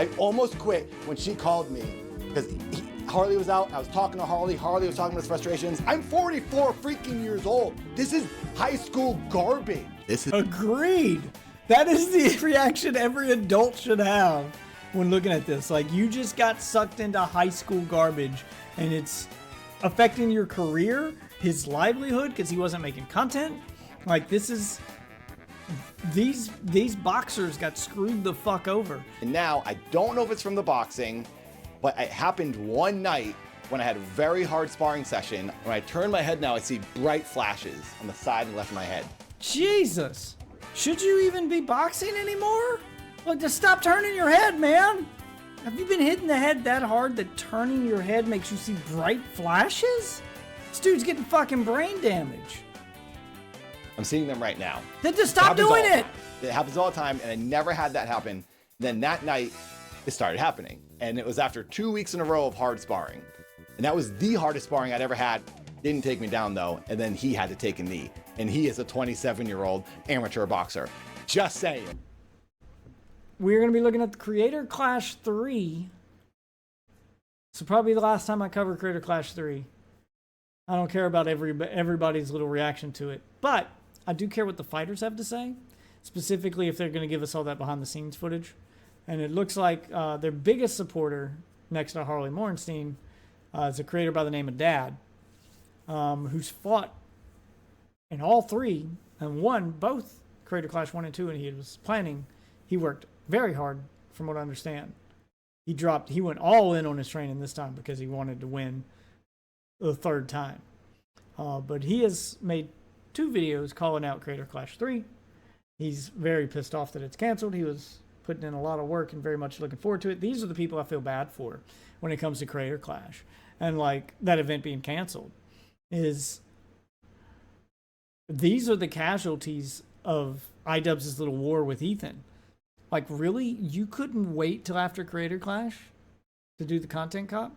I almost quit when she called me because Harley was out. I was talking to Harley. Harley was talking about his frustrations. I'm 44 freaking years old. This is high school garbage. This is agreed. That is the reaction every adult should have when looking at this. Like, you just got sucked into high school garbage and it's affecting your career, his livelihood, because he wasn't making content. Like, this is... These boxers got screwed the fuck over. And now, I don't know if it's from the boxing, but it happened one night when I had a very hard sparring session. When I turn my head now, I see bright flashes on the side and left of my head. Jesus. Should you even be boxing anymore? Like, just stop turning your head, man. Have you been hitting the head that hard that turning your head makes you see bright flashes? This dude's getting fucking brain damage. I'm seeing them right now. Then just stop doing it. It happens all the time, and I never had that happen. Then that night, it started happening. And it was after 2 weeks in a row of hard sparring. And that was the hardest sparring I'd ever had. Didn't take me down, though. And then he had to take a knee. And he is a 27-year-old amateur boxer. Just saying. We're going to be looking at the Creator Clash 3. So probably the last time I cover Creator Clash 3. I don't care about everybody's little reaction to it. But I do care what the fighters have to say. Specifically if they're going to give us all that behind-the-scenes footage. And it looks like their biggest supporter next to Harley Morenstein is a creator by the name of Dad, who's fought in all three and won both Creator Clash 1 and 2, and he was planning. He worked very hard, from what I understand. He went all in on his training this time because he wanted to win the third time. But he has made 2 videos calling out Creator Clash 3. He's very pissed off that it's canceled. He was putting in a lot of work and very much looking forward to it. These are the people I feel bad for when it comes to Creator Clash. And like that event being canceled is these are the casualties of Idubbbz' little war with Ethan. Like, really? You couldn't wait till after Creator Clash to do the content cop?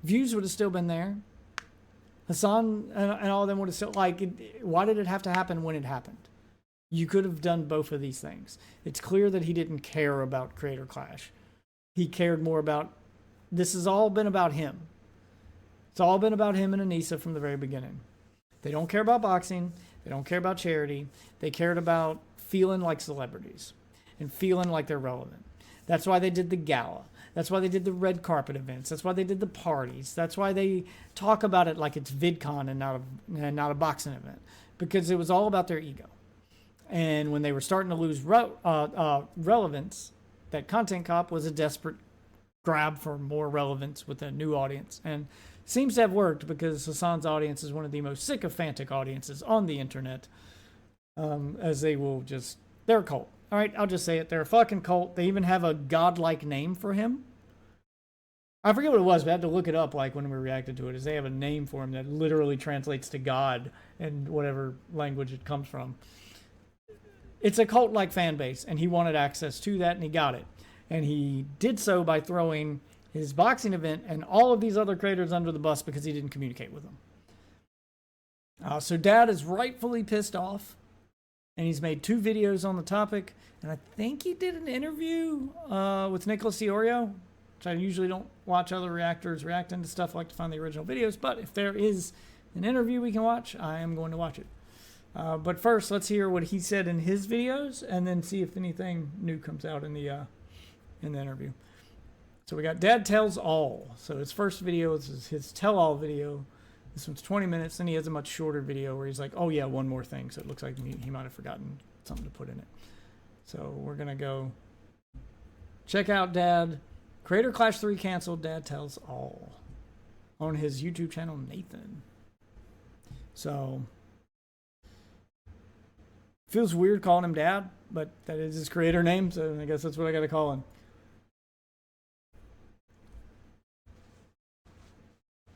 Views would have still been there. Hassan and all of them would have still, like, why did it have to happen when it happened? You could have done both of these things. It's clear that he didn't care about Creator Clash. He cared more about, this has all been about him. It's all been about him and Anisa from the very beginning. They don't care about boxing. They don't care about charity. They cared about feeling like celebrities and feeling like they're relevant. That's why they did the gala. That's why they did the red carpet events. That's why they did the parties. That's why they talk about it like it's VidCon and not a boxing event, because it was all about their ego. And when they were starting to lose relevance, that content cop was a desperate grab for more relevance with a new audience. And seems to have worked, because Hassan's audience is one of the most sycophantic audiences on the internet. As they will just, they're a cult. All right, I'll just say it. They're a fucking cult. They even have a godlike name for him. I forget what it was, but I had to look it up like when we reacted to it. Is they have a name for him that literally translates to God in whatever language it comes from. It's a cult-like fan base, and he wanted access to that, and he got it. And he did so by throwing his boxing event and all of these other creators under the bus because he didn't communicate with them. So Dad is rightfully pissed off, and he's made 2 videos on the topic. And I think he did an interview with Nicholas Diorio, which I usually don't watch other reactors react into stuff. I like to find the original videos. But if there is an interview we can watch, I am going to watch it. But first, let's hear what he said in his videos, and then see if anything new comes out in the interview. So we got Dad Tells All. So his first video is his tell-all video. This one's 20 minutes. Then he has a much shorter video where he's like, oh yeah, one more thing. So it looks like he might have forgotten something to put in it. So we're going to go check out Dad. Creator Clash 3 canceled. Dad Tells All on his YouTube channel, Nathan. So feels weird calling him Dad, but that is his creator name, so I guess that's what I got to call him.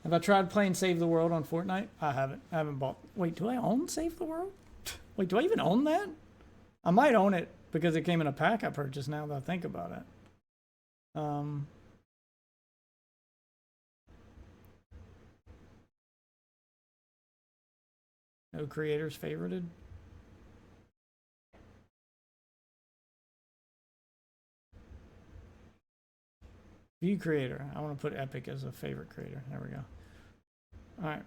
Have I tried playing Save the World on Fortnite? I haven't. I haven't bought. Wait, do I own Save the World? Wait, do I even own that? I might own it because it came in a pack I purchased, now that I think about it. No creators favorited. View creator. I want to put Epic as a favorite creator. There we go. All right.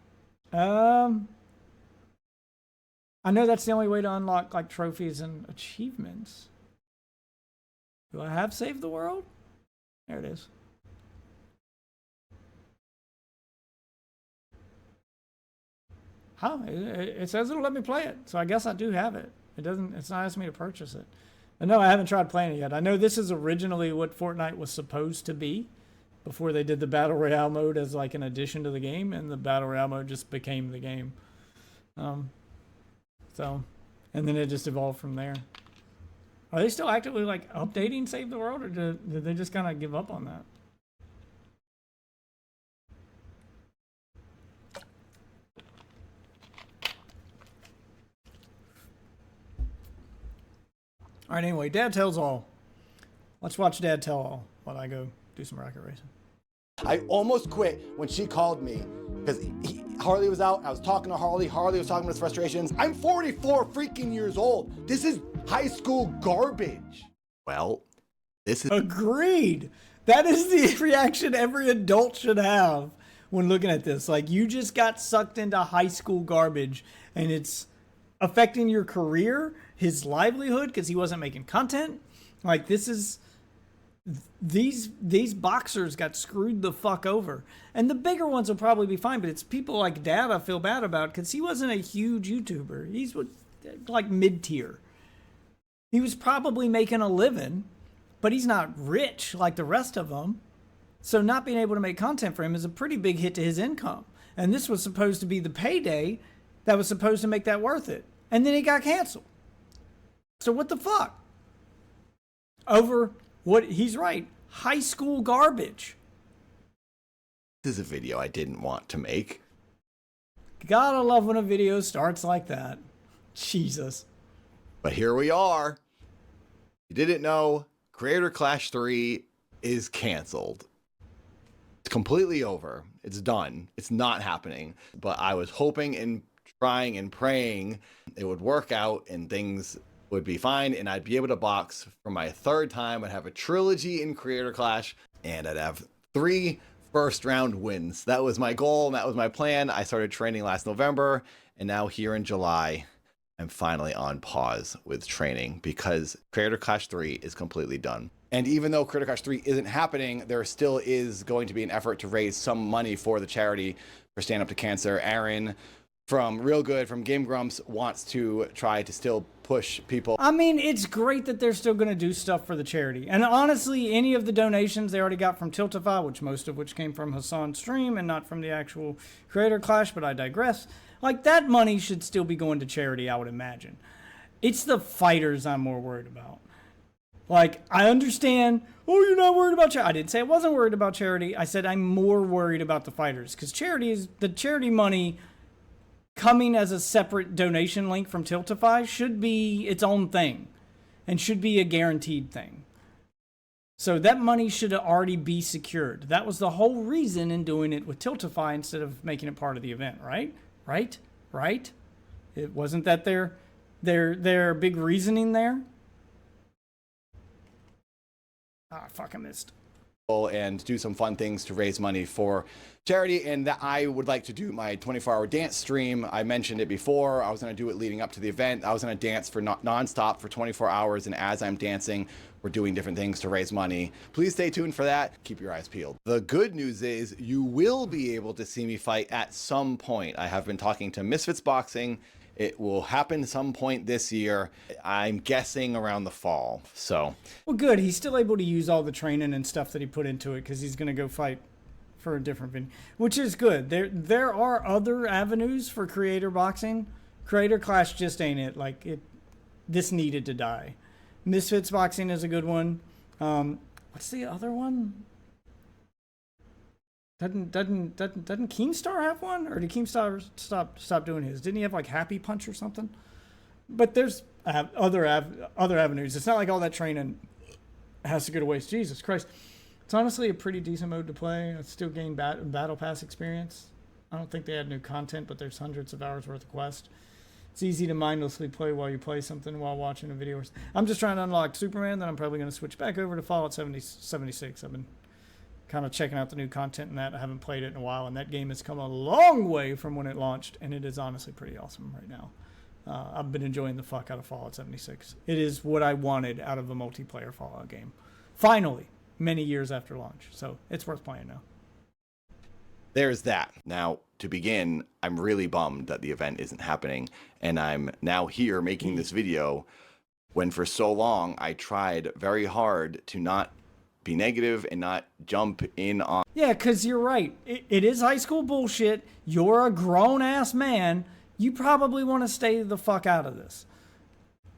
I know that's the only way to unlock like trophies and achievements. Do I have Save the World? There it is. Huh? It says it'll let me play it, so I guess I do have it. It doesn't. It's not asking me to purchase it. But no, I haven't tried playing it yet. I know this is originally what Fortnite was supposed to be before they did the Battle Royale mode as like an addition to the game, and the Battle Royale mode just became the game. So, and then it just evolved from there. Are they still actively like updating Save the World, or did they just kind of give up on that? All right, anyway, Dad Tells All. Let's watch Dad Tell All while I go do some rocket racing. I almost quit when she called me because Harley was out. I was talking to Harley. Harley was talking about his frustrations. I'm 44 freaking years old. This is high school garbage. Well, this is... Agreed. That is the reaction every adult should have when looking at this. Like, you just got sucked into high school garbage, and it's affecting your career, his livelihood, because he wasn't making content. Like, this is... These boxers got screwed the fuck over. And the bigger ones will probably be fine, but it's people like Dad I feel bad about, because he wasn't a huge YouTuber. He's like mid-tier. He was probably making a living, but he's not rich like the rest of them. So not being able to make content for him is a pretty big hit to his income. And this was supposed to be the payday that was supposed to make that worth it. And then he got canceled. So what the fuck? Over what, he's right, high school garbage. This is a video I didn't want to make. Gotta love when a video starts like that. Jesus. But here we are. You didn't know, Creator Clash 3 is canceled. It's completely over. It's done. It's not happening. But I was hoping and trying and praying it would work out and things would be fine, and I'd be able to box for my third time. I'd have a trilogy in Creator Clash, and I'd have 3 first round wins. That was my goal, and that was my plan. I started training last November, and now here in July, I'm finally on pause with training because Creator Clash 3 is completely done. And even though Creator Clash 3 isn't happening, there still is going to be an effort to raise some money for the charity for Stand Up to Cancer. Aaron from Real Good, from Game Grumps, wants to try to still push people. I mean, it's great that they're still going to do stuff for the charity. And honestly, any of the donations they already got from Tiltify, which most of which came from Hassan's stream and not from the actual Creator Clash, but I digress. Like, that money should still be going to charity, I would imagine. It's the fighters I'm more worried about. Like, I understand, oh, you're not worried about charity. I didn't say I wasn't worried about charity. I said I'm more worried about the fighters, because charity is the charity money coming as a separate donation link from Tiltify should be its own thing and should be a guaranteed thing. So that money should already be secured. That was the whole reason in doing it with Tiltify instead of making it part of the event, right? Right? It wasn't that their big reasoning there? Ah, fuck, I missed. And do some fun things to raise money for charity, and that I would like to do my 24-hour dance stream. I mentioned it before. I was going to do it leading up to the event. I was going to dance for non-stop for 24 hours, and as I'm dancing, we're doing different things to raise money. Please stay tuned for that. Keep your eyes peeled. The good news is you will be able to see me fight at some point. I have been talking to Misfits Boxing. It will happen some point this year. I'm guessing around the fall. So, well, good. He's still able to use all the training and stuff that he put into it because he's going to go fight for a different venue, which is good. There are other avenues for creator boxing. Creator Clash just ain't it. Like, this needed to die. Misfits Boxing is a good one. What's the other one? Doesn't Keemstar have one, or did Keemstar stop doing his? Didn't he have like Happy Punch or something? But there's other avenues. It's not like all that training has to go to waste. Jesus Christ, it's honestly a pretty decent mode to play. It's still gain battle pass experience. I don't think they add new content, but there's hundreds of hours worth of quest. It's easy to mindlessly play while you play something while watching a video. I'm just trying to unlock Superman, then I'm probably going to switch back over to Fallout 76. I've been kind of checking out the new content and that. I haven't played it in a while, and that game has come a long way from when it launched, and it is honestly pretty awesome right now. I've been enjoying the fuck out of Fallout 76. It is what I wanted out of a multiplayer Fallout game. Finally, many years after launch. So it's worth playing now. There's that. Now, to begin, I'm really bummed that the event isn't happening, and I'm now here making this video when for so long I tried very hard to not be negative and not jump in on. Yeah, because you're right. It is high school bullshit. You're a grown-ass man. You probably want to stay the fuck out of this.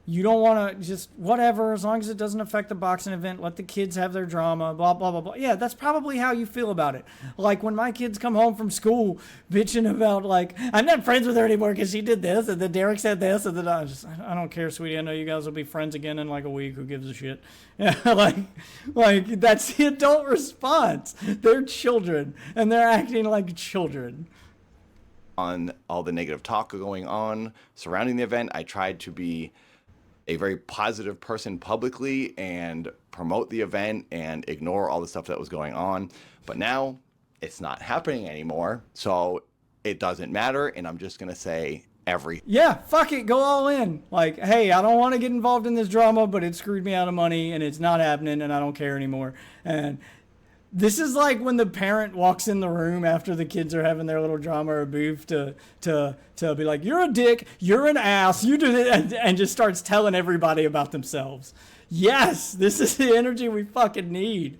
You don't want to just whatever, as long as it doesn't affect the boxing event, let the kids have their drama, blah, blah, blah, blah. Yeah, that's probably how you feel about it. Like when my kids come home from school bitching about, like, I'm not friends with her anymore because she did this, and then Derek said this, and then I don't care, sweetie. I know you guys will be friends again in like a week. Who gives a shit? Yeah, like that's the adult response. They're children, and they're acting like children. On all the negative talk going on surrounding the event, I tried to be a very positive person publicly and promote the event and ignore all the stuff that was going on. But now it's not happening anymore, so it doesn't matter, and I'm just gonna say everything. Yeah, fuck it, go all in. Like, hey, I don't want to get involved in this drama, but it screwed me out of money, and it's not happening, and I don't care anymore. And this is like when the parent walks in the room after the kids are having their little drama or beef to be like, you're a dick, you're an ass, you did it, and just starts telling everybody about themselves. Yes, this is the energy we fucking need.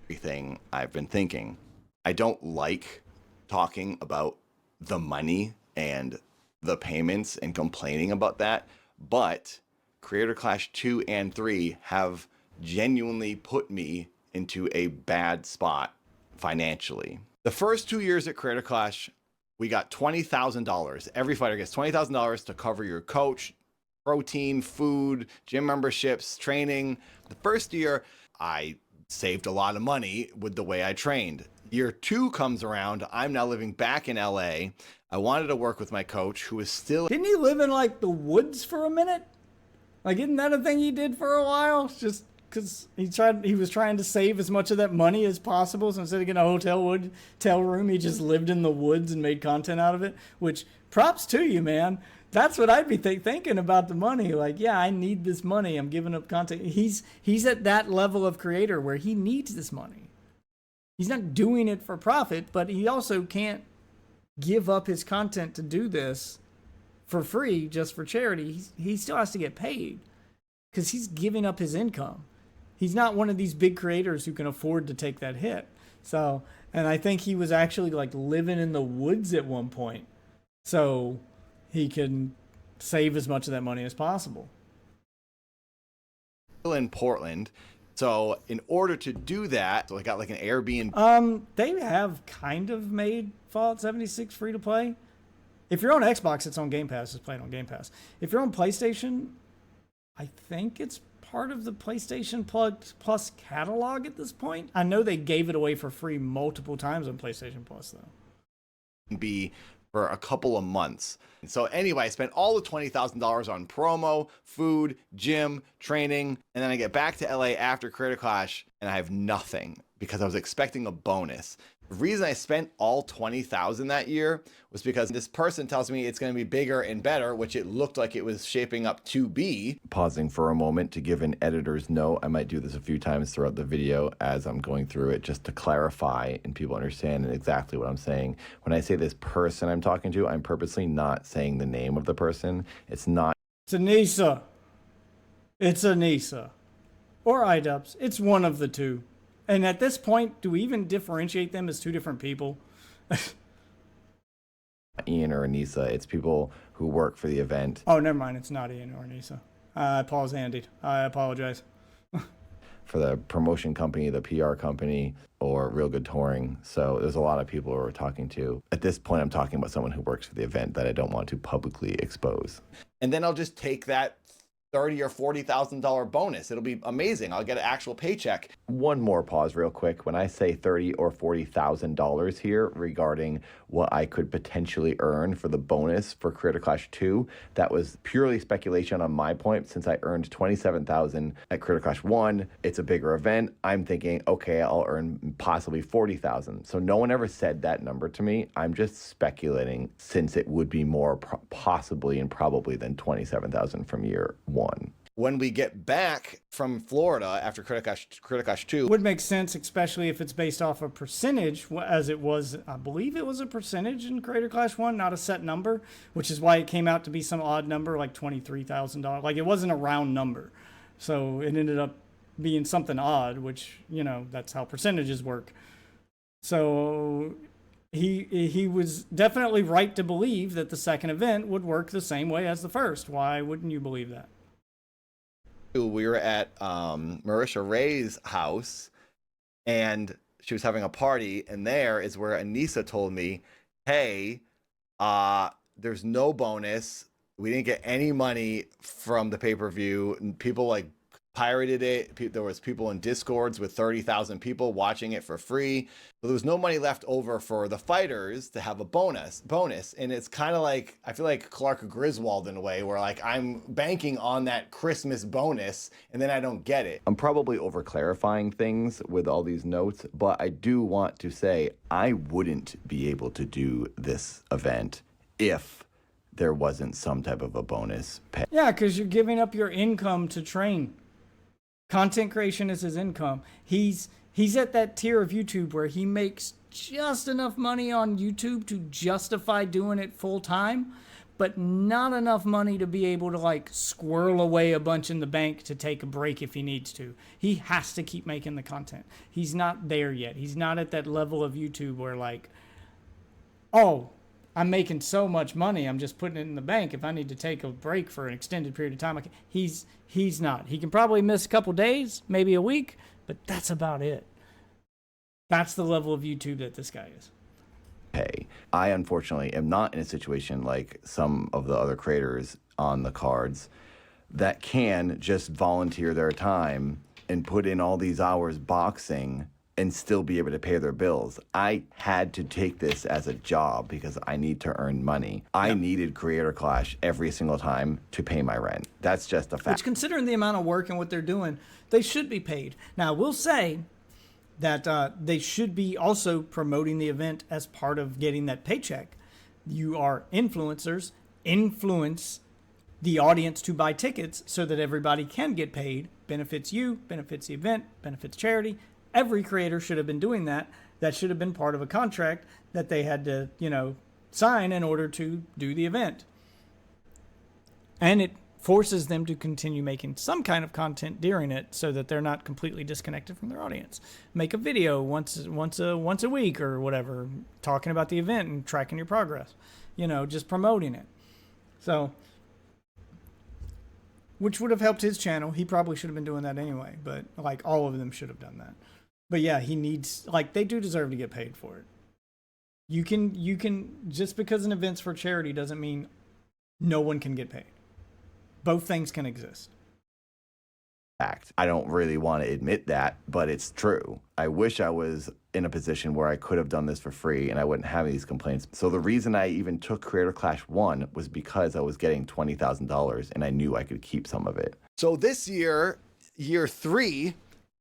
Everything I've been thinking. I don't like talking about the money and the payments and complaining about that, but Creator Clash 2 and 3 have genuinely put me into a bad spot financially. The first 2 years at Creator Clash, we got $20,000. Every fighter gets $20,000 to cover your coach, protein, food, gym memberships, training. The first year, I saved a lot of money with the way I trained. Year 2 comes around. I'm now living back in LA. I wanted to work with my coach, who is still... Didn't he live in like the woods for a minute? Like, isn't that a thing he did for a while? Just because he was trying to save as much of that money as possible. So instead of getting a hotel room, he just lived in the woods and made content out of it. Which, props to you, man. That's what I'd be thinking about the money. Like, yeah, I need this money. I'm giving up content. He's at that level of creator where he needs this money. He's not doing it for profit, but he also can't give up his content to do this for free just for charity. He still has to get paid because he's giving up his income. He's not one of these big creators who can afford to take that hit. So, and I think he was actually like living in the woods at one point, so he can save as much of that money as possible. In Portland. So in order to do that, so I got like an Airbnb. They have kind of made Fallout 76 free to play. If you're on Xbox, it's on Game Pass. It's playing on Game Pass. If you're on PlayStation, I think it's part of the PlayStation Plus catalog at this point. I know they gave it away for free multiple times on PlayStation Plus, though. Be for a couple of months. And so anyway, I spent all the $20,000 on promo, food, gym, training, and then I get back to LA after Creator Clash and I have nothing because I was expecting a bonus. The reason I spent all $20,000 that year was because this person tells me it's going to be bigger and better, which it looked like it was shaping up to be. Pausing for a moment to give an editor's note. I might do this a few times throughout the video as I'm going through it just to clarify and people understand exactly what I'm saying. When I say this person I'm talking to, I'm purposely not saying the name of the person. It's not. It's Anisa. It's Anisa. Or Idubbbz. It's one of the two. And at this point, do we even differentiate them as two different people? Ian or Anisa. It's people who work for the event. Oh, never mind. It's not Ian or Anisa. Paul's Andy. I apologize. For the promotion company, the PR company, or Real Good Touring. So there's a lot of people who we're talking to. At this point, I'm talking about someone who works for the event that I don't want to publicly expose. And then I'll just take that $30,000 or $40,000 bonus. It'll be amazing. I'll get an actual paycheck. One more pause real quick. When I say $30,000 or $40,000 here regarding what I could potentially earn for the bonus for Creator Clash 2, that was purely speculation on my point. Since I earned $27,000 at Creator Clash 1, it's a bigger event. I'm thinking, okay, I'll earn possibly $40,000. So no one ever said that number to me. I'm just speculating, since it would be more possibly and probably than $27,000 from year 1. When we get back from Florida after Creator Clash 2, would make sense, especially if it's based off a percentage, as it was. I believe it was a percentage in Creator Clash 1, not a set number, which is why it came out to be some odd number like $23,000. Like, it wasn't a round number, so it ended up being something odd, which, you know, that's how percentages work. So he was definitely right to believe that the second event would work the same way as the first. Why wouldn't you believe that? we were at Marisha Ray's house, and she was having a party, and there is where Anisa told me, hey, there's no bonus. We didn't get any money from the pay-per-view. People like pirated it. There was people in Discords with 30,000 people watching it for free. So there was no money left over for the fighters to have a bonus. And it's kind of like, I feel like Clark Griswold in a way, where like I'm banking on that Christmas bonus and then I don't get it. I'm probably over clarifying things with all these notes, but I do want to say I wouldn't be able to do this event if there wasn't some type of a bonus pay. Yeah, because you're giving up your income to train. Content creation is his income. He's at that tier of YouTube where he makes just enough money on YouTube to justify doing it full time, but not enough money to be able to like squirrel away a bunch in the bank to take a break if he needs to. He has to keep making the content. He's not there yet. He's not at that level of YouTube where like, oh, I'm making so much money, I'm just putting it in the bank. If I need to take a break for an extended period of time, I can. He's not. He can probably miss a couple days, maybe a week, but that's about it. That's the level of YouTube that this guy is. Hey, I unfortunately am not in a situation like some of the other creators on the cards that can just volunteer their time and put in all these hours boxing and still be able to pay their bills. I had to take this as a job because I need to earn money. I needed Creator Clash every single time to pay my rent. That's just a fact. Which, considering the amount of work and what they're doing, they should be paid. Now, we'll say that they should be also promoting the event as part of getting that paycheck. You are influencers, influence the audience to buy tickets so that everybody can get paid. Benefits you, benefits the event, benefits charity. Every creator should have been doing that. That should have been part of a contract that they had to, sign in order to do the event. And it forces them to continue making some kind of content during it so that they're not completely disconnected from their audience. Make a video once a week or whatever, talking about the event and tracking your progress. Just promoting it. So, which would have helped his channel. He probably should have been doing that anyway, but like all of them should have done that. But yeah, he needs, they do deserve to get paid for it. You can, just because an event's for charity doesn't mean no one can get paid. Both things can exist. Fact. I don't really want to admit that, but it's true. I wish I was in a position where I could have done this for free and I wouldn't have these complaints. So the reason I even took Creator Clash 1 was because I was getting $20,000 and I knew I could keep some of it. So this year 3,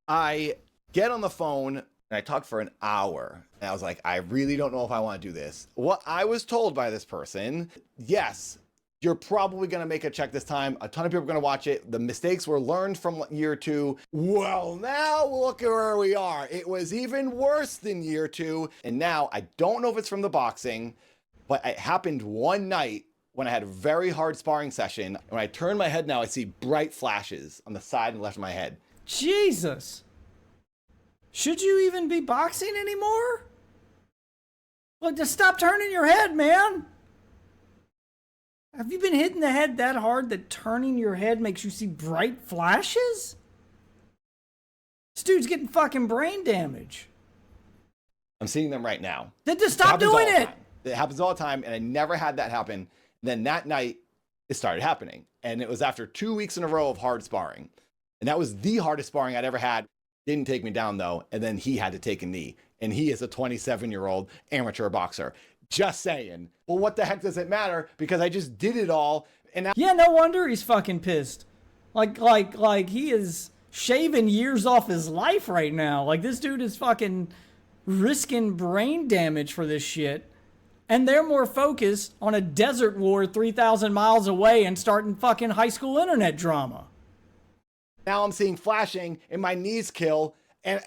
I get on the phone and I talked for an hour. And I was like, I really don't know if I want to do this. What I was told by this person, yes, you're probably going to make a check this time. A ton of people are going to watch it. The mistakes were learned from year 2. Well, now look at where we are. It was even worse than year 2. And now I don't know if it's from the boxing, but it happened one night when I had a very hard sparring session. When I turn my head now, I see bright flashes on the side and left of my head. Jesus. Should you even be boxing anymore? Look, just stop turning your head, man. Have you been hitting the head that hard that turning your head makes you see bright flashes? This dude's getting fucking brain damage. I'm seeing them right now. Then just stop doing it. It happens all the time, and I never had that happen. Then that night, it started happening. And it was after 2 weeks in a row of hard sparring. And that was the hardest sparring I'd ever had. Didn't take me down though. And then he had to take a knee. And he is a 27-year-old amateur boxer. Just saying. Well, what the heck does it matter? Because I just did it all. And now Yeah, no wonder he's fucking pissed. Like he is shaving years off his life right now. Like this dude is fucking risking brain damage for this shit. And they're more focused on a desert war 3,000 miles away and starting fucking high school internet drama. now I'm seeing flashing and my knees kill and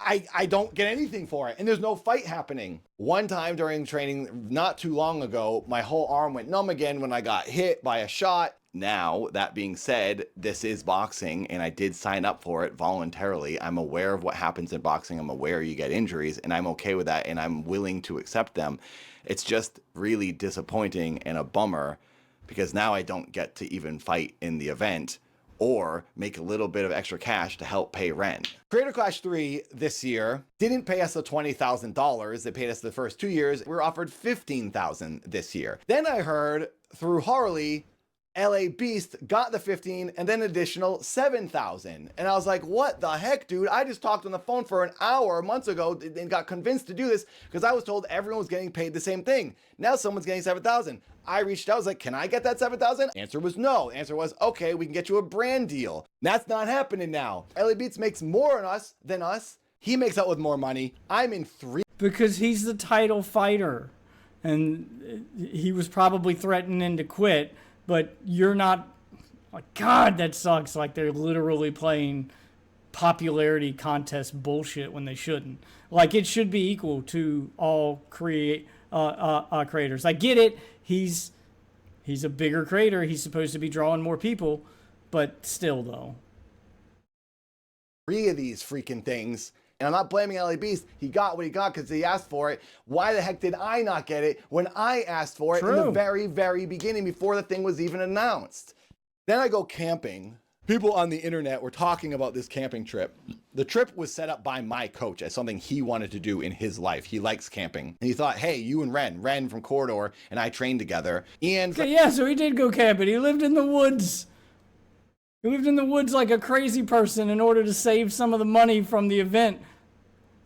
I don't get anything for it. And there's no fight happening. One time during training not too long ago, my whole arm went numb again when I got hit by a shot. Now, that being said, this is boxing and I did sign up for it voluntarily. I'm aware of what happens in boxing. I'm aware you get injuries and I'm okay with that and I'm willing to accept them. It's just really disappointing and a bummer because now I don't get to even fight in the event or make a little bit of extra cash to help pay rent. Creator Clash 3 this year didn't pay us the $20,000. They paid us the first 2 years. We were offered $15,000 this year. Then I heard through Harley, LA Beast got the 15 and then additional 7,000. And I was like, what the heck, dude? I just talked on the phone for an hour months ago and got convinced to do this because I was told everyone was getting paid the same thing. Now someone's getting 7,000. I reached out, I was like, can I get that 7,000? Answer was no. Answer was, okay, we can get you a brand deal. That's not happening now. LA Beats makes more on us than us. He makes out with more money. I'm in 3. Because he's the title fighter. And he was probably threatening to quit. But you're not, like, God, that sucks. Like, they're literally playing popularity contest bullshit when they shouldn't. Like, it should be equal to all creators. I get it. He's a bigger creator. He's supposed to be drawing more people. But still, though. 3 of these freaking things. And I'm not blaming LA Beast. He got what he got because he asked for it. Why the heck did I not get it when I asked for it in the very, very beginning before the thing was even announced? Then I go camping. People on the internet were talking about this camping trip. The trip was set up by my coach as something he wanted to do in his life. He likes camping. And he thought, hey, you and Ren from Corridor and I trained together. And Okay, yeah, so he did go camping. He lived in the woods. He lived in the woods like a crazy person in order to save some of the money from the event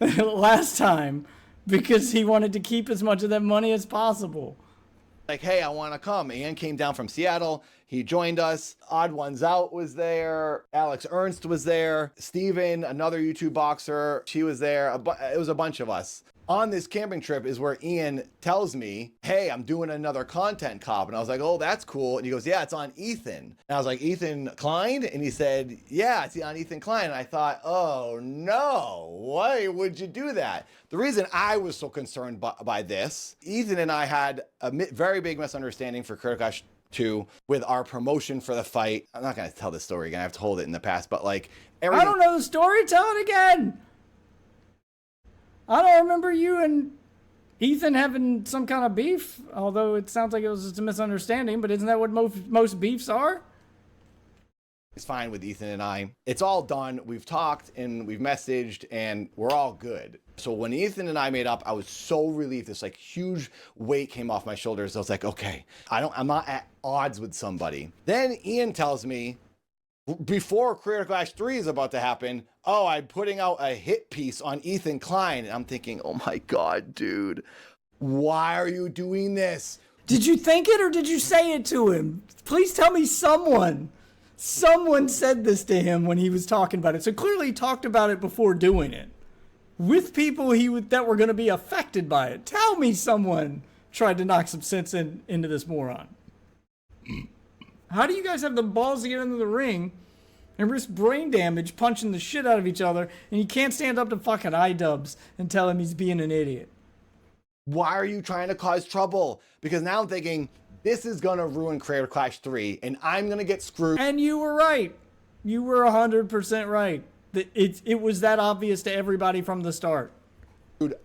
last time because he wanted to keep as much of that money as possible. like, hey, I want to come. Ian came down from Seattle. He joined us. Odd Ones Out was there. Alex Ernst was there. Steven, another YouTube boxer, she was there. It was a bunch of us. On this camping trip is where Ian tells me, hey, I'm doing another content cop. And I was like, oh, that's cool. And he goes, yeah, it's on Ethan. And I was like, Ethan Klein? And he said, yeah, it's on Ethan Klein. And I thought, oh, no, why would you do that? The reason I was so concerned by this, Ethan and I had a very big misunderstanding for Creator Clash 2 with our promotion for the fight. I'm not going to tell this story again. I've told it in the past, but like everything. I don't know the story. Tell it again. I don't remember you and Ethan having some kind of beef, although it sounds like it was just a misunderstanding, but isn't that what most beefs are? It's fine with Ethan and I. It's all done. We've talked and we've messaged and we're all good. So when Ethan and I made up, I was so relieved. This like huge weight came off my shoulders. I was like, okay, I'm not at odds with somebody. Then Ian tells me, before Creator Clash 3 is about to happen, oh, I'm putting out a hit piece on Ethan Klein. And I'm thinking, oh my God, dude, why are you doing this? Did you think it or did you say it to him? Please tell me someone said this to him when he was talking about it. So clearly he talked about it before doing it with people that were going to be affected by it. Tell me someone tried to knock some sense into this moron. How do you guys have the balls to get into the ring and risk brain damage punching the shit out of each other and you can't stand up to fucking Idubbbz and tell him he's being an idiot? Why are you trying to cause trouble? Because now I'm thinking, this is going to ruin Creator Clash 3 and I'm going to get screwed. And you were right. You were 100% right. It was that obvious to everybody from the start.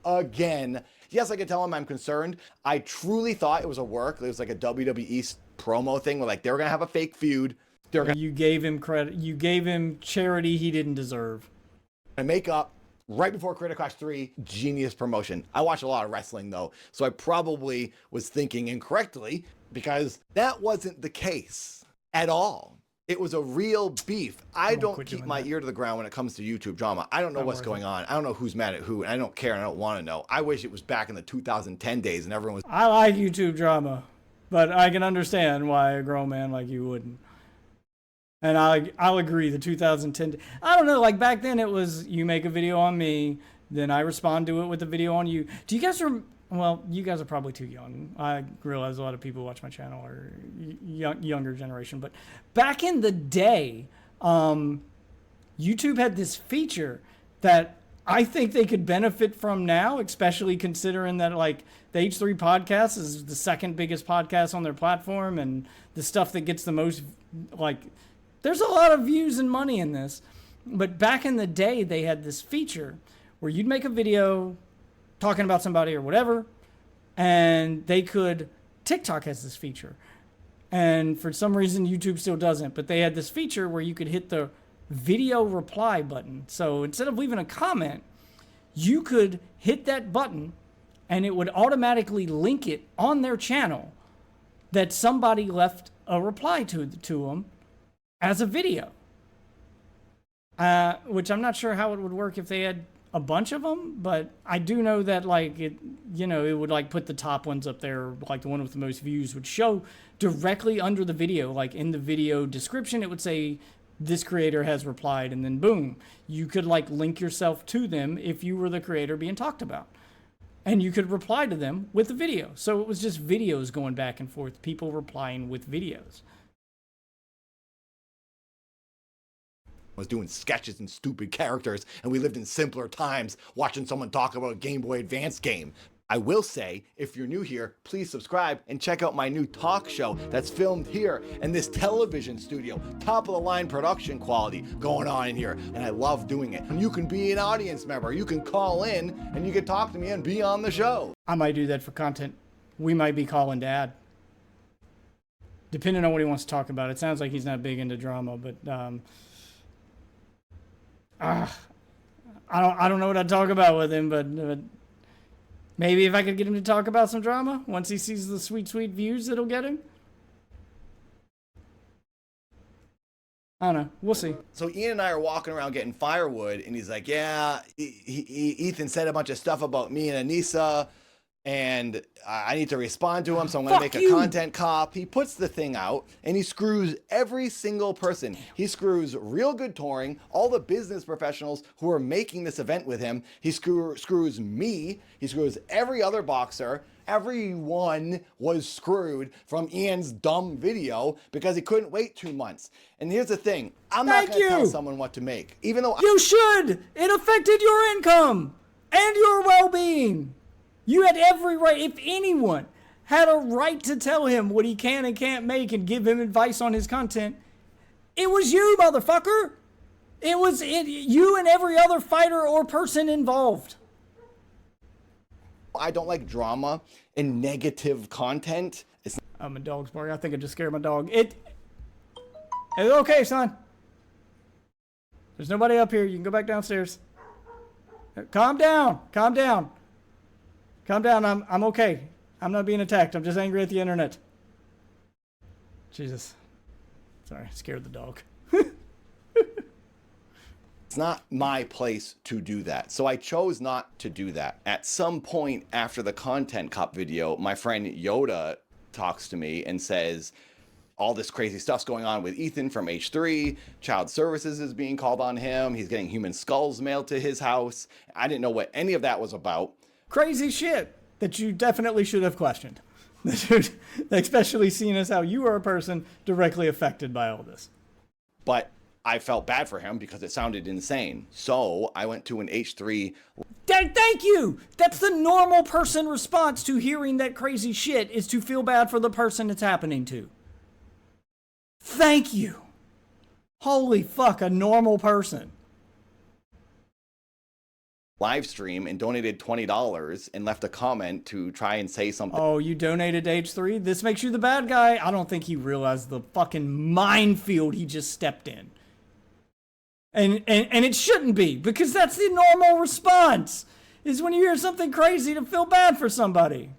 Again. Yes, I can tell him I'm concerned. I truly thought it was a work. It was like a WWE promo thing where like they were going to have a fake feud. You gave him credit. You gave him charity he didn't deserve. And make up. right before Creator Clash 3, genius promotion. I watch a lot of wrestling though, so I probably was thinking incorrectly because that wasn't the case at all. It was a real beef. I don't keep my ear to the ground when it comes to YouTube drama. I don't know what's going on. I don't know who's mad at who, and I don't care, and I don't want to know. I wish it was back in the 2010 days and everyone was... I like YouTube drama, but I can understand why a grown man like you wouldn't. And I'll agree, the 2010... I don't know, like back then it was, you make a video on me, then I respond to it with a video on you. Do you guys well, you guys are probably too young. I realize a lot of people who watch my channel are younger generation. But back in the day, YouTube had this feature that I think they could benefit from now, especially considering that like the H3 podcast is the second biggest podcast on their platform, and the stuff that gets the most, like, there's a lot of views and money in this. But back in the day, they had this feature where you'd make a video talking about somebody or whatever, and they could... TikTok has this feature, and for some reason YouTube still doesn't, but they had this feature where you could hit the video reply button. So instead of leaving a comment, you could hit that button and it would automatically link it on their channel that somebody left a reply to them as a video, which I'm not sure how it would work if they had a bunch of them, but I do know that like it, you know, it would like put the top ones up there, like the one with the most views would show directly under the video, like in the video description, it would say this creator has replied, and then boom, you could like link yourself to them if you were the creator being talked about, and you could reply to them with the video. So it was just videos going back and forth, people replying with videos. Was doing sketches and stupid characters, and we lived in simpler times watching someone talk about a Game Boy Advance game. I will say, if you're new here, please subscribe and check out my new talk show that's filmed here in this television studio. Top of the line production quality going on in here, and I love doing it. And you can be an audience member. You can call in and you can talk to me and be on the show. I might do that for content. We might be calling Dad, depending on what he wants to talk about. It sounds like he's not big into drama, but I don't know what I'd talk about with him, but maybe if I could get him to talk about some drama once he sees the sweet, sweet views it'll get him. I don't know. We'll see. So Ian and I are walking around getting firewood, and he's like, yeah, Ethan said a bunch of stuff about me and Anisa, and I need to respond to him, so I'm going to make a content cop. He puts the thing out, and he screws every single person. He screws Real Good Touring, all the business professionals who are making this event with him. He screws me. He screws every other boxer. Everyone was screwed from Ian's dumb video because he couldn't wait 2 months. And here's the thing. I'm not going to tell someone what to make, even though... You should! It affected your income and your well-being. You had every right. If anyone had a right to tell him what he can and can't make and give him advice on his content, it was you, motherfucker. It was you and every other fighter or person involved. I don't like drama and negative content. My dog's barking. I think I just scared my dog. It's okay, son. There's nobody up here. You can go back downstairs. Calm down. Calm down. Calm down. I'm okay. I'm not being attacked. I'm just angry at the internet. Jesus. Sorry, scared the dog. It's not my place to do that. So I chose not to do that. At some point after the Content Cop video, my friend Yoda talks to me and says, all this crazy stuff's going on with Ethan from H3. Child Services is being called on him. He's getting human skulls mailed to his house. I didn't know what any of that was about. Crazy shit that you definitely should have questioned. Especially seeing as how you are a person directly affected by all this. But I felt bad for him because it sounded insane. So I went to an H3. Thank you! That's the normal person response to hearing that crazy shit, is to feel bad for the person it's happening to. Thank you. Holy fuck, a normal person. Live stream and donated $20 and left a comment to try and say something. Oh, you donated to H3? This makes you the bad guy? I don't think he realized the fucking minefield he just stepped in. And it shouldn't be, because that's the normal response, is when you hear something crazy to feel bad for somebody.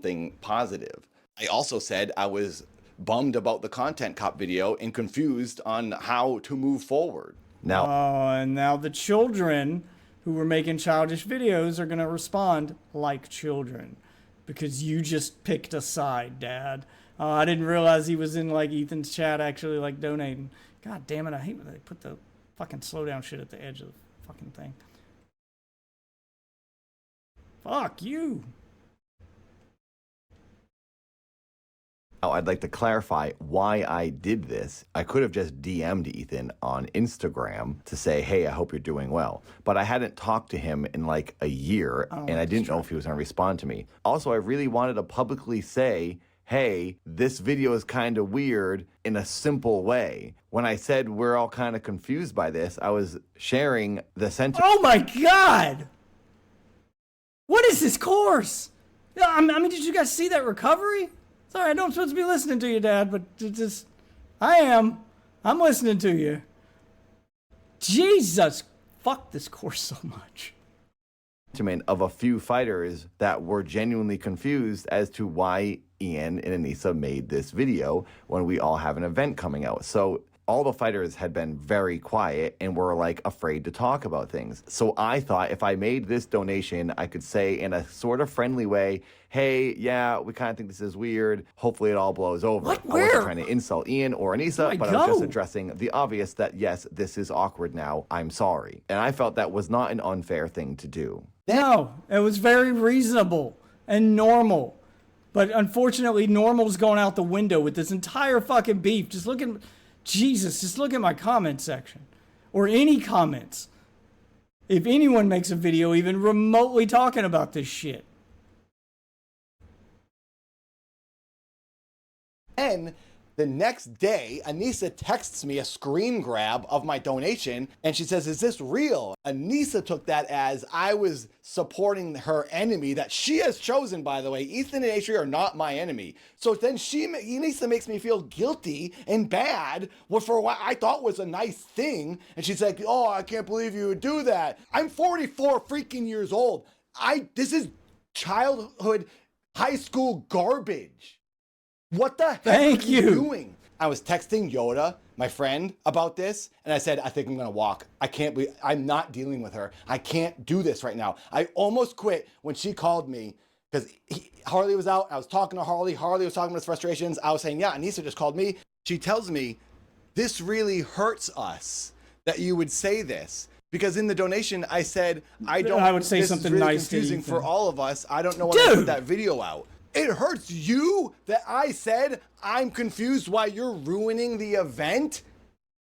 Thing positive. I also said I was bummed about the content cop video and confused on how to move forward. Now, And now the children who were making childish videos are going to respond like children, because you just picked a side, Dad. I didn't realize he was in like Ethan's chat actually like donating. God damn it, I hate when they put the fucking slow down shit at the edge of the fucking thing. Fuck you. I'd like to clarify why I did this. I could have just DM'd Ethan on Instagram to say, hey, I hope you're doing well. But I hadn't talked to him in like a year, and I didn't know if he was going to respond to me. Also, I really wanted to publicly say, hey, this video is kind of weird in a simple way. When I said we're all kind of confused by this, I was sharing the sentiment. Oh my God! What is this course? I mean, did you guys see that recovery? Sorry, I don't supposed to be listening to you, Dad, but just, I am. I'm listening to you. Jesus, fuck this course so much. Of a few fighters that were genuinely confused as to why Ian and Anisa made this video when we all have an event coming out. So all the fighters had been very quiet and were like afraid to talk about things. So I thought if I made this donation, I could say in a sort of friendly way, hey, yeah, we kind of think this is weird. Hopefully it all blows over. What? I Where? wasn't trying to insult Ian or Anisa, but I was just addressing the obvious that, yes, this is awkward now. I'm sorry. And I felt that was not an unfair thing to do. No, it was very reasonable and normal. But unfortunately, normal's going out the window with this entire fucking beef. Just look at, Jesus, just look at my comment section. Or any comments. If anyone makes a video even remotely talking about this shit. And the next day, Anisa texts me a screen grab of my donation, and she says, is this real? Anisa took that as I was supporting her enemy that she has chosen, by the way. Ethan and Atri are not my enemy. So then Anisa makes me feel guilty and bad for what I thought was a nice thing. And she's like, oh, I can't believe you would do that. I'm 44 freaking years old. This is childhood, high school garbage. What the heck are you doing? I was texting Yoda, my friend, about this, and I said, I think I'm gonna walk. I'm not dealing with her. I can't do this right now. I almost quit when she called me because Harley was out. I was talking to Harley. Harley was talking about his frustrations. I was saying, yeah, Anisa just called me. She tells me, this really hurts us that you would say this. Because in the donation, I said, I would say something really nice confusing to for all of us. I don't know when I put that video out. It hurts you that I said I'm confused why you're ruining the event?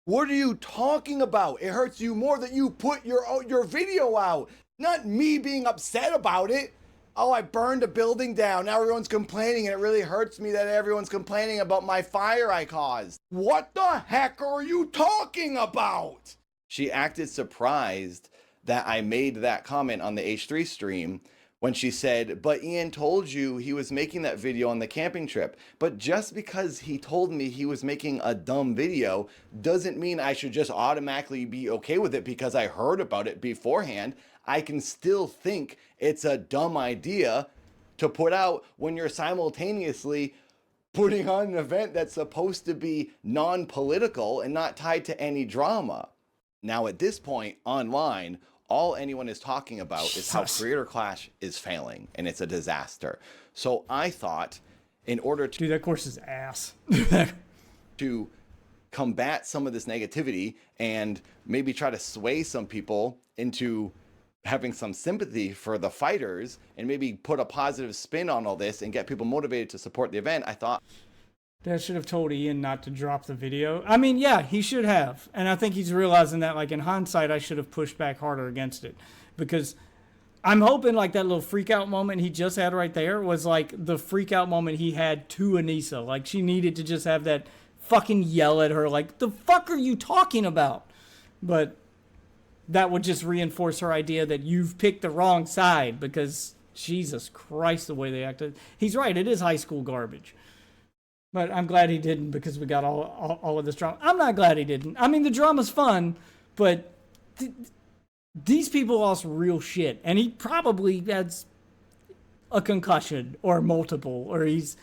What are you talking about? It hurts you more that you put your video out, not me being upset about it. Oh, I burned a building down. Now everyone's complaining, and it really hurts me that everyone's complaining about my fire I caused. What the heck are you talking about? She acted surprised that I made that comment on the H3 stream when she said, but Ian told you he was making that video on the camping trip. But just because he told me he was making a dumb video doesn't mean I should just automatically be okay with it because I heard about it beforehand. I can still think it's a dumb idea to put out when you're simultaneously putting on an event that's supposed to be non-political and not tied to any drama. Now at this point, online, all anyone is talking about is how Creator Clash is failing and it's a disaster. So I thought in order to... Dude, that course is ass. to combat some of this negativity and maybe try to sway some people into having some sympathy for the fighters and maybe put a positive spin on all this and get people motivated to support the event, I thought... Dad should have told Ian not to drop the video. I mean, yeah, he should have. And I think he's realizing that, like, in hindsight, I should have pushed back harder against it. Because I'm hoping, like, that little freak out moment he just had right there was, like, the freak out moment he had to Anisa. Like, she needed to just have that fucking yell at her, like, the fuck are you talking about? But that would just reinforce her idea that you've picked the wrong side because, Jesus Christ, the way they acted. He's right, it is high school garbage. But I'm glad he didn't because we got all of this drama. I'm not glad he didn't. I mean, the drama's fun, but these people lost real shit. And he probably has a concussion or multiple, or he's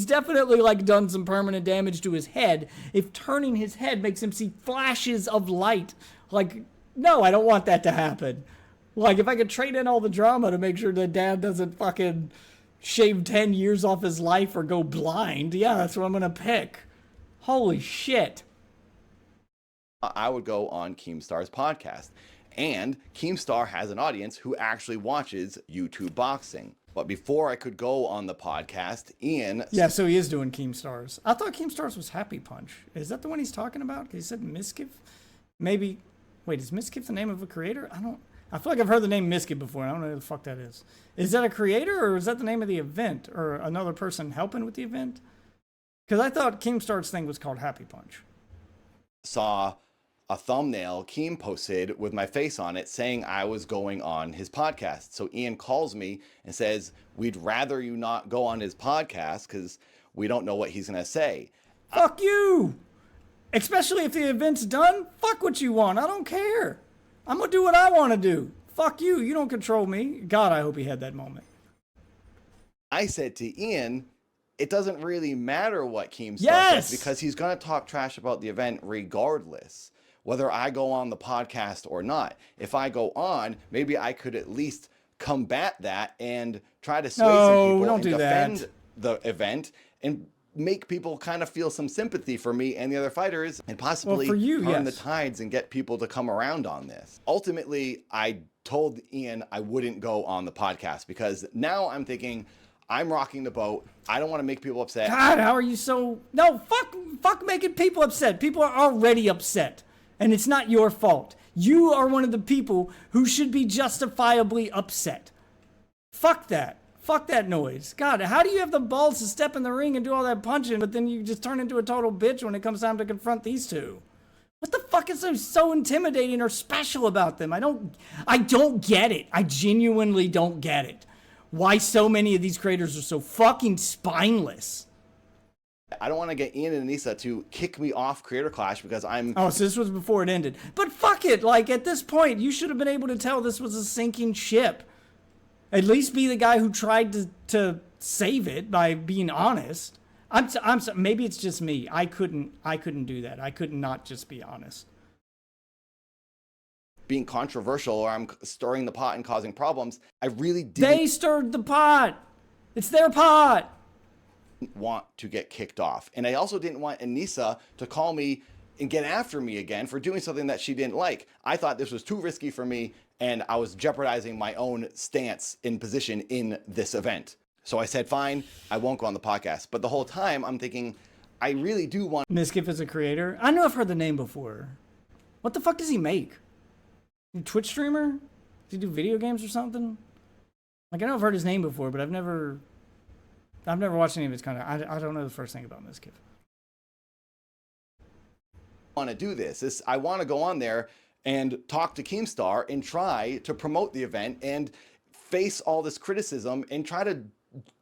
definitely like done some permanent damage to his head. If turning his head makes him see flashes of light, like, no, I don't want that to happen. Like, if I could trade in all the drama to make sure that dad doesn't fucking shave 10 years off his life or go blind, yeah, that's what I'm gonna pick. Holy shit. I would go on Keemstar's podcast. And Keemstar has an audience who actually watches YouTube boxing. But before I could go on the podcast, Ian... Yeah, so he is doing Keemstars. I thought Keemstars was Happy Punch. Is that the one he's talking about? Because he said Miskiff? Maybe... Wait, is Miskiff the name of a creator? I feel like I've heard the name Miskiff before, and I don't know who the fuck that is. Is that a creator, or is that the name of the event? Or another person helping with the event? Because I thought Keemstar's thing was called Happy Punch. Saw a thumbnail Keem posted with my face on it saying I was going on his podcast. So Ian calls me and says, we'd rather you not go on his podcast because we don't know what he's going to say. Fuck you! Especially if the event's done, fuck what you want. I don't care. I'm going to do what I want to do. Fuck you. You don't control me. God, I hope he had that moment. I said to Ian, it doesn't really matter what Keemstar Yes! says because he's going to talk trash about the event regardless, whether I go on the podcast or not. If I go on, maybe I could at least combat that and try to sway some people don't and do defend that. the event and make people kind of feel some sympathy for me and the other fighters and possibly for you, turn yes. the tides and get people to come around on this. Ultimately, I told Ian I wouldn't go on the podcast because now I'm thinking I'm rocking the boat. I don't want to make people upset. God, how are you so... No, fuck making people upset. People are already upset. And it's not your fault. You are one of the people who should be justifiably upset. Fuck that. Fuck that noise. God, how do you have the balls to step in the ring and do all that punching, but then you just turn into a total bitch when it comes time to confront these two? What the fuck is so intimidating or special about them? I don't get it. I genuinely don't get it. Why so many of these creators are so fucking spineless. I don't want to get Ian and Anisa to kick me off Creator Clash because I'm... Oh, so this was before it ended. But fuck it. Like, at this point, you should have been able to tell this was a sinking ship. At least be the guy who tried to save it by being honest. Maybe it's just me. I couldn't do that. I could not just be honest. Being controversial or I'm stirring the pot and causing problems. I really didn't They stirred the pot. It's their pot. want to get kicked off. And I also didn't want Anisa to call me and get after me again for doing something that she didn't like. I thought this was too risky for me and I was jeopardizing my own stance in position in this event. So I said, fine, I won't go on the podcast. But the whole time I'm thinking, I really do want... Miskiff is a creator. I know I've heard the name before. What the fuck does he make? Twitch streamer? Does he do video games or something? Like, I know I've heard his name before, but I've never watched any of his content. I don't know the first thing about Miskiff. want to do this. I want to go on there and talk to Keemstar and try to promote the event and face all this criticism and try to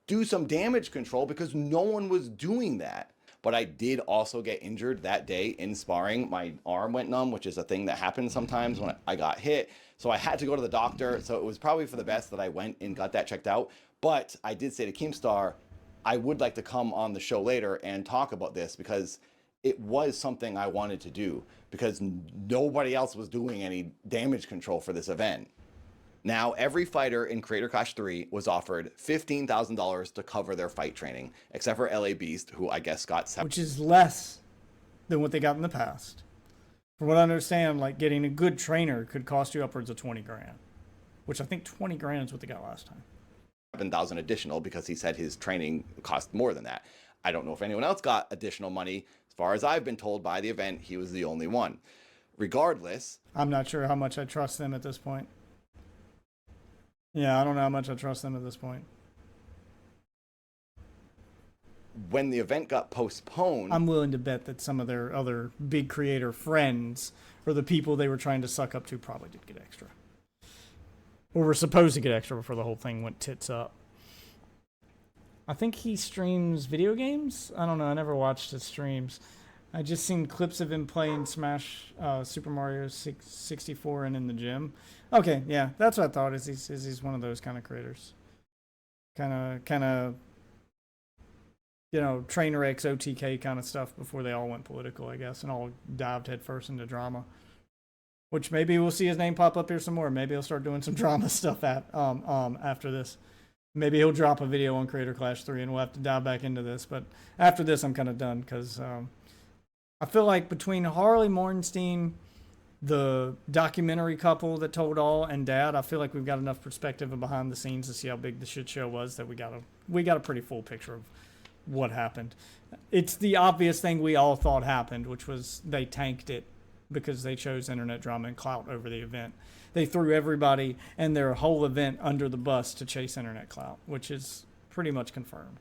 do some damage control because no one was doing that. But I did also get injured that day in sparring. My arm went numb, which is a thing that happens sometimes when I got hit. So I had to go to the doctor. So it was probably for the best that I went and got that checked out. But I did say to Keemstar, I would like to come on the show later and talk about this because it was something I wanted to do because nobody else was doing any damage control for this event. Now, every fighter in Creator Clash 3 was offered $15,000 to cover their fight training, except for LA Beast, who I guess got which is less than what they got in the past. From what I understand, like getting a good trainer could cost you upwards of 20 grand, which I think 20 grand is what they got last time. 7,000 additional because he said his training cost more than that. I don't know if anyone else got additional money. As far as I've been told by the event, he was the only one. Regardless, I'm not sure how much I trust them at this point. Yeah, I don't know how much I trust them at this point. when the event got postponed, I'm willing to bet that some of their other big creator friends or the people they were trying to suck up to probably did get extra. Or were supposed to get extra before the whole thing went tits up. I think he streams video games. I don't know. I never watched his streams. I just seen clips of him playing Smash, Super Mario 64 and in the gym. Okay, yeah, that's what I thought. He's one of those kind of creators. Kind of, you know, train wrecks, OTK kind of stuff before they all went political, I guess, and all dived headfirst into drama. Which maybe we'll see his name pop up here some more. Maybe he'll start doing some drama stuff after this. Maybe he'll drop a video on Creator Clash 3 and we'll have to dive back into this. But after this, I'm kind of done because I feel like between Harley Morgenstein, the documentary couple that told all, and Dad, I feel like we've got enough perspective and behind the scenes to see how big the shit show was that we got a pretty full picture of what happened. It's the obvious thing we all thought happened, which was they tanked it because they chose internet drama and clout over the event. They threw everybody and their whole event under the bus to chase internet clout, which is pretty much confirmed.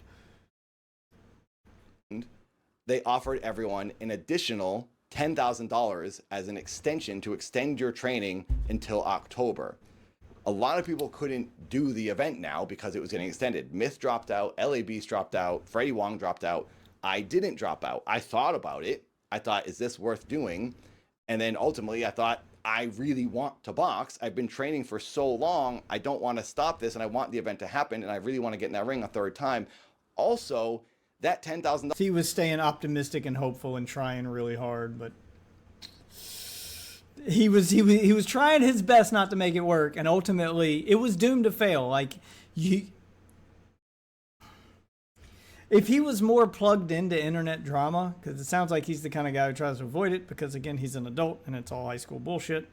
They offered everyone an additional $10,000 as an extension to extend your training until October. A lot of people couldn't do the event now because it was getting extended. Myth dropped out, LA Beast dropped out, Freddie Wong dropped out. I didn't drop out. I thought about it. I thought, is this worth doing? And then ultimately I thought, I really want to box. I've been training for so long. I don't want to stop this and I want the event to happen. And I really want to get in that ring a third time. Also, that $10,000. He was staying optimistic and hopeful and trying really hard, but he was trying his best not to make it work, and ultimately it was doomed to fail. Like if he was more plugged into internet drama, because it sounds like he's the kind of guy who tries to avoid it because again he's an adult and it's all high school bullshit.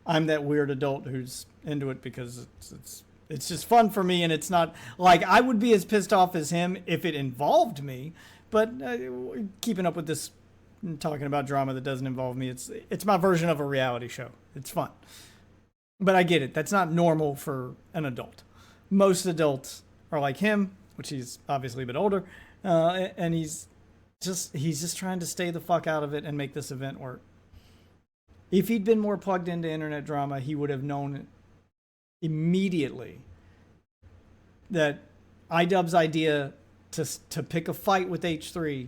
I'm that weird adult who's into it because it's just fun for me, and it's not like I would be as pissed off as him if it involved me. But keeping up with this, talking about drama that doesn't involve me, it's my version of a reality show. It's fun, but I get it. That's not normal for an adult. Most adults are like him, which he's obviously a bit older, and he's just trying to stay the fuck out of it and make this event work. If he'd been more plugged into internet drama, he would have known immediately that Idubbbz' idea to pick a fight with H3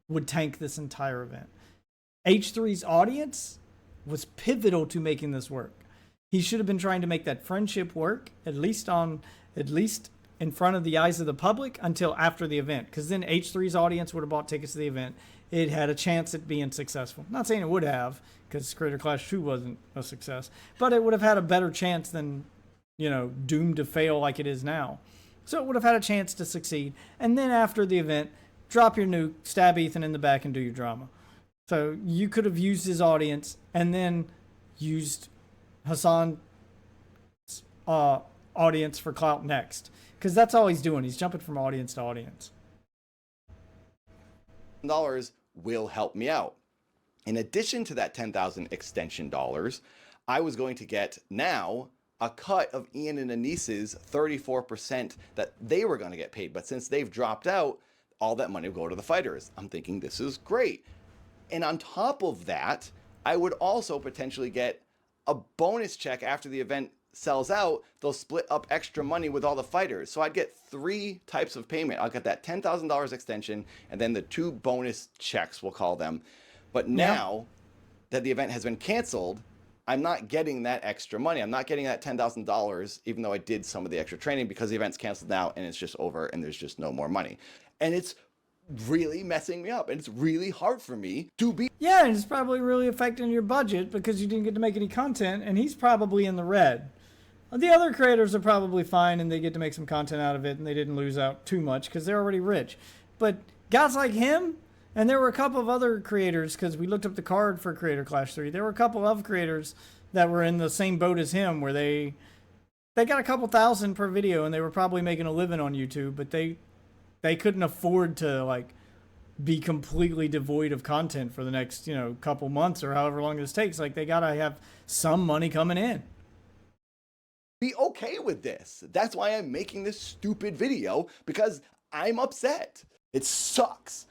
would tank this entire event. H3's audience was pivotal to making this work. He should have been trying to make that friendship work, at least in front of the eyes of the public until after the event, because then H3's audience would have bought tickets to the event. It had a chance at being successful. Not saying it would have, because Creator Clash 2 wasn't a success, but it would have had a better chance than, doomed to fail like it is now. So it would have had a chance to succeed. And then after the event, drop your nuke, stab Ethan in the back, and do your drama. So you could have used his audience and then used Hassan's audience for clout next. Because that's all he's doing. He's jumping from audience to audience. $10 will help me out. In addition to that $10,000 extension dollars, I was going to get now a cut of Ian and Anisa's 34% that they were going to get paid. But since they've dropped out, all that money will go to the fighters. I'm thinking this is great. And on top of that, I would also potentially get a bonus check after the event sells out. They'll split up extra money with all the fighters. So I'd get 3 types of payment. I'll get that $10,000 extension and then the 2 bonus checks, we'll call them. But now that the event has been canceled, I'm not getting that extra money. I'm not getting that $10,000, even though I did some of the extra training, because the event's canceled now and it's just over and there's just no more money. And it's really messing me up, and it's really hard for me to be. Yeah, and it's probably really affecting your budget because you didn't get to make any content, and he's probably in the red. The other creators are probably fine and they get to make some content out of it and they didn't lose out too much because they're already rich. But guys like him, and there were a couple of other creators, because we looked up the card for Creator Clash 3, there were a couple of creators that were in the same boat as him where they got a couple thousand per video and they were probably making a living on YouTube, but they couldn't afford to be completely devoid of content for the next, couple months or however long this takes. They got to have some money coming in. Be okay with this. That's why I'm making this stupid video, because I'm upset. It sucks.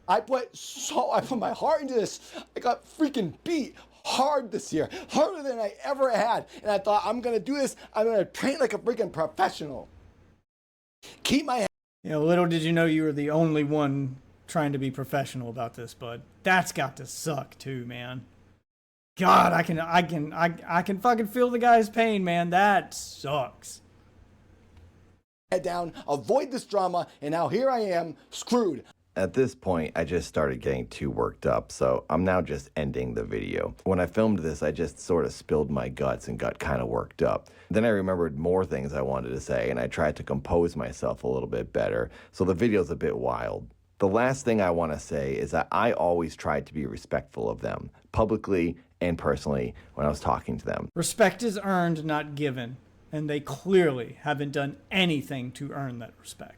I put my heart into this. I got freaking beat hard this year, harder than I ever had. And I thought, I'm going to do this. I'm going to train like a freaking professional. Keep my You know, little did you know you were the only one trying to be professional about this, bud. That's got to suck too, man. God, I can fucking feel the guy's pain, man. That sucks. Head down, avoid this drama, and now here I am, screwed. At this point, I just started getting too worked up, so I'm now just ending the video. When I filmed this, I just sort of spilled my guts and got kind of worked up. Then I remembered more things I wanted to say, and I tried to compose myself a little bit better, so the video's a bit wild. The last thing I want to say is that I always tried to be respectful of them, publicly and personally, when I was talking to them. Respect is earned, not given, and they clearly haven't done anything to earn that respect.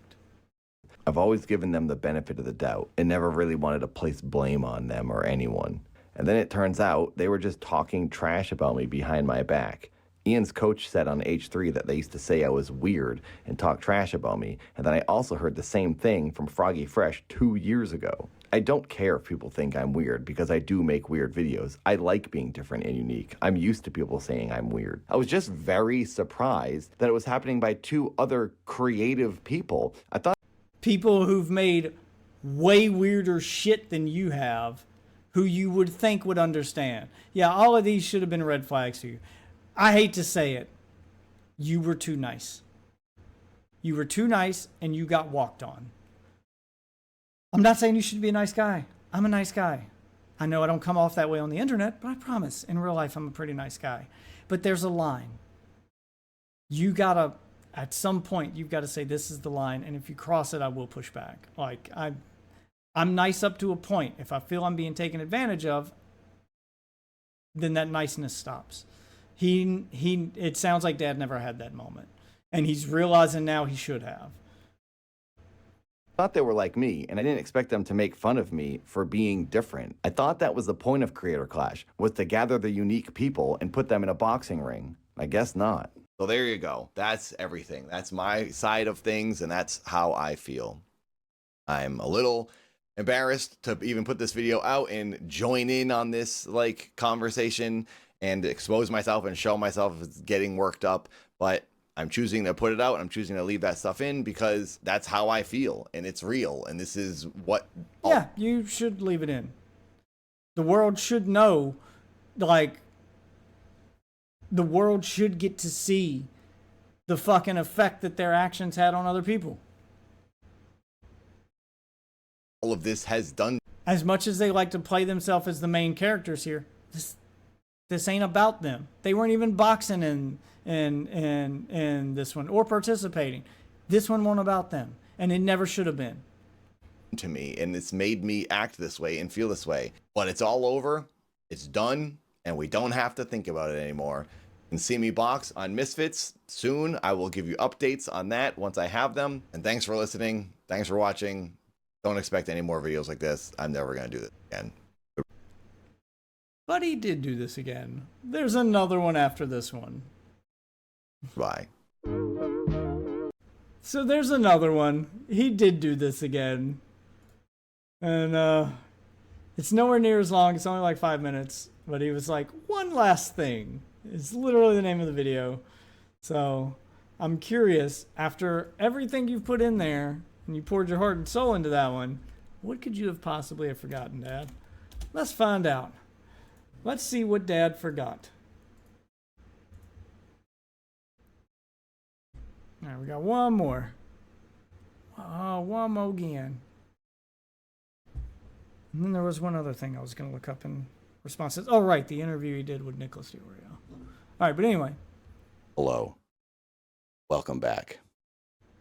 I've always given them the benefit of the doubt and never really wanted to place blame on them or anyone. And then it turns out they were just talking trash about me behind my back. Ian's coach said on H3 that they used to say I was weird and talk trash about me, and then I also heard the same thing from Froggy Fresh 2 years ago. I don't care if people think I'm weird because I do make weird videos. I like being different and unique. I'm used to people saying I'm weird. I was just very surprised that it was happening by 2 other creative people. I thought People who've made way weirder shit than you have, who you would think would understand. Yeah, all of these should have been red flags to you. I hate to say it. You were too nice. You were too nice and you got walked on. I'm not saying you should be a nice guy. I'm a nice guy. I know I don't come off that way on the internet, but I promise in real life I'm a pretty nice guy. But there's a line. You gotta, at some point, you've got to say this is the line, and if you cross it, I will push back. Like I'm nice up to a point. If I feel I'm being taken advantage of, then that niceness stops. It sounds like Dad never had that moment, and he's realizing now he should have. I thought they were like me, and I didn't expect them to make fun of me for being different. I thought that was the point of Creator Clash, was to gather the unique people and put them in a boxing ring. I guess not. So there you go. That's everything. That's my side of things, and that's how I feel. I'm a little embarrassed to even put this video out and join in on this like conversation and expose myself and show myself as getting worked up, but I'm choosing to put it out and I'm choosing to leave that stuff in because that's how I feel and it's real and this is what... Yeah, you should leave it in. The world should know, like, the world should get to see the fucking effect that their actions had on other people. All of this has done... As much as they like to play themselves as the main characters here, this ain't about them. They weren't even boxing in this one or participating. This one wasn't about them, and it never should have been. To me, and it's made me act this way and feel this way. But it's all over. It's done, and we don't have to think about it anymore. You can see me box on Misfits soon. I will give you updates on that once I have them. And thanks for listening. Thanks for watching. Don't expect any more videos like this. I'm never going to do this again. But he did do this again. There's another one after this one. Bye. So there's another one. He did do this again. And it's nowhere near as long. It's only like 5 minutes. But he was like, one last thing. It's literally the name of the video. So I'm curious, after everything you've put in there, and you poured your heart and soul into that one, what could you have possibly have forgotten, Dad? Let's find out. Let's see what Dad forgot. All right, we got one more. Oh, one more again. And then there was one other thing I was going to look up in responses. Oh, right, the interview he did with Nicholas DeOrio. All right, but anyway. Hello. Welcome back.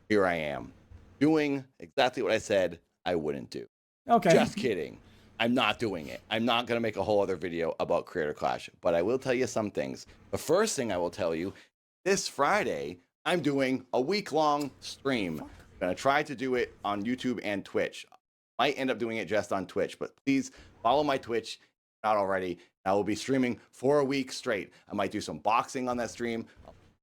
Here I am, doing exactly what I said I wouldn't do. Okay. Just kidding. I'm not doing it. I'm not going to make a whole other video about Creator Clash, but I will tell you some things. The first thing I will tell you, this Friday, I'm doing a week-long stream. I'm going to try to do it on YouTube and Twitch. Might end up doing it just on Twitch, but please follow my Twitch, if not already. I will be streaming for a week straight. I might do some boxing on that stream,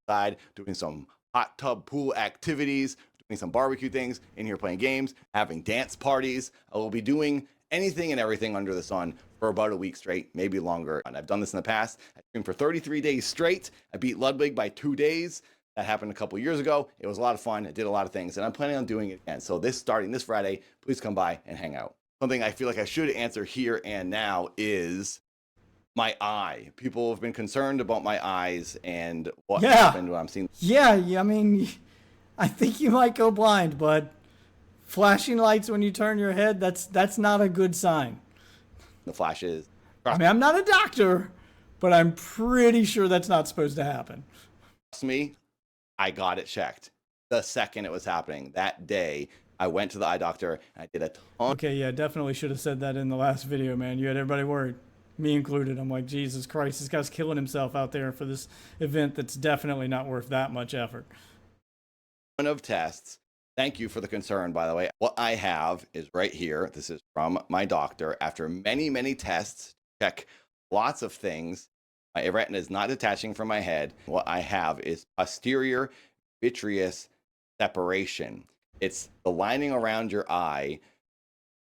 outside, doing some hot tub pool activities, doing some barbecue things, in here playing games, having dance parties. I will be doing anything and everything under the sun for about a week straight, maybe longer. And I've done this in the past. I streamed for 33 days straight. I beat Ludwig by 2 days. That happened a couple years ago. It was a lot of fun. It did a lot of things, and I'm planning on doing it again. So starting this Friday, please come by and hang out. Something I feel like I should answer here and now is my eye. People have been concerned about my eyes and what happened when I'm seeing. Yeah, I mean, I think you might go blind, but flashing lights when you turn your head, that's not a good sign. The flashes. I mean, I'm not a doctor, but I'm pretty sure that's not supposed to happen. Trust me, I got it checked the second it was happening. That day, I went to the eye doctor and I did a ton. Okay, yeah, definitely should have said that in the last video, man. You had everybody worried, me included. I'm like, Jesus Christ, this guy's killing himself out there for this event that's definitely not worth that much effort. Of tests. Thank you for the concern, by the way. What I have is right here. This is from my doctor. After many, many tests, check lots of things. My retina is not detaching from my head. What I have is posterior vitreous separation. It's the lining around your eye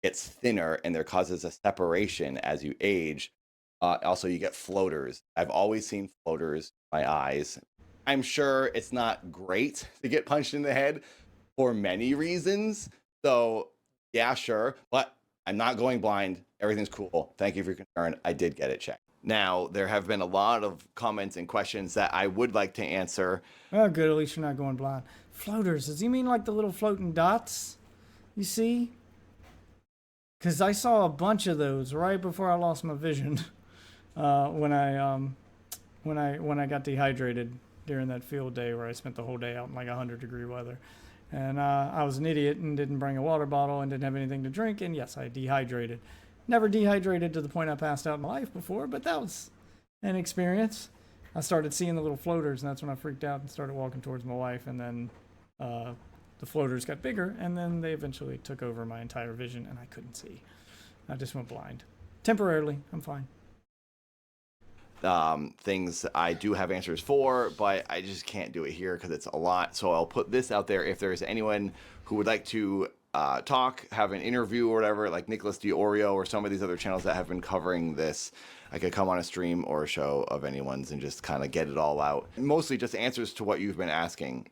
gets thinner and there causes a separation as you age. Also, you get floaters. I've always seen floaters in my eyes. I'm sure it's not great to get punched in the head for many reasons. So yeah, sure. But I'm not going blind. Everything's cool. Thank you for your concern. I did get it checked. Now, there have been a lot of comments and questions that I would like to answer. Oh, good. At least you're not going blind. Floaters. Does he mean like the little floating dots you see? Because I saw a bunch of those right before I lost my vision when I got dehydrated during that field day where I spent the whole day out in like 100-degree weather. And I was an idiot and didn't bring a water bottle and didn't have anything to drink. And yes, I dehydrated. Never dehydrated to the point I passed out in my life before, but that was an experience. I started seeing the little floaters, and that's when I freaked out and started walking towards my wife. And then the floaters got bigger, and then they eventually took over my entire vision, and I couldn't see. I just went blind. Temporarily, I'm fine. Things I do have answers for, but I just can't do it here because it's a lot. So I'll put this out there. If there's anyone who would like to talk, have an interview or whatever, like Nicholas DiOrio or some of these other channels that have been covering this, I could come on a stream or a show of anyone's and just kind of get it all out. Mostly just answers to what you've been asking,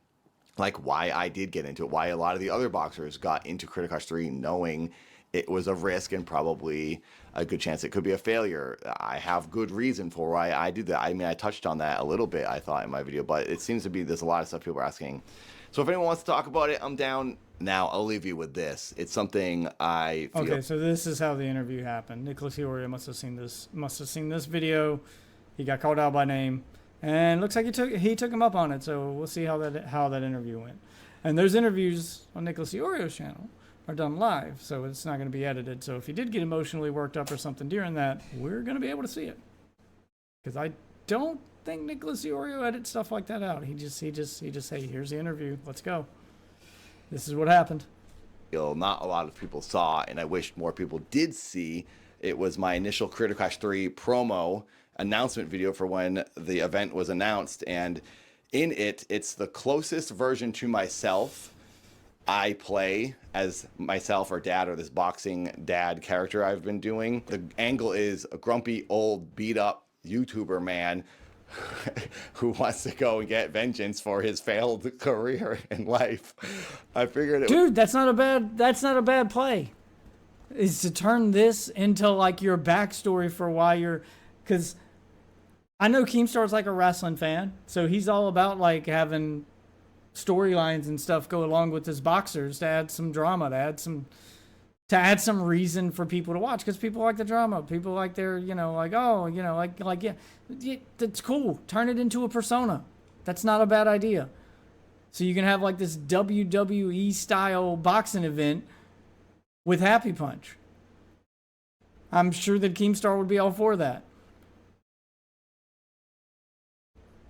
like why I did get into it, why a lot of the other boxers got into Crit Crash 3 knowing it was a risk and probably a good chance it could be a failure. I have good reason for why I did that. I mean, I touched on that a little bit, I thought, in my video, but it seems to be there's a lot of stuff people are asking. So if anyone wants to talk about it, I'm down. Now, I'll leave you with this. It's something I feel... Okay, so this is how the interview happened. Nicholas DiOrio must have seen this video. He got called out by name, and looks like he took him up on it. So we'll see how that interview went. And those interviews on Nicholas DiOrio's channel are done live, so it's not going to be edited. So if he did get emotionally worked up or something during that, we're going to be able to see it. Because I don't think Nicholas DiOrio edits stuff like that out. He just hey, here's the interview, let's go. This is what happened. Not a lot of people saw, and I wish more people did see. It was my initial Crit Crash 3 promo announcement video for when the event was announced, and in it, it's the closest version to myself. I play as myself or dad, or this boxing dad character I've been doing. The angle is a grumpy, old, beat-up YouTuber man who wants to go and get vengeance for his failed career in life. I figured it. Dude, that's not a bad play. Is to turn this into like your backstory for why you're, because I know Keemstar's like a wrestling fan, so he's all about like having storylines and stuff go along with his boxers to add some drama, to add some reason for people to watch, because people like the drama. People like their, yeah, that's cool. Turn it into a persona. That's not a bad idea. So you can have like this WWE style boxing event with Happy Punch. I'm sure that Keemstar would be all for that.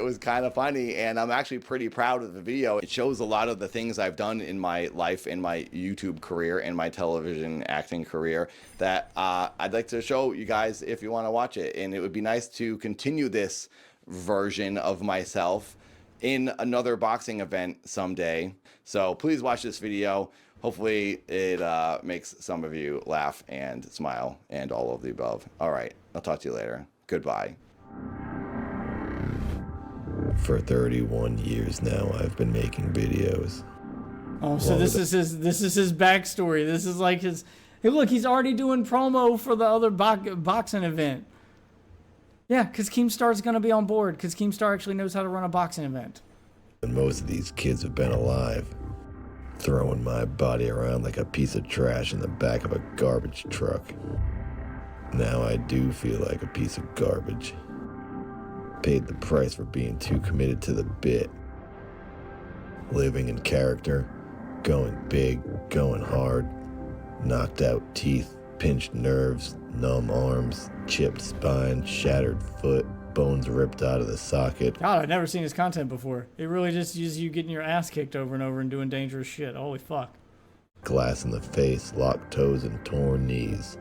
It was kind of funny, and I'm actually pretty proud of the video. It shows a lot of the things I've done in my life, in my YouTube career, and my television acting career that I'd like to show you guys if you want to watch it. And it would be nice to continue this version of myself in another boxing event someday. So please watch this video. Hopefully it makes some of you laugh and smile and all of the above. All right, I'll talk to you later. Goodbye. For 31 years now, I've been making videos. Oh, so this is his backstory. This is like his. Hey, look, he's already doing promo for the other boxing event. Yeah, because Keemstar's gonna be on board. Because Keemstar actually knows how to run a boxing event. And most of these kids have been alive, throwing my body around like a piece of trash in the back of a garbage truck. Now I do feel like a piece of garbage. Paid the price for being too committed to the bit. Living in character, going big, going hard, knocked out teeth, pinched nerves, numb arms, chipped spine, shattered foot, bones ripped out of the socket. God, I've never seen his content before. It really just uses you getting your ass kicked over and over and doing dangerous shit. Holy fuck. Glass in the face, locked toes, and torn knees.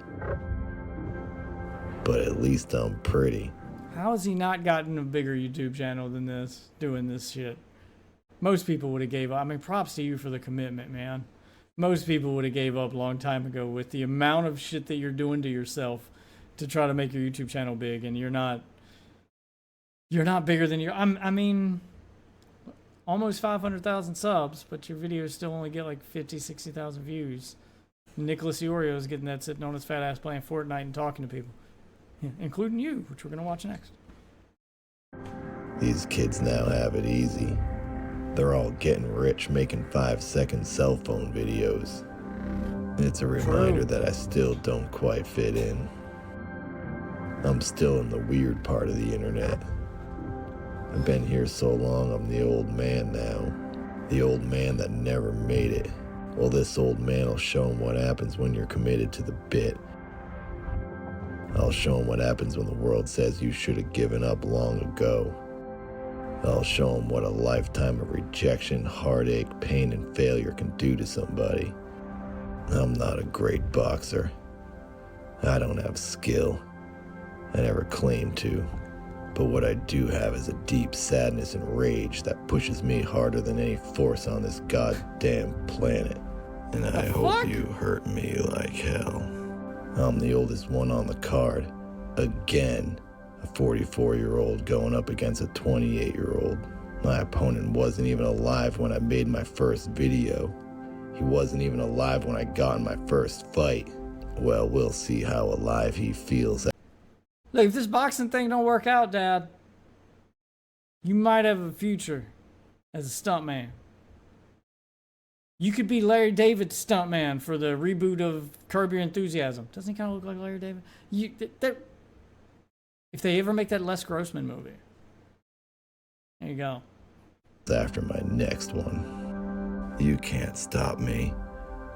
But at least I'm pretty. How has he not gotten a bigger YouTube channel than this, doing this shit? Most people would have gave up. I mean, props to you for the commitment, man. Most people would have gave up a long time ago with the amount of shit that you're doing to yourself to try to make your YouTube channel big, and you're not bigger than you. I mean, almost 500,000 subs, but your videos still only get like 50, 60,000 views. Nicholas Iorio is getting that sitting on his fat ass playing Fortnite and talking to people. Yeah, including you, which we're going to watch next. These kids now have it easy. They're all getting rich making 5-second cell phone videos. It's a reminder that I still don't quite fit in. I'm still in the weird part of the internet. I've been here so long, I'm the old man now. The old man that never made it. Well, this old man will show him what happens when you're committed to the bit. I'll show him what happens when the world says you should have given up long ago. I'll show him what a lifetime of rejection, heartache, pain, and failure can do to somebody. I'm not a great boxer. I don't have skill. I never claimed to. But what I do have is a deep sadness and rage that pushes me harder than any force on this goddamn planet. And I hope you hurt me like hell. I'm the oldest one on the card. Again. A 44-year-old going up against a 28-year-old. My opponent wasn't even alive when I made my first video. He wasn't even alive when I got in my first fight. Well, we'll see how alive he feels. Look, if this boxing thing don't work out, Dad, you might have a future as a stuntman. You could be Larry David's stuntman for the reboot of Curb Your Enthusiasm. Doesn't he kind of look like Larry David? If they ever make that Les Grossman movie. There you go. After my next one. You can't stop me.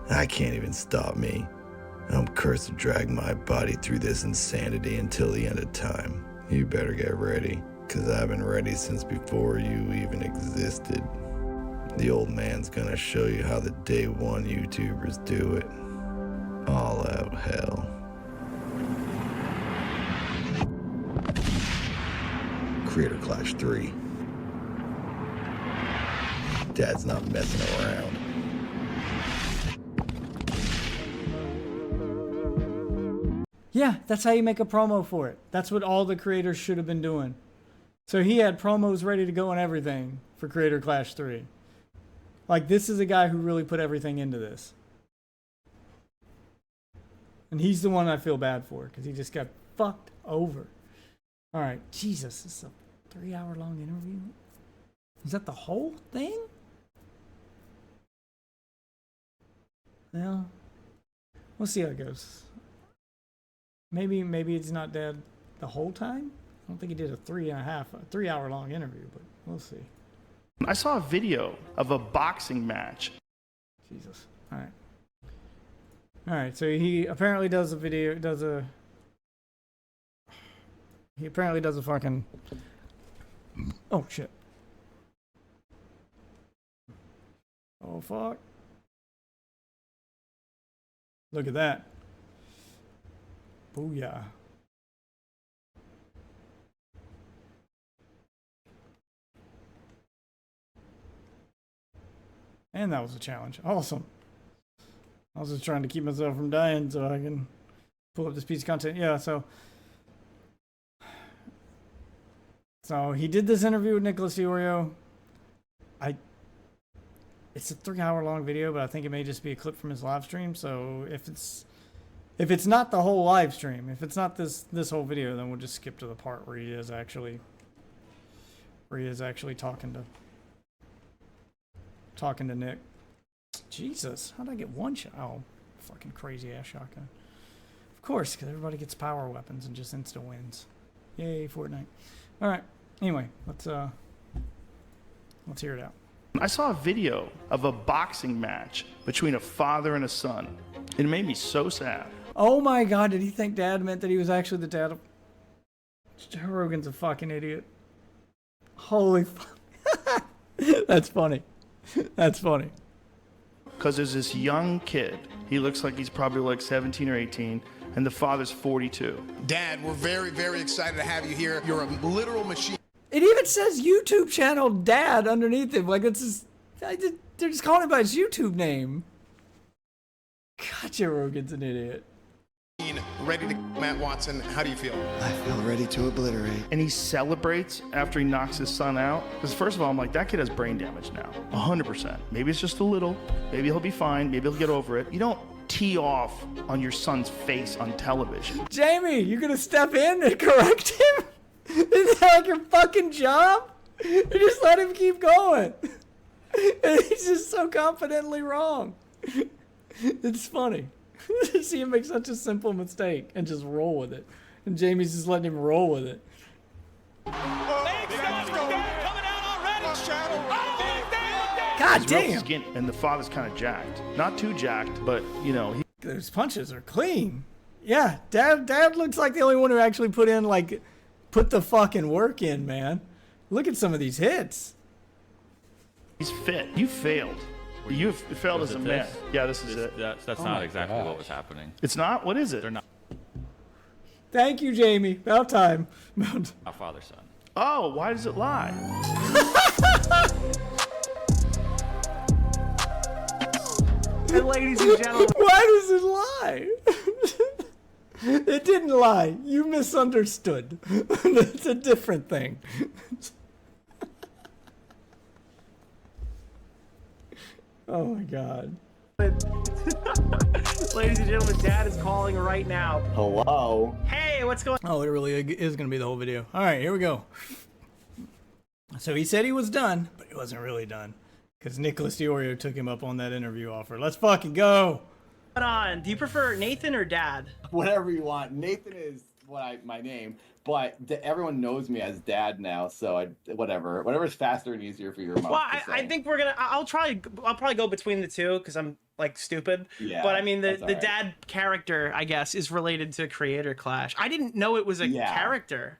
I can't even stop me. I'm cursed to drag my body through this insanity until the end of time. You better get ready, because I've been ready since before you even existed. The old man's gonna show you how the day one YouTubers do it. All out hell. Creator Clash 3. Dad's not messing around. Yeah, that's how you make a promo for it. That's what all the creators should have been doing. So he had promos ready to go and everything for Creator Clash 3. Like, this is a guy who really put everything into this. And he's the one I feel bad for, because he just got fucked over. All right, Jesus, this is a 3-hour-long interview. Is that the whole thing? Well, we'll see how it goes. Maybe it's not dead the whole time. I don't think he did a 3-hour-long interview, but we'll see. I saw a video of a boxing match. Jesus. All right. So he apparently does a video. He apparently does a fucking. Oh shit. Oh fuck. Look at that. Booyah. And that was a challenge. Awesome. I was just trying to keep myself from dying so I can pull up this piece of content. Yeah, so So he did this interview with Nicholas Diorio. It's a 3-hour long video, but I think it may just be a clip from his live stream. So if it's not the whole live stream, if it's not this whole video, then we'll just skip to the part where he is actually talking to Nick. Jesus, how'd I get one shot? Oh, fucking crazy ass shotgun. Of course, because everybody gets power weapons and just insta wins. Yay, Fortnite. All right. Anyway, let's hear it out. I saw a video of a boxing match between a father and a son. It made me so sad. Oh my God, did he think Dad meant that he was actually the dad of... Joe Rogan's a fucking idiot. Holy fuck. That's funny. That's funny. Because there's this young kid. He looks like he's probably like 17 or 18, and the father's 42. Dad, we're very, very excited to have you here. You're a literal machine. It even says YouTube channel Dad underneath it. Like, it's just... They're just calling him by his YouTube name. God, Joe Rogan's an idiot. Ready to Matt Watson. How do you feel? I feel ready to obliterate. And he celebrates after he knocks his son out. Because first of all, I'm like, that kid has brain damage now. 100%. Maybe it's just a little. Maybe he'll be fine. Maybe he'll get over it. You don't tee off on your son's face on television. Jamie, you gonna step in and correct him? Isn't that like your fucking job? You just let him keep going. And he's just so confidently wrong. It's funny to see him make such a simple mistake and just roll with it. And Jamie's just letting him roll with it. God damn! Skinny, and the father's kind of jacked. Not too jacked, but, you know. Those punches are clean. Yeah, Dad looks like the only one who actually put the fucking work in, man. Look at some of these hits. He's fit. You failed. You failed as a man. Yeah, this is it. That's not exactly what was happening. It's not? What is it? They're not. Thank you, Jamie. About time. Not father son. Oh, why does it lie? And ladies and gentlemen, why does it lie? It didn't lie. You misunderstood. It's a different thing. Oh my God. ladies and gentlemen, Dad is calling right now. Hello. Hey, what's going on? Oh, it really is going to be the whole video. All right, here we go. So he said he was done, but he wasn't really done. Because Nicholas Diorio took him up on that interview offer. Let's fucking go. On? Do you prefer Nathan or Dad? Whatever you want. Nathan is my name, but everyone knows me as Dad now. So whatever's faster and easier for your mom. Well, I think we're gonna. I'll probably go between the two because I'm like stupid. Yeah. But I mean the right. Dad character, I guess, is related to Creator Clash. I didn't know it was a character.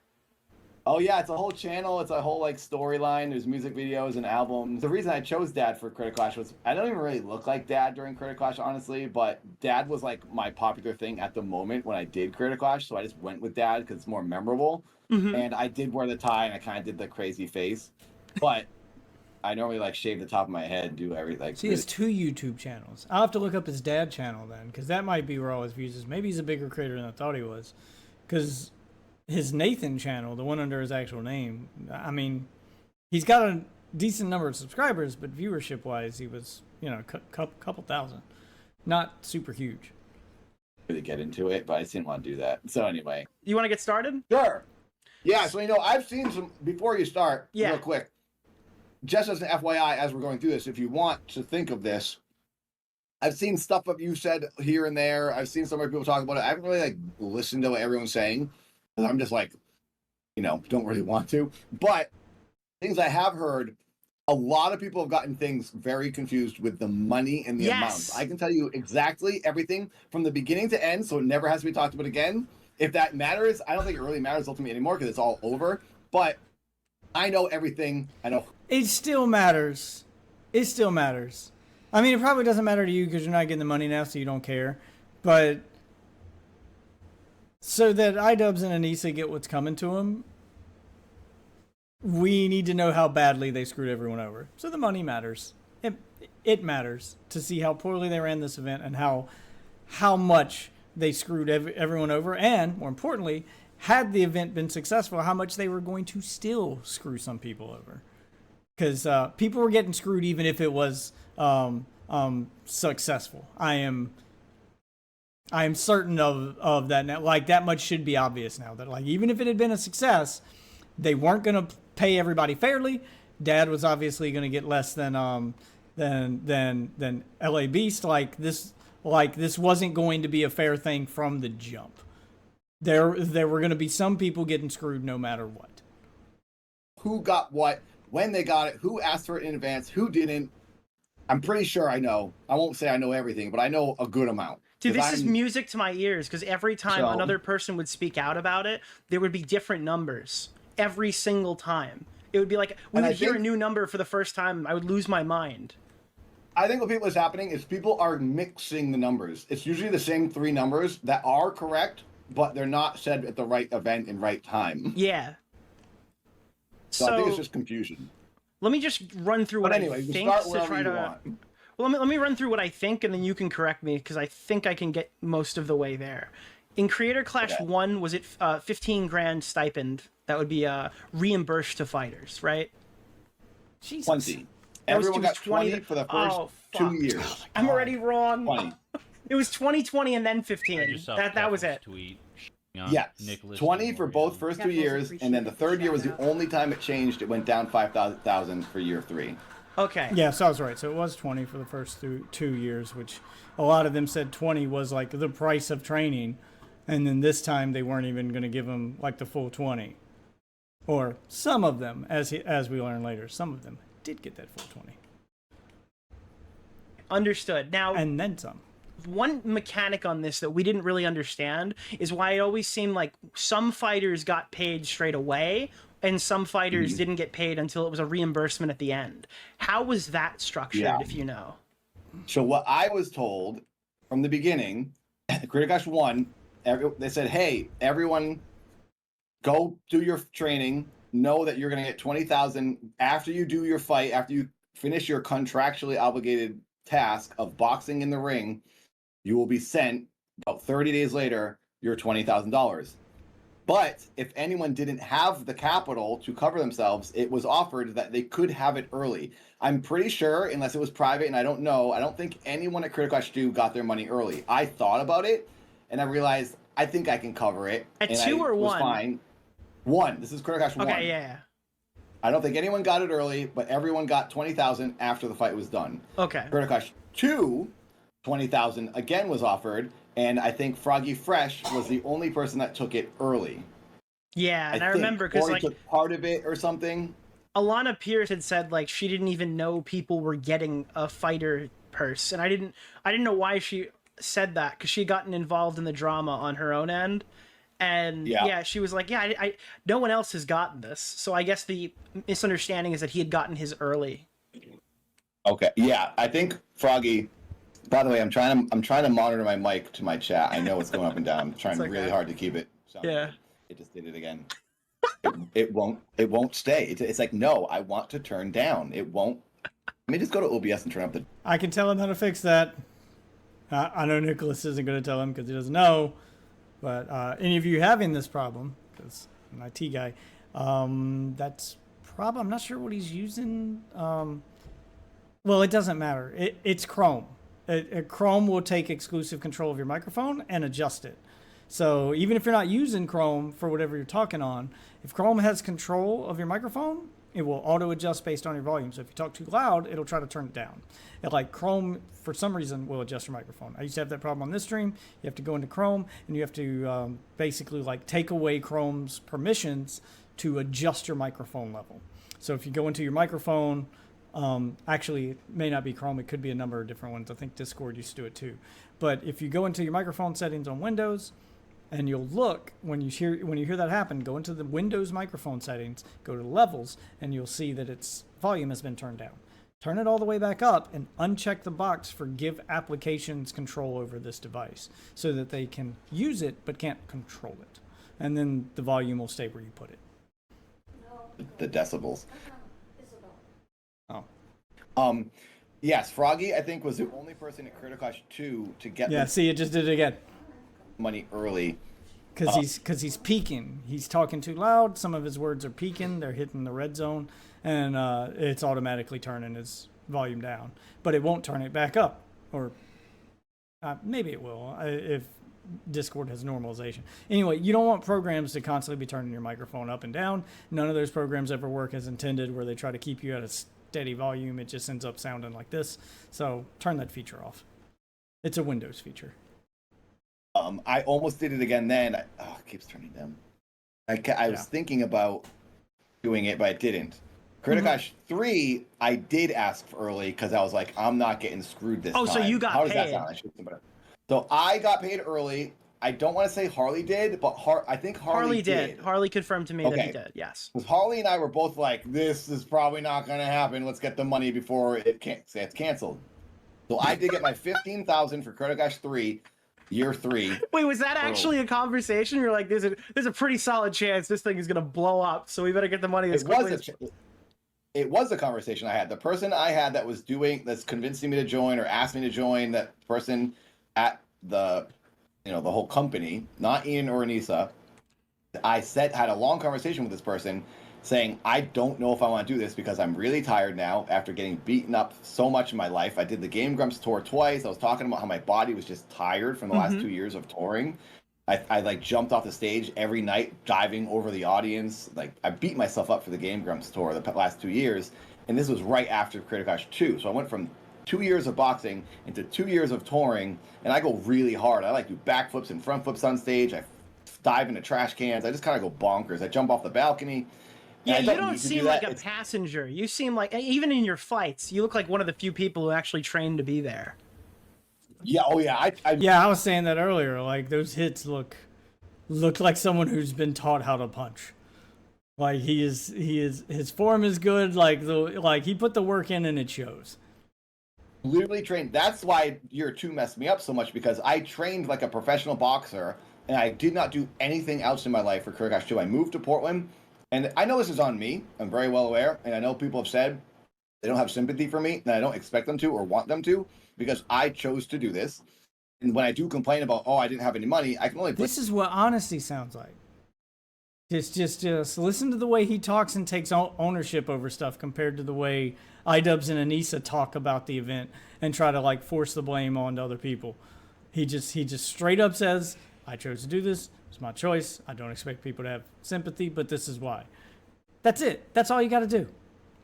Oh yeah, it's a whole channel. It's a whole like storyline. There's music videos and albums. The reason I chose Dad for Creator Clash was I don't even really look like Dad during Creator Clash, honestly, but Dad was like my popular thing at the moment when I did Creator Clash, so I just went with Dad because it's more memorable. Mm-hmm. And I did wear the tie and I kind of did the crazy face, but I normally like shave the top of my head and do everything. See, he has 2 YouTube channels. I'll have to look up his Dad channel then, because that might be where all his views is. Maybe he's a bigger creator than I thought he was, because his Nathan channel, the one under his actual name, I mean, he's got a decent number of subscribers, but viewership-wise, he was, a couple thousand. Not super huge. To get into it, but I didn't want to do that. So anyway. You want to get started? Sure. Yeah, so I've seen some, before you start, real quick, just as an FYI, as we're going through this, if you want to think of this, I've seen stuff that you said here and there. I've seen some other people talk about it. I haven't really listened to what everyone's saying. I'm just don't really want to. But things I have heard, a lot of people have gotten things very confused with the money and the amounts. I can tell you exactly everything from the beginning to end, so it never has to be talked about again. If that matters, I don't think it really matters ultimately anymore because it's all over. But I know everything. I know. It still matters. It still matters. I mean, it probably doesn't matter to you because you're not getting the money now, so you don't care. But so that Idubbbz and Anisa get what's coming to them, we need to know how badly they screwed everyone over. So the money matters. It matters to see how poorly they ran this event and how much they screwed everyone over. And, more importantly, had the event been successful, how much they were going to still screw some people over. Because people were getting screwed even if it was successful. I am certain of that now. Like, that much should be obvious now. That, like, even if it had been a success, they weren't going to pay everybody fairly. Dad was obviously going to get less than LA Beast. Like this wasn't going to be a fair thing from the jump. There were going to be some people getting screwed no matter what. Who got what, when they got it, who asked for it in advance, who didn't. I'm pretty sure I know. I won't say I know everything, but I know a good amount. Dude, this is music to my ears, because every time another person would speak out about it, there would be different numbers every single time. It would be like, we would hear a new number for the first time, I would lose my mind. I think what people is happening is people are mixing the numbers. It's usually the same 3 numbers that are correct, but they're not said at the right event and right time. Yeah. So I think it's just confusion. Let me just run through what I think to try to. Well, let me run through what I think, and then you can correct me, because I think I can get most of the way there. In Creator Clash 1, was it 15 grand stipend that would be reimbursed to fighters, right? Jesus. 20. Everyone got 20 for the first 2 years. Oh, I'm already wrong. 20. It was 2020 and then 15. That was it. Yes, 20 for both first 2 years, and then the third year was the only time it changed. It went down 5,000 for year 3. Okay. Yeah, so I was right. So it was 20 for the first 2 years, which a lot of them said 20 was like the price of training, and then this time they weren't even going to give them like the full 20, or some of them, as we learn later, some of them did get that full 20. Understood. Now, and then some. One mechanic on this that we didn't really understand is why it always seemed like some fighters got paid straight away and some fighters didn't get paid until it was a reimbursement at the end. How was that structured, if you know? So what I was told from the beginning, Creator Clash 1, they said, hey, everyone, go do your training. Know that you're going to get 20,000 after you do your fight, after you finish your contractually obligated task of boxing in the ring. You will be sent about 30 days later your $20,000. But if anyone didn't have the capital to cover themselves, it was offered that they could have it early. I'm pretty sure, unless it was private, and I don't know, I don't think anyone at Creator Clash 2 got their money early. I thought about it, and I realized I think I can cover it. At 2 or 1? Fine. 1. This is Creator Clash 1. Okay, yeah. I don't think anyone got it early, but everyone got 20,000 after the fight was done. Okay. Creator Clash 2, 20,000 again was offered, and I think Froggy Fresh was the only person that took it early. Yeah, and I remember because like took part of it or something. Alana Pierce had said like she didn't even know people were getting a fighter purse, and I didn't know why she said that, because she had gotten involved in the drama on her own end, and she was like, I no one else has gotten this, so I guess the misunderstanding is that he had gotten his early. Okay, yeah, I think Froggy. By the way, I'm trying to monitor my mic to my chat. I know it's going up and down. I'm trying really hard to keep it. Yeah. It just did it again. It won't stay. It's like, no, I want to turn down. It won't. Let me just go to OBS and turn up the. I can tell him how to fix that. I know Nicholas isn't going to tell him because he doesn't know. But any of you having this problem, because I'm an IT guy, that's problem. I'm not sure what he's using. Well, it doesn't matter. It's Chrome. Chrome will take exclusive control of your microphone and adjust it. So even if you're not using Chrome for whatever you're talking on, if Chrome has control of your microphone, it will auto adjust based on your volume. So if you talk too loud, it'll try to turn it down. Like Chrome, for some reason, will adjust your microphone. I used to have that problem on this stream. You have to go into Chrome and you have to basically like take away Chrome's permissions to adjust your microphone level. So if you go into your microphone, actually, it may not be Chrome. It could be a number of different ones. I think Discord used to do it too. But if you go into your microphone settings on Windows, and you'll look when you hear that happen, go into the Windows microphone settings, go to levels, and you'll see that its volume has been turned down. Turn it all the way back up and uncheck the box for give applications control over this device so that they can use it but can't control it. And then the volume will stay where you put it. The decibels. Oh. Yes, Froggy, I think, was the only person at Creator Clash 2 to get see, it just did it again. money early. because he's peaking. He's talking too loud. Some of his words are peaking. They're hitting the red zone, and it's automatically turning his volume down. But it won't turn it back up, or maybe it will if Discord has normalization. Anyway, you don't want programs to constantly be turning your microphone up and down. None of those programs ever work as intended, where they try to keep you at a steady volume. It just ends up sounding like this. So turn that feature off. It's a Windows feature. I almost did it again then. It keeps turning down. I was thinking about doing it, but I didn't. Criticash 3, I did ask for early because I was like, I'm not getting screwed this time. Oh, so you got How does paid. that sound? I should think about it. So I got paid early. I don't want to say Harley did, but I think Harley did. Harley confirmed to me that he did, yes. Because Harley and I were both like, this is probably not going to happen. Let's get the money before it gets canceled. So I did get my $15,000 for Criticash 3. Year 3. Wait, was that actually a conversation? You're like, there's a pretty solid chance this thing is gonna blow up, so we better get the money as quickly as possible. It was a conversation I had. The person I had that's convincing me to join or asked me to join, that person at the whole company, not Ian or Anisa, had a long conversation with this person saying, I don't know if I want to do this because I'm really tired now after getting beaten up so much in my life. I did the Game Grumps tour twice. I was talking about how my body was just tired from the last 2 years of touring. I like jumped off the stage every night, diving over the audience. Like, I beat myself up for the Game Grumps tour the last 2 years. And this was right after Criticash 2. So I went from 2 years of boxing into 2 years of touring. And I go really hard. I like do backflips and front flips on stage. I dive into trash cans. I just kind of go bonkers. I jump off the balcony. Yeah, you don't seem like a passenger. You seem like, even in your fights, you look like one of the few people who actually trained to be there. Yeah, I was saying that earlier. Like, those hits look like someone who's been taught how to punch. Like, his form is good. Like he put the work in and it shows. Literally trained. That's why year 2 messed me up so much, because I trained like a professional boxer and I did not do anything else in my life for Criticash 2. I moved to Portland. And I know this is on me. I'm very well aware. And I know people have said they don't have sympathy for me, and I don't expect them to or want them to, because I chose to do this. And when I do complain about, I didn't have any money, I can only... This is what honesty sounds like. Just listen to the way he talks and takes ownership over stuff compared to the way Idubbbz and Anisa talk about the event and try to like force the blame onto other people. He just straight up says, I chose to do this. It's my choice. I don't expect people to have sympathy, but this is why. That's it. That's all you got to do.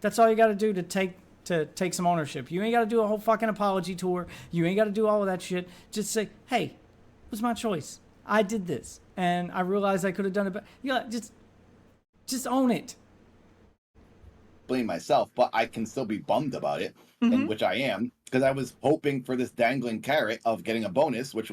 That's all you got to do to take some ownership. You ain't got to do a whole fucking apology tour. You ain't got to do all of that shit. Just say, hey, it was my choice. I did this, and I realized I could have done it better. Just own it. Blame myself, but I can still be bummed about it, and which I am, because I was hoping for this dangling carrot of getting a bonus, which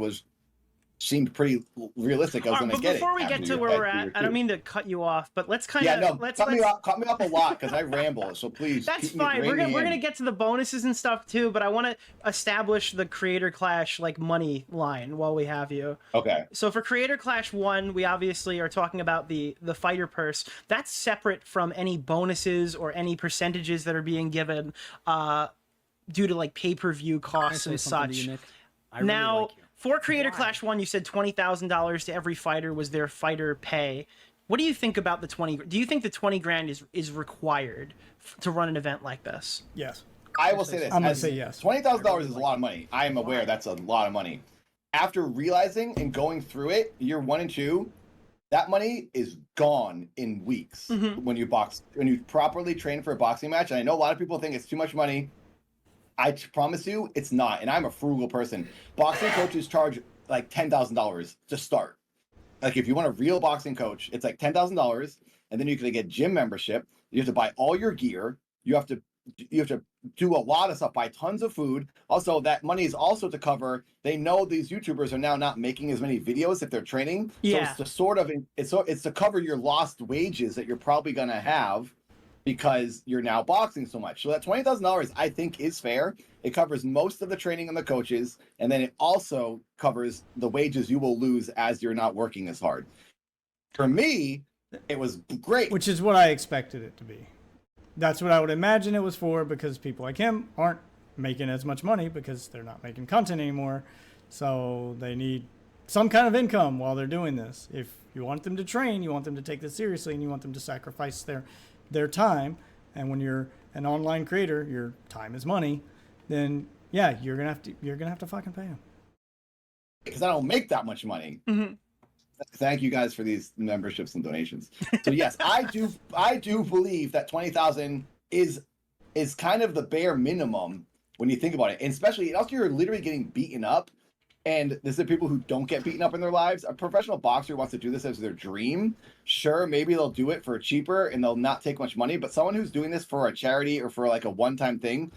seemed pretty realistic. I was going to get it. Before we get to where we're at, I don't mean to cut you off, but let's kind of cut me off a lot because I ramble. So please, that's fine. We're gonna get to the bonuses and stuff too, but I want to establish the Creator Clash like money line while we have you. Okay. So for Creator Clash 1, we obviously are talking about the fighter purse. That's separate from any bonuses or any percentages that are being given due to like pay-per-view costs and such. Now. For Creator Clash 1, you said $20,000 to every fighter was their fighter pay. What do you think about the 20? Do you think the 20 grand is required to run an event like this? Yes. I will say this. I'm going to say yes. $20,000 is a lot of money. I am aware that's a lot of money. After realizing and going through it, year 1 and 2, that money is gone in weeks when you properly train for a boxing match. And I know a lot of people think it's too much money. I promise you, it's not. And I'm a frugal person. Boxing coaches charge like $10,000 to start. Like if you want a real boxing coach, it's like $10,000, and then you can get gym membership. You have to buy all your gear. You have to do a lot of stuff. Buy tons of food. Also, that money is also to cover. They know these YouTubers are now not making as many videos if they're training. Yeah. So it's to cover your lost wages that you're probably gonna have, because you're now boxing so much. So that $20,000 I think is fair. It covers most of the training and the coaches, and then it also covers the wages you will lose as you're not working as hard. For me, it was great. Which is what I expected it to be. That's what I would imagine it was for, because people like him aren't making as much money because they're not making content anymore. So they need some kind of income while they're doing this. If you want them to train, you want them to take this seriously, and you want them to sacrifice their time. And when you're an online creator, your time is money. Then yeah, you're gonna have to fucking pay them. Because I don't make that much money. Mm-hmm. Thank you guys for these memberships and donations. So yes, I do believe that 20,000 is kind of the bare minimum when you think about it, and especially also you're literally getting beaten up. And this is people who don't get beaten up in their lives. A professional boxer wants to do this as their dream. Sure, maybe they'll do it for cheaper and they'll not take much money. But someone who's doing this for a charity or for like a one-time thing,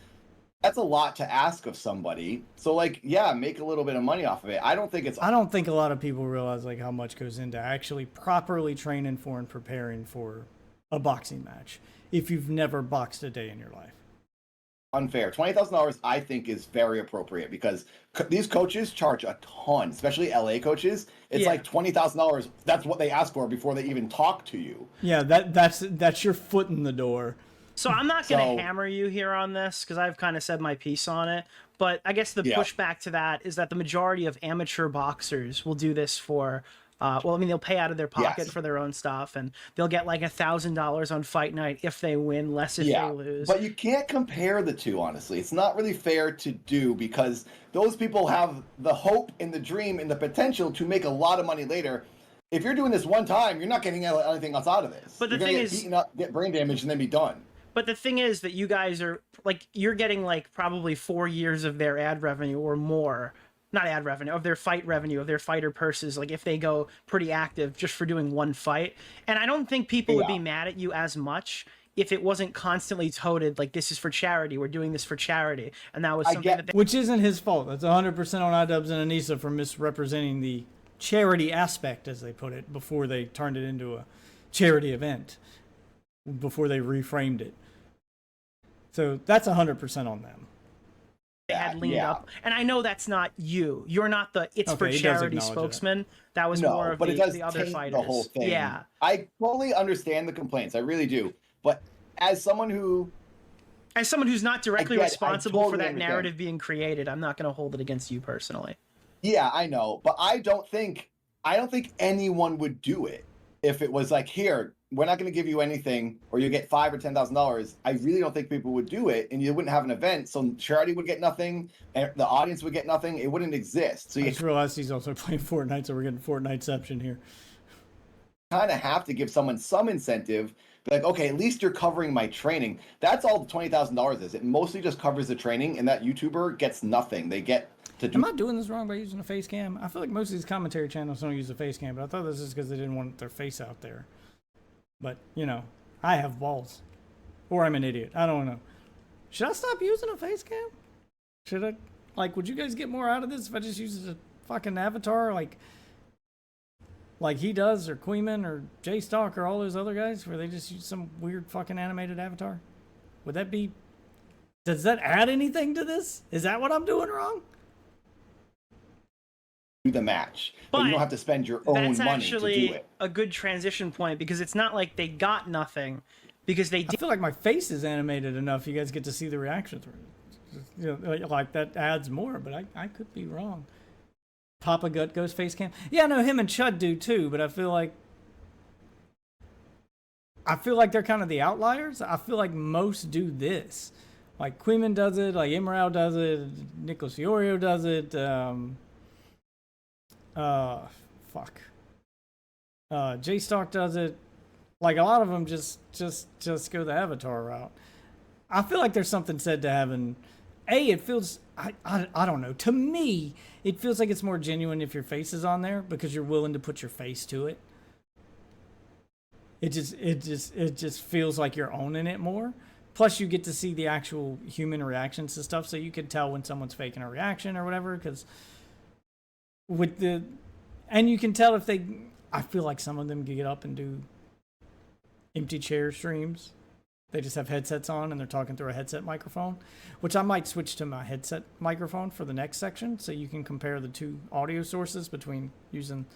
that's a lot to ask of somebody. So like, yeah, make a little bit of money off of it. I don't think a lot of people realize like how much goes into actually properly training for and preparing for a boxing match if you've never boxed a day in your life. Unfair. $20,000 I think is very appropriate because these coaches charge a ton, especially LA coaches. It's like $20,000. That's what they ask for before they even talk to you. Yeah, that's your foot in the door. So I'm not going to hammer you here on this because I've kind of said my piece on it. But I guess the pushback to that is that the majority of amateur boxers will do this for, they'll pay out of their pocket for their own stuff, and they'll get like $1,000 on fight night if they win, less if they lose. But you can't compare the two, honestly. It's not really fair to do because those people have the hope and the dream and the potential to make a lot of money later. If you're doing this one time, you're not getting anything else out of this. But the you're thing gonna get beaten up, get brain damage, and then be done. But the thing is that you guys are like, you're getting like probably 4 years of their ad revenue or more. Not ad revenue, of their fight revenue, of their fighter purses, like if they go pretty active just for doing one fight. And I don't think people would be mad at you as much if it wasn't constantly touted like, this is for charity, we're doing this for charity. And that was something that they... Which isn't his fault. That's 100% on Idubbbz and Anisa for misrepresenting the charity aspect, as they put it, before they turned it into a charity event, before they reframed it. So that's 100% on them. They had leaned up, and I know that's not you. You're not the "it's for charity" spokesman. That was more of the other fighters. The whole thing. Yeah, I totally understand the complaints. I really do. But as someone who's not directly responsible for that narrative being created, I'm not going to hold it against you personally. Yeah, I know, but I don't think anyone would do it if it was like, here, we're not going to give you anything, or you get $5,000 or $10,000. I really don't think people would do it, and you wouldn't have an event. So charity would get nothing, and the audience would get nothing. It wouldn't exist. So you just realized he's also playing Fortnite, so we're getting Fortniteception here. Kind of have to give someone some incentive. Be like, okay, at least you're covering my training. That's all the $20,000 is. It mostly just covers the training, and that YouTuber gets nothing. They get to do. Am I doing this wrong by using a face cam? I feel like most of these commentary channels don't use a face cam, but I thought this is because they didn't want their face out there. But, you know, I have balls. Or I'm an idiot. I don't know. Should I stop using a face cam? Should I? Like, would you guys get more out of this if I just use a fucking avatar like he does, or Queeman, or J-Stock, or all those other guys, where they just use some weird fucking animated avatar? Would that be... Does that add anything to this? Is that what I'm doing wrong? The match, but you don't have to spend your own money to do it. That's actually a good transition point, because it's not like they got nothing, because they did. I feel like my face is animated enough. You guys get to see the reactions. You know, like that adds more, but I could be wrong. Papa Gut goes face cam. Yeah, no, him and Chud do too, but I feel like they're kind of the outliers. I feel like most do this. Like Queeman does it, like Imrao does it, Nicholas Fiorio does it. J-Stock does it. Like a lot of them just go the avatar route. I feel like there's something said to having it feels I don't know. To me, it feels like it's more genuine if your face is on there because you're willing to put your face to it. It just feels like you're owning it more. Plus you get to see the actual human reactions to stuff, so you can tell when someone's faking a reaction or whatever, because and you can tell if I feel like some of them get up and do empty chair streams. They just have headsets on and they're talking through a headset microphone, which I might switch to my headset microphone for the next section, so you can compare the two audio sources between using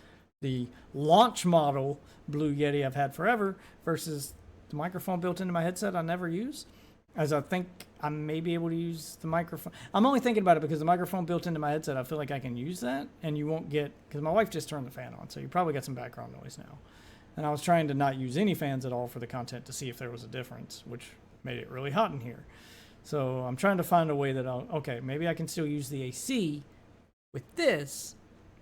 the launch model Blue Yeti I've had forever versus the microphone built into my headset I never use. as I think I may be able to use the microphone. I'm only thinking about it because the microphone built into my headset, I feel like I can use that, and you won't get, because my wife just turned the fan on, so you probably got some background noise now. And I was trying to not use any fans at all for the content to see if there was a difference, which made it really hot in here. So I'm trying to find a way that okay, maybe I can still use the AC with this,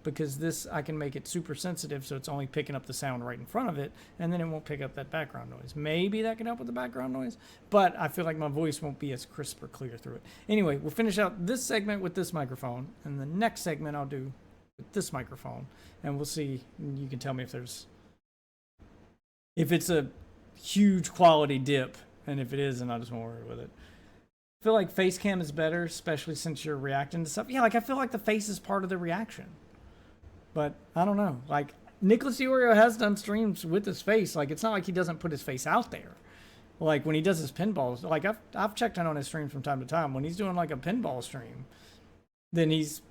because this, I can make it super sensitive so it's only picking up the sound right in front of it, and then it won't pick up that background noise. Maybe that can help with the background noise, but I feel like my voice won't be as crisp or clear through it. Anyway, we'll finish out this segment with this microphone, and the next segment I'll do with this microphone, and we'll see. You can tell me if it's a huge quality dip, and if it is, then I just won't worry with it. I feel like face cam is better, especially since you're reacting to stuff. Yeah, like I feel like the face is part of the reaction. But I don't know. Like, Nicholas DeOrio has done streams with his face. Like, it's not like he doesn't put his face out there. Like, when he does his pinballs, like, I've checked in on his streams from time to time. When he's doing, like, a pinball stream, then he's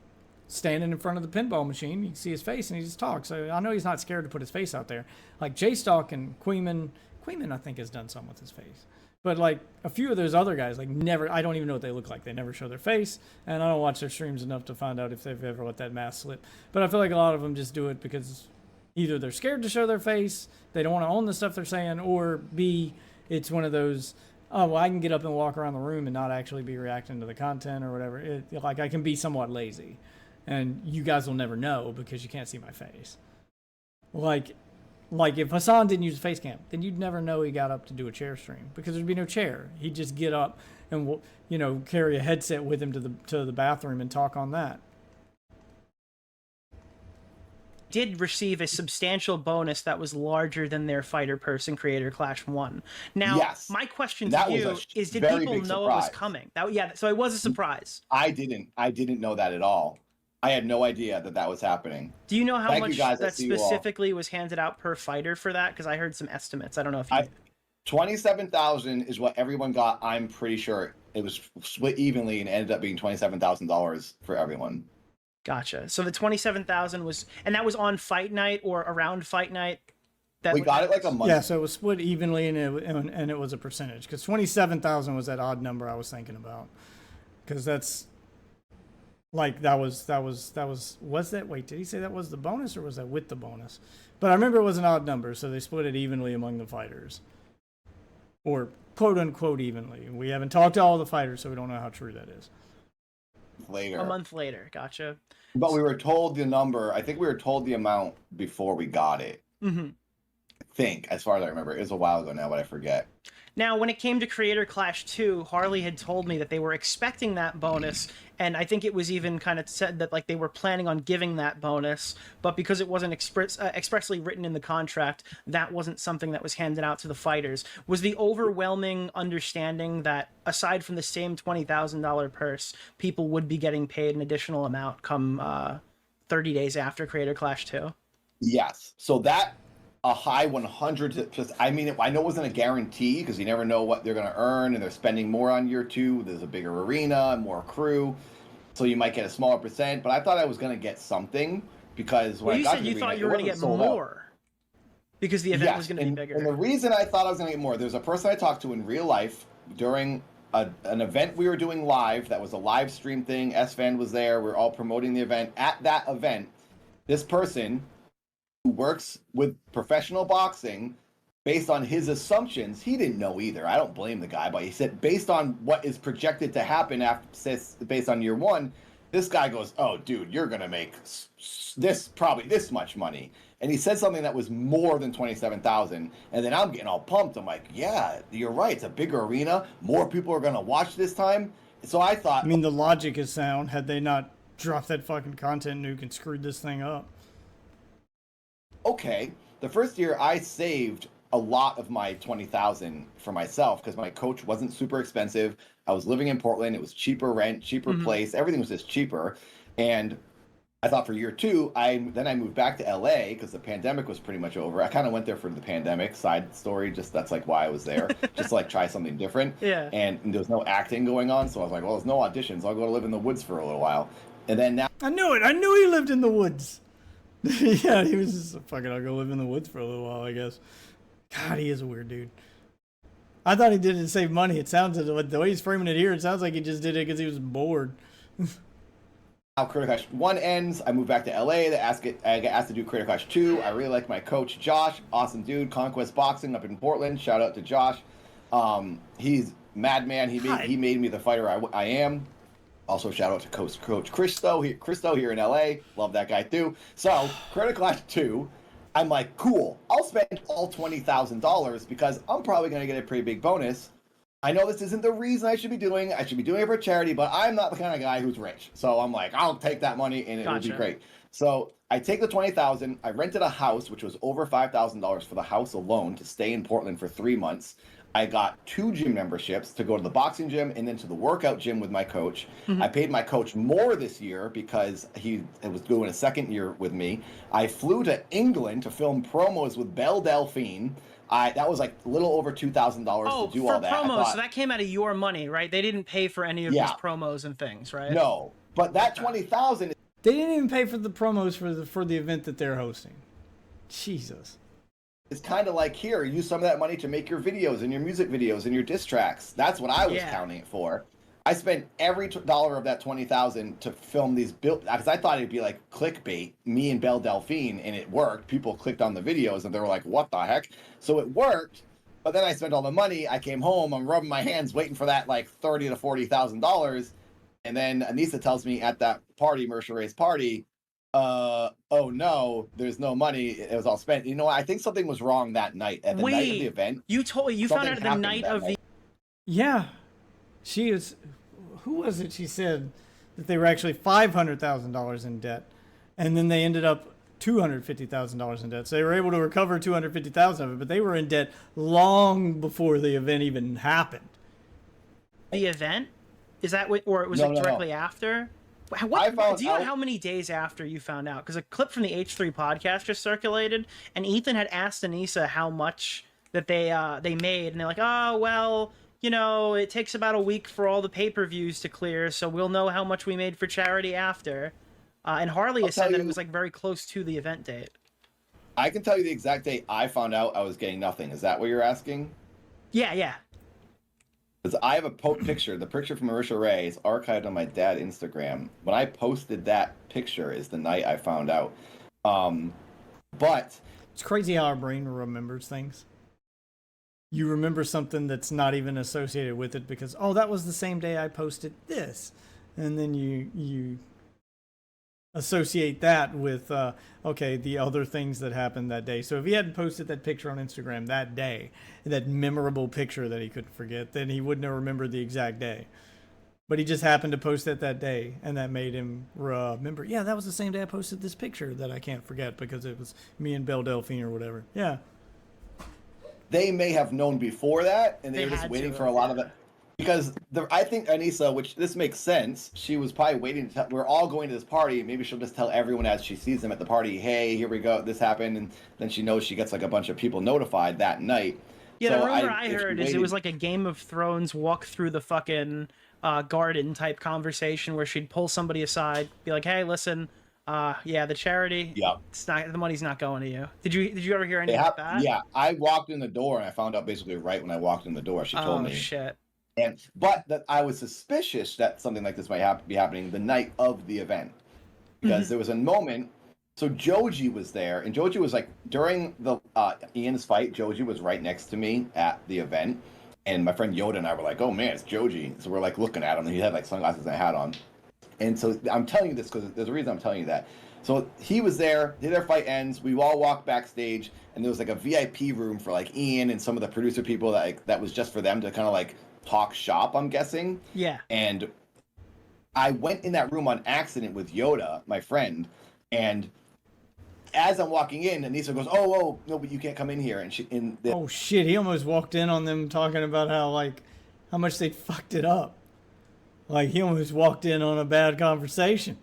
standing in front of the pinball machine. You can see his face, and he just talks. So I know he's not scared to put his face out there. Like, J-Stock and Queeman, I think, has done some with his face. But, like, a few of those other guys, like, never, I don't even know what they look like. They never show their face, and I don't watch their streams enough to find out if they've ever let that mask slip. But I feel like a lot of them just do it because either they're scared to show their face, they don't want to own the stuff they're saying, or B, it's one of those, oh, well, I can get up and walk around the room and not actually be reacting to the content or whatever. Like, I can be somewhat lazy, and you guys will never know because you can't see my face. Like if Hassan didn't use a face cam, then you'd never know he got up to do a chair stream because there'd be no chair. He'd just get up and, you know, carry a headset with him to the bathroom and talk on that. Did receive a substantial bonus that was larger than their fighter person Creator Clash 1. Now, Yes. my question That to was you a is, did very people big know it was surprise. coming? So it was a surprise. I didn't know that at all. I had no idea that was happening. Do you know how Thank you much guys. I that see you all. specifically was handed out per fighter for that? Because I heard some estimates. I don't know if you... 27,000 is what everyone got. I'm pretty sure it was split evenly and ended up being $27,000 for everyone. Gotcha. So the 27,000 was... And that was on fight night or around fight night? We got it like a month. Yeah, so it was split evenly, and it was a percentage. Because 27,000 was that odd number I was thinking about. Because that's... Like, was that, wait, did he say that was the bonus, or was that with the bonus? But I remember it was an odd number, so they split it evenly among the fighters. Or, quote-unquote, evenly. We haven't talked to all the fighters, so we don't know how true that is. Later. A month later, gotcha. But we were told the number, I think we were told the amount before we got it. Mm-hmm. I think, as far as I remember. It was a while ago now, but I forget. Now, when it came to Creator Clash 2, Harley had told me that they were expecting that bonus, and I think it was even kind of said that like they were planning on giving that bonus, but because it wasn't expressly written in the contract, that wasn't something that was handed out to the fighters. Was the overwhelming understanding that aside from the same $20,000 purse, people would be getting paid an additional amount come 30 days after Creator Clash 2? Yes. So that... a high 100, I mean, I know it wasn't a guarantee because you never know what they're going to earn, and they're spending more on year 2. There's a bigger arena, more crew, so you might get a smaller percent. But I thought I was going to get something because when you I got said to the you arena, thought you were going to get more because the event was going to be bigger. And the reason I thought I was going to get more, there's a person I talked to in real life during an event we were doing live. That was a live stream thing. S-Fan was there. We were all promoting the event. At that event, this person who works with professional boxing, based on his assumptions, he didn't know either. I don't blame the guy, but he said based on what is projected to happen based on year 1, this guy goes, "Oh, dude, you're gonna make probably this much money." And he said something that was more than 27,000. And then I'm getting all pumped. I'm like, "Yeah, you're right. It's a bigger arena. More people are gonna watch this time." So I thought, I mean, the logic is sound. Had they not dropped that fucking content nuke and screwed this thing up. Okay, the first year I saved a lot of my 20,000 for myself because my coach wasn't super expensive. I was living in Portland. It was cheaper rent, cheaper place. Everything was just cheaper. And I thought for year 2, I moved back to LA because the pandemic was pretty much over. I kind of went there for the pandemic, side story, just that's like why I was there, just to like try something different. Yeah. And there was no acting going on, so I was like, well, there's no auditions. I'll go to live in the woods for a little while. And then now I knew it. I knew he lived in the woods. Yeah, he was just fucking, I'll go live in the woods for a little while, I guess. God, he is a weird dude. I thought he did it to save money. It sounds the way he's framing it here. It sounds like he just did it because he was bored. Now Creator Clash 1 ends. I moved back to LA. I get asked to do Creator Clash 2. I really like my coach, Josh. Awesome dude. Conquest Boxing up in Portland. Shout out to Josh. He's madman. He made me the fighter I am. Also, shout out to Coach Christo here in LA. Love that guy too. So, Creator Clash 2, I'm like, cool. I'll spend all $20,000 because I'm probably going to get a pretty big bonus. I know this isn't the reason I should be doing it. I should be doing it for charity, but I'm not the kind of guy who's rich. So I'm like, I'll take that money and it will be great. So I take the $20,000. I rented a house, which was over $5,000 for the house alone to stay in Portland for 3 months. I got 2 gym memberships to go to the boxing gym and then to the workout gym with my coach. I paid my coach more this year because he was doing a second year with me. I flew to England to film promos with Belle Delphine. That was like a little over $2,000 to do all that. Oh, for promos, so that came out of your money, right? They didn't pay for any of these promos and things, right? No, but that $20,000. They didn't even pay for the promos for the event that they're hosting. Jesus. It's kind of like, here, use some of that money to make your videos and your music videos and your diss tracks. That's what I was counting it for. I spent every dollar of that $20,000 to film these because I thought it'd be like clickbait, me and Belle Delphine, and it worked. People clicked on the videos and they were like, what the heck? So it worked, but then I spent all the money. I came home, I'm rubbing my hands waiting for that like $30,000 to $40,000. And then Anisa tells me at that party, Mercer Ray's party, oh no, there's no money. It was all spent. You know what? I think something was wrong that night. At the night of the event. You found out at the night of the... Yeah. She is... Who was it? She said that they were actually $500,000 in debt. And then they ended up $250,000 in debt. So they were able to recover $250,000 of it, but they were in debt long before the event even happened. The event? Is that what... Or was it directly after? Do you know how many days after you found out? Because a clip from the H3 podcast just circulated, and Ethan had asked Anisa how much that they made, and they're like, oh, well, you know, it takes about a week for all the pay-per-views to clear, so we'll know how much we made for charity after. And Harley has said that it was like very close to the event date. I can tell you the exact date I found out I was getting nothing. Is that what you're asking? Yeah. Because I have a picture. The picture from Marisha Ray is archived on my dad's Instagram. When I posted that picture is the night I found out. But it's crazy how our brain remembers things. You remember something that's not even associated with it because, oh, that was the same day I posted this. And then you associate that with, okay, the other things that happened that day. So if he hadn't posted that picture on Instagram that day, that memorable picture that he couldn't forget, then he wouldn't have remembered the exact day. But he just happened to post it that day, and that made him remember, yeah, that was the same day I posted this picture that I can't forget because it was me and Belle Delphine or whatever. Yeah. They may have known before that, and they were just waiting for a lot of it. Because I think Anisa, which this makes sense, she was probably waiting to we're all going to this party. Maybe she'll just tell everyone as she sees them at the party, hey, here we go, this happened. And then she knows she gets like a bunch of people notified that night. Yeah, so the rumor I heard is it was like a Game of Thrones walk through the fucking garden type conversation where she'd pull somebody aside, be like, hey, listen, the charity, it's not, the money's not going to you. Did you ever hear anything about that? Yeah, I walked in the door and I found out basically right when I walked in the door. She told me. Oh, shit. But that I was suspicious that something like this might be happening the night of the event, because there was a moment. So Joji was there, and Joji was like during the Ian's fight. Joji was right next to me at the event, and my friend Yoda and I were like, "Oh man, it's Joji!" So we're like looking at him, and he had like sunglasses and a hat on. And so I'm telling you this because there's a reason I'm telling you that. So he was there. Their fight ends. We all walked backstage, and there was like a VIP room for like Ian and some of the producer people that was just for them to kind of like talk shop, I'm guessing. Yeah. And I went in that room on accident with Yoda, my friend, and as I'm walking in, Anisa goes, "Oh, no, but you can't come in here." And oh shit, he almost walked in on them talking about how much they fucked it up. Like he almost walked in on a bad conversation.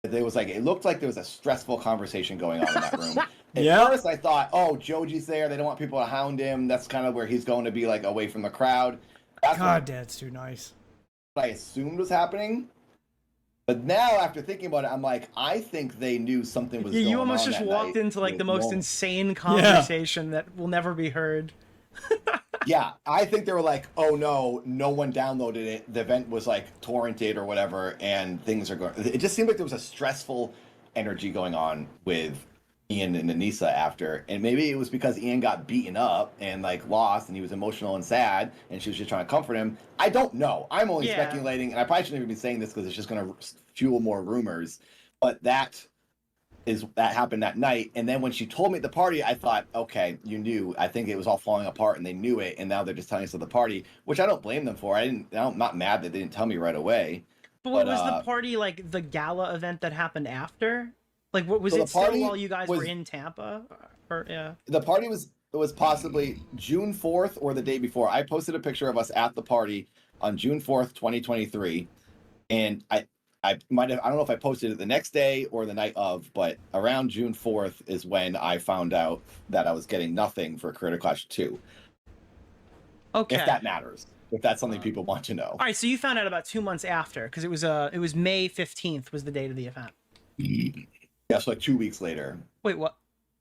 It looked like there was a stressful conversation going on in that room. At first, I thought, oh, Joji's there. They don't want people to hound him. That's kind of where he's going to be, like, away from the crowd. Dad's too nice. What I assumed was happening. But now, after thinking about it, I'm like, I think they knew something was going on. You almost just walked into, like, the most insane conversation that will never be heard. Yeah, I think they were like, oh no, no one downloaded it. The event was like torrented or whatever, and things are going. It just seemed like there was a stressful energy going on with Ian and Anisa after, and maybe it was because Ian got beaten up and like lost, and he was emotional and sad, and she was just trying to comfort him. I don't know. I'm only speculating, and I probably shouldn't even be saying this because it's just going to fuel more rumors. But that happened that night, and then when she told me at the party, I thought, okay, you knew. I think it was all falling apart, and they knew it, and now they're just telling us at the party, which I don't blame them for. I'm not mad that they didn't tell me right away. But what was the party like? The gala event that happened after? Like, what was it still while you guys were in Tampa? Or yeah, the party was possibly June 4th or the day before. I posted a picture of us at the party on June 4th, 2023, and I might have, I don't know if I posted it the next day or the night of, but around June 4th is when I found out that I was getting nothing for Creator Clash 2. Okay. If that matters. If that's something people want to know. All right, so you found out about 2 months after, because it was May 15th was the date of the event. Yeah, so like 2 weeks later. Wait, what?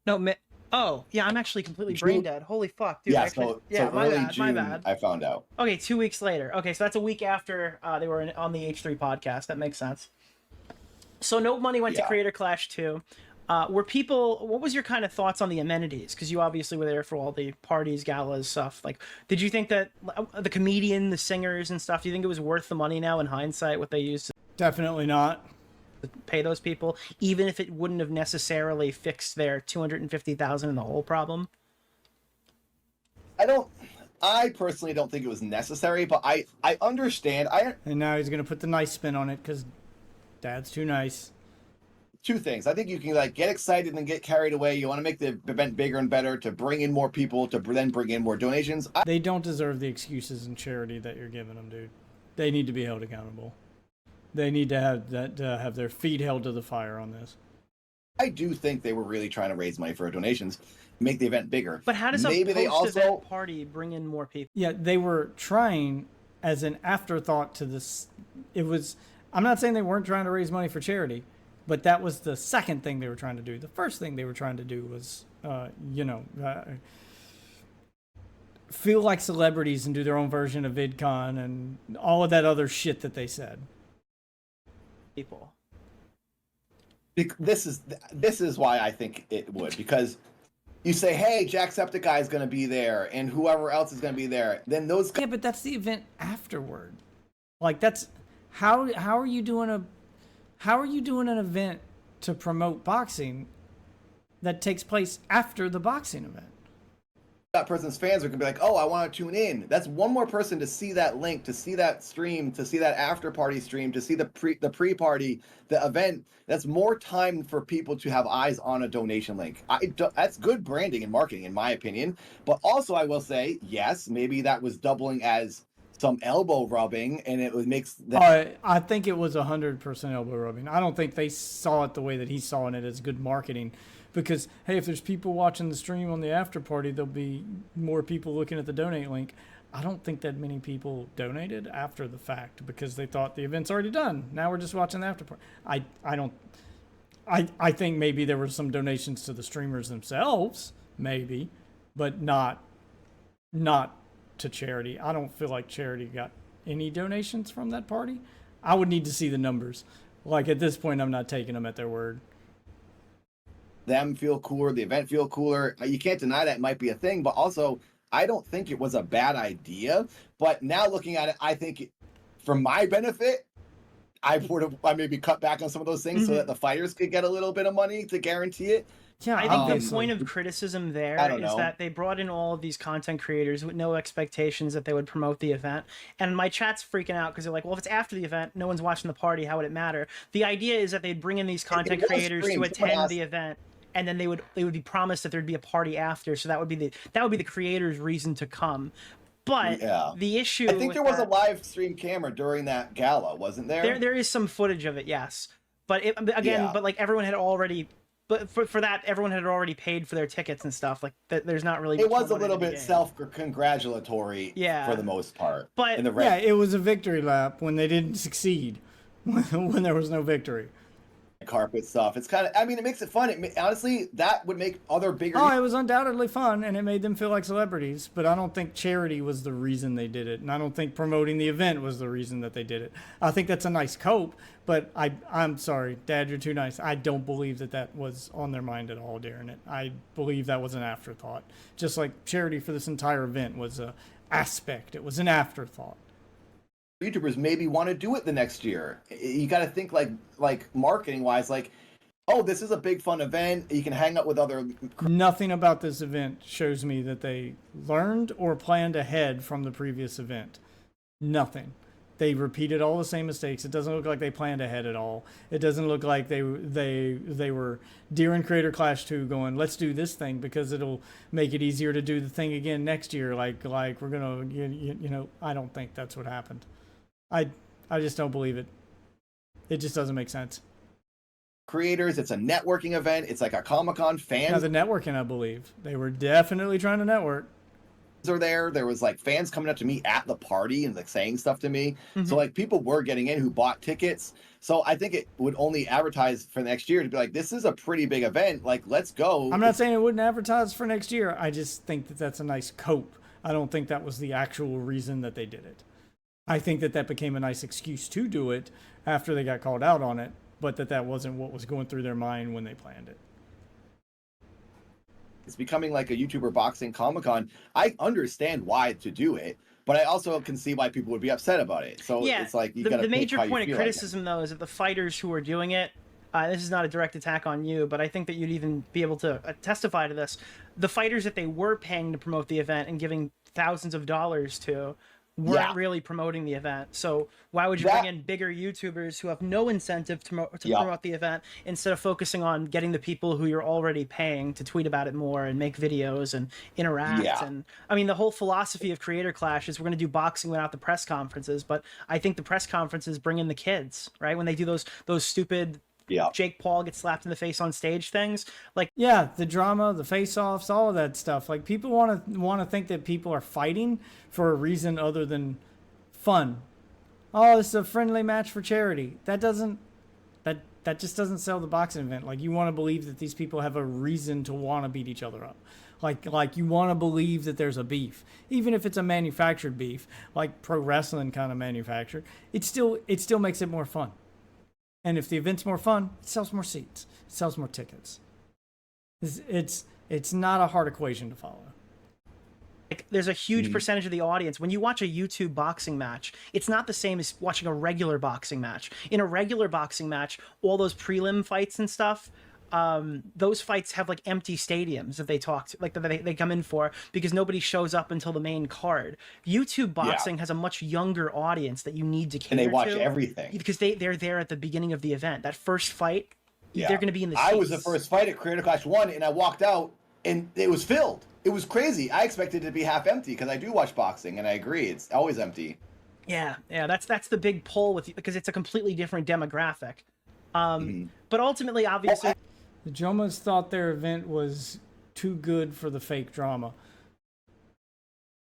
No, oh, yeah, I'm actually completely brain dead. Holy fuck, dude. Yeah, so my bad, my bad. I found out. Okay, 2 weeks later. Okay, so that's a week after they were on the H3 podcast. That makes sense. So no money went to Creator Clash 2. What was your kind of thoughts on the amenities? Because you obviously were there for all the parties, galas, stuff. Like, did you think that the comedian, the singers and stuff, do you think it was worth the money now in hindsight, what they used to Definitely not. pay those people, even if it wouldn't have necessarily fixed their $250,000 in the hole problem? I personally don't think it was necessary, but I understand. And now he's gonna put the nice spin on it because Dad's too nice. Two things. I think you can like get excited and get carried away. You want to make the event bigger and better to bring in more people, to then bring in more donations. They don't deserve the excuses and charity that you're giving them, dude. They need to be held accountable. They need to have their feet held to the fire on this. I do think they were really trying to raise money for donations, make the event bigger. But how does maybe a post-event party bring in more people? Yeah, they were trying as an afterthought to this. I'm not saying they weren't trying to raise money for charity, but that was the second thing they were trying to do. The first thing they were trying to do was, feel like celebrities and do their own version of VidCon and all of that other shit that they said. People. This is why I think it would, because you say, hey, Jacksepticeye is going to be there and whoever else is going to be there, then those Yeah, but that's the event afterward. Like, that's how are you doing an event to promote boxing that takes place after the boxing event? That person's fans are going to be like, oh, I want to tune in. That's one more person to see that link, to see that stream, to see that after party stream, to see the pre-party, the event. That's more time for people to have eyes on a donation link. That's good branding and marketing, in my opinion. But also, I will say, yes, maybe that was doubling as some elbow rubbing, and it makes that. I think it was 100% elbow rubbing. I don't think they saw it the way that he saw it as good marketing. Because, hey, if there's people watching the stream on the after party, there'll be more people looking at the donate link. I don't think that many people donated after the fact because they thought the event's already done. Now we're just watching the after party. I think maybe there were some donations to the streamers themselves, maybe, but not to charity. I don't feel like charity got any donations from that party. I would need to see the numbers. Like, at this point, I'm not taking them at their word. Them feel cooler, the event feel cooler. You can't deny that might be a thing, but also I don't think it was a bad idea. But now looking at it, I think for my benefit, I maybe cut back on some of those things so that the fighters could get a little bit of money to guarantee it. Yeah, I think the point of criticism there is that they brought in all of these content creators with no expectations that they would promote the event. And my chat's freaking out because they're like, well, if it's after the event, no one's watching the party, how would it matter? The idea is that they'd bring in these content creators to attend the event, and then they would be promised that there'd be a party after, so that would be the creator's reason to come. But the issue, I think there was a live stream camera during that gala, wasn't there? There is some footage of it, yes. But but like everyone had already. But for that, everyone had already paid for their tickets and stuff. Like, there's not really. It was a little bit self-congratulatory, for the most part. But it was a victory lap when they didn't succeed, when there was no victory. carpet stuff. It's kind of, I mean, it makes it fun. Honestly, that would make other bigger. Oh, it was undoubtedly fun, and it made them feel like celebrities. But I don't think charity was the reason they did it, and I don't think promoting the event was the reason that they did it. I think that's a nice cope, but I'm sorry, Dad, you're too nice. I don't believe that was on their mind at all during it. I believe that was an afterthought. Just like charity for this entire event was a aspect. It was an afterthought. YouTubers maybe want to do it the next year. You got to think like marketing wise, like, oh, this is a big fun event. You can hang out with other. Nothing about this event shows me that they learned or planned ahead from the previous event. Nothing. They repeated all the same mistakes. It doesn't look like they planned ahead at all. It doesn't look like they were during Creator Clash 2 going, let's do this thing because it'll make it easier to do the thing again next year. Like we're gonna, you know, I don't think that's what happened. I just don't believe it. It just doesn't make sense. Creators, it's a networking event. It's like a Comic-Con. Fans Now, the networking, I believe. They were definitely trying to network. are there. There was like fans coming up to me at the party and like saying stuff to me. So like people were getting in who bought tickets. So I think it would only advertise for next year to be like, this is a pretty big event. Like, let's go. I'm not saying it wouldn't advertise for next year. I just think that that's a nice cope. I don't think that was the actual reason that they did it. I think that became a nice excuse to do it after they got called out on it, but that wasn't what was going through their mind when they planned it. It's becoming like a YouTuber boxing Comic-Con. I understand why to do it, but I also can see why people would be upset about it. So Yeah, it's like, the major point of criticism, though, is that the fighters who are doing it, this is not a direct attack on you, but I think that you'd even be able to testify to this. The fighters that they were paying to promote the event and giving thousands of dollars to weren't really promoting the event. So why would you bring in bigger YouTubers who have no incentive to promote the event instead of focusing on getting the people who you're already paying to tweet about it more and make videos and interact? And I mean, the whole philosophy of Creator Clash is we're going to do boxing without the press conferences, but I think the press conferences bring in the kids, right? When they do those stupid Jake Paul gets slapped in the face on stage things, like the drama, the face-offs, all of that stuff. Like people want to think that people are fighting for a reason other than fun. Oh, this is a friendly match for charity. That just doesn't sell the boxing event. Like you want to believe that these people have a reason to want to beat each other up. Like you want to believe that there's a beef, even if it's a manufactured beef, like pro wrestling kind of manufactured. It still makes it more fun. And if the event's more fun, it sells more seats. It sells more tickets. It's not a hard equation to follow. Like, there's a huge percentage of the audience. When you watch a YouTube boxing match, it's not the same as watching a regular boxing match. In a regular boxing match, all those prelim fights and stuff, those fights have like empty stadiums that they talk to, like that they come in for because nobody shows up until the main card. YouTube boxing has a much younger audience that you need to cater to. And they watch everything. Because they're there at the beginning of the event. That first fight, they're going to be in the seats. I was the first fight at Creator Clash 1 and I walked out and it was filled. It was crazy. I expected it to be half empty because I do watch boxing and I agree. It's always empty. Yeah, that's the big pull with because it's a completely different demographic. But ultimately, obviously, the Jomas thought their event was too good for the fake drama.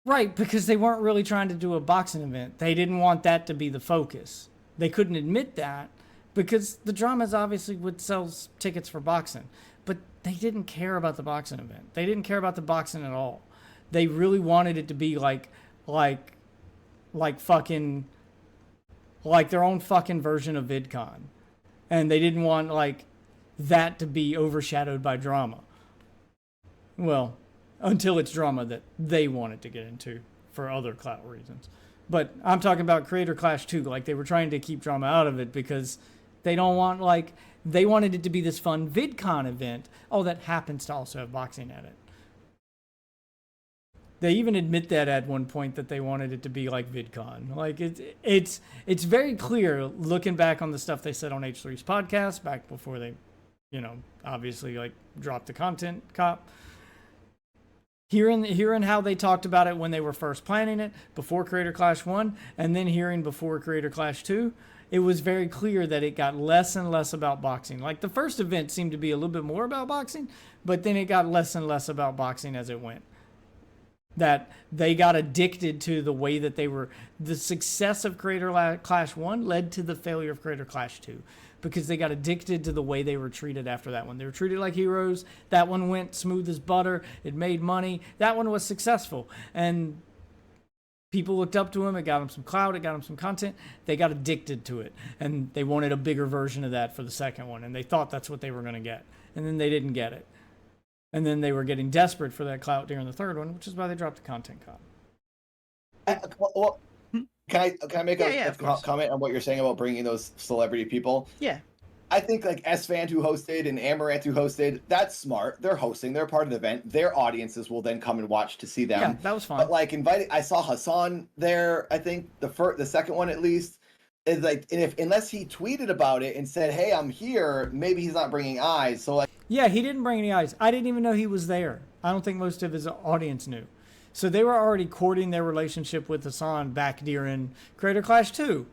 Right, because they weren't really trying to do a boxing event. They didn't want that to be the focus. They couldn't admit that because the dramas obviously would sell tickets for boxing. But they didn't care about the boxing event. They didn't care about the boxing at all. They really wanted it to be like fucking, like their own fucking version of VidCon. And they didn't want like that to be overshadowed by drama. Well, until it's drama that they wanted to get into for other clout reasons. But I'm talking about Creator Clash 2. Like they were trying to keep drama out of it because they don't want like, they wanted it to be this fun VidCon event. Oh, that happens to also have boxing at it. They even admit that at one point that they wanted it to be like VidCon. Like it's very clear looking back on the stuff they said on H3's podcast back before they, obviously like dropped the content cop. Hearing how they talked about it when they were first planning it before Creator Clash 1 and then hearing before Creator Clash 2, it was very clear that it got less and less about boxing. Like the first event seemed to be a little bit more about boxing, but then it got less and less about boxing as it went. that they got addicted to the way that they were. The success of Creator Clash 1 led to the failure of Creator Clash 2 because they got addicted to the way they were treated after that one. They were treated like heroes. That one went smooth as butter. It made money. That one was successful. And people looked up to him. It got them some clout. It got them some content. They got addicted to it. And they wanted a bigger version of that for the second one. And they thought that's what they were going to get. And then they didn't get it. And then they were getting desperate for that clout during the third one, which is why they dropped the content cop. Well, can I make a of course. comment on what you're saying about bringing those celebrity people? Yeah. I think like S-Fan who hosted and Amaranth who hosted, that's smart. They're hosting. They're part of the event. Their audiences will then come and watch to see them. Yeah, that was fine. But like I saw Hassan there. I think the second one at least is like, and unless he tweeted about it and said, "Hey, I'm here," maybe he's not bringing eyes. So like, yeah, he didn't bring any eyes. I didn't even know he was there. I don't think most of his audience knew. So they were already courting their relationship with Hassan back during Creator Clash 2.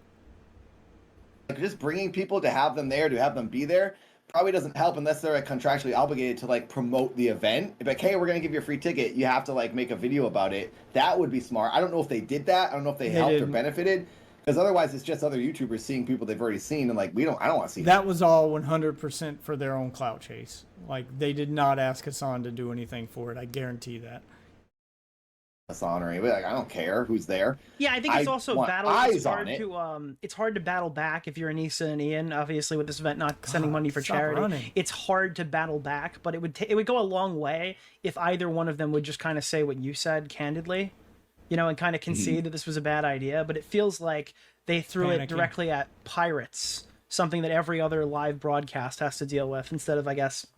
like just bringing people to have them there, to have them be there, probably doesn't help unless they're like contractually obligated to like promote the event. Like, hey, we're gonna give you a free ticket. You have to like make a video about it. That would be smart. I don't know if they did that. I don't know if they helped didn't. or benefited. Because otherwise, it's just other YouTubers seeing people they've already seen, and like I don't want to see That was all 100% for their own clout chase. Like they did not ask Hassan to do anything for it. I guarantee that. Hassan or anybody. Like, I don't care who's there. Yeah, I think it's also want battle. eyes It's hard on it. to it's hard to battle back if you're Anisa and Ian. Obviously, with this event not sending money for stop charity, running. it's hard to battle back. But it would go a long way if either one of them would just kind of say what you said candidly, you know, and kind of concede that this was a bad idea. But it feels like they threw it Panicking. directly at pirates, something that every other live broadcast has to deal with, instead of, I guess.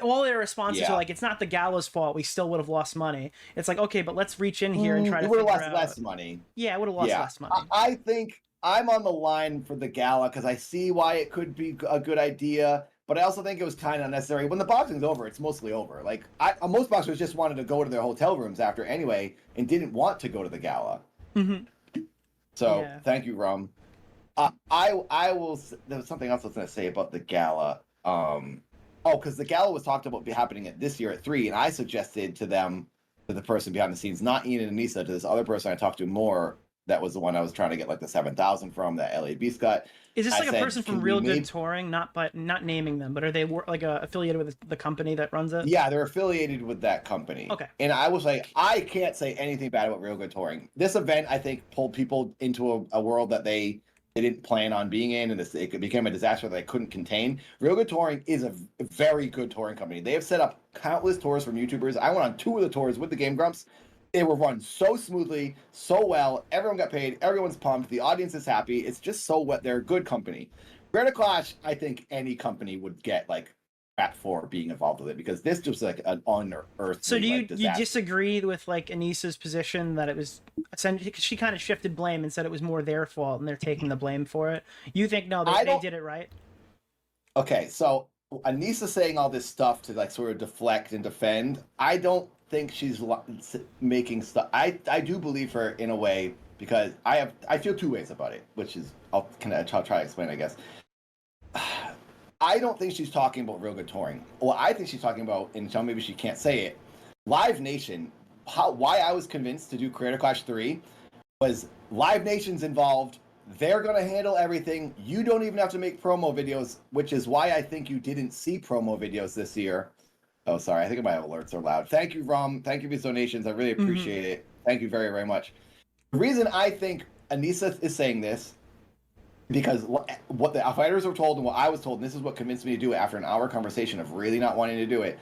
All their responses Yeah. are like, it's not the gala's fault. We still would have lost money. It's like, okay, but let's reach in here and try to You would figure have lost out. less money. Yeah, it would have lost less money. I think I'm on the line for the gala because I see why it could be a good idea, but I also think it was kind of unnecessary. When the boxing's over, it's mostly over. Like most boxers just wanted to go to their hotel rooms after anyway and didn't want to go to the gala. Mm-hmm. So Yeah. thank you, Rum. I will. There was something else I was going to say about the gala. Because the gala was talked about happening this year at 3, and I suggested to them, to the person behind the scenes, not Ian and Anisa, to this other person I talked to more. That was the one I was trying to get like the 7,000 from, that LA Beast got. Is this I like a said, person from "Can Real we Good maybe-" Touring? Not naming them, but are they affiliated with the company that runs it? Yeah, they're affiliated with that company. Okay. And I was like, I can't say anything bad about Real Good Touring. This event, I think, pulled people into a world that they didn't plan on being in, and it became a disaster that they couldn't contain. Real Good Touring is a very good touring company. They have set up countless tours from YouTubers. I went on 2 of the tours with the Game Grumps. They were run so smoothly, so well. Everyone got paid. Everyone's pumped. The audience is happy. It's just so wet. They're a good company. Creator Clash, I think any company would get like crap for being involved with it, because this just like an unearthly. So do you disaster. disagree with like Anisa's position that it was essentially, she kind of shifted blame and said it was more their fault and they're taking the blame for it? You think no, they did it right? Okay, so Anisa saying all this stuff to like sort of deflect and defend, I don't think she's making stuff. I do believe her in a way, because I feel 2 ways about it, which is I'll try to explain, I guess. I don't think she's talking about Real Good Touring. Well, I think she's talking about, and so maybe she can't say it, Live Nation. Why I was convinced to do Creator Clash 3 was Live Nation's involved. They're going to handle everything. You don't even have to make promo videos, which is why I think you didn't see promo videos this year. Oh, sorry. I think my alerts are loud. Thank you, Rum. Thank you for these donations. I really appreciate it. Thank you very, very much. The reason I think Anisa is saying this, because what the fighters were told and what I was told, and this is what convinced me to do it after an hour conversation of really not wanting to do it.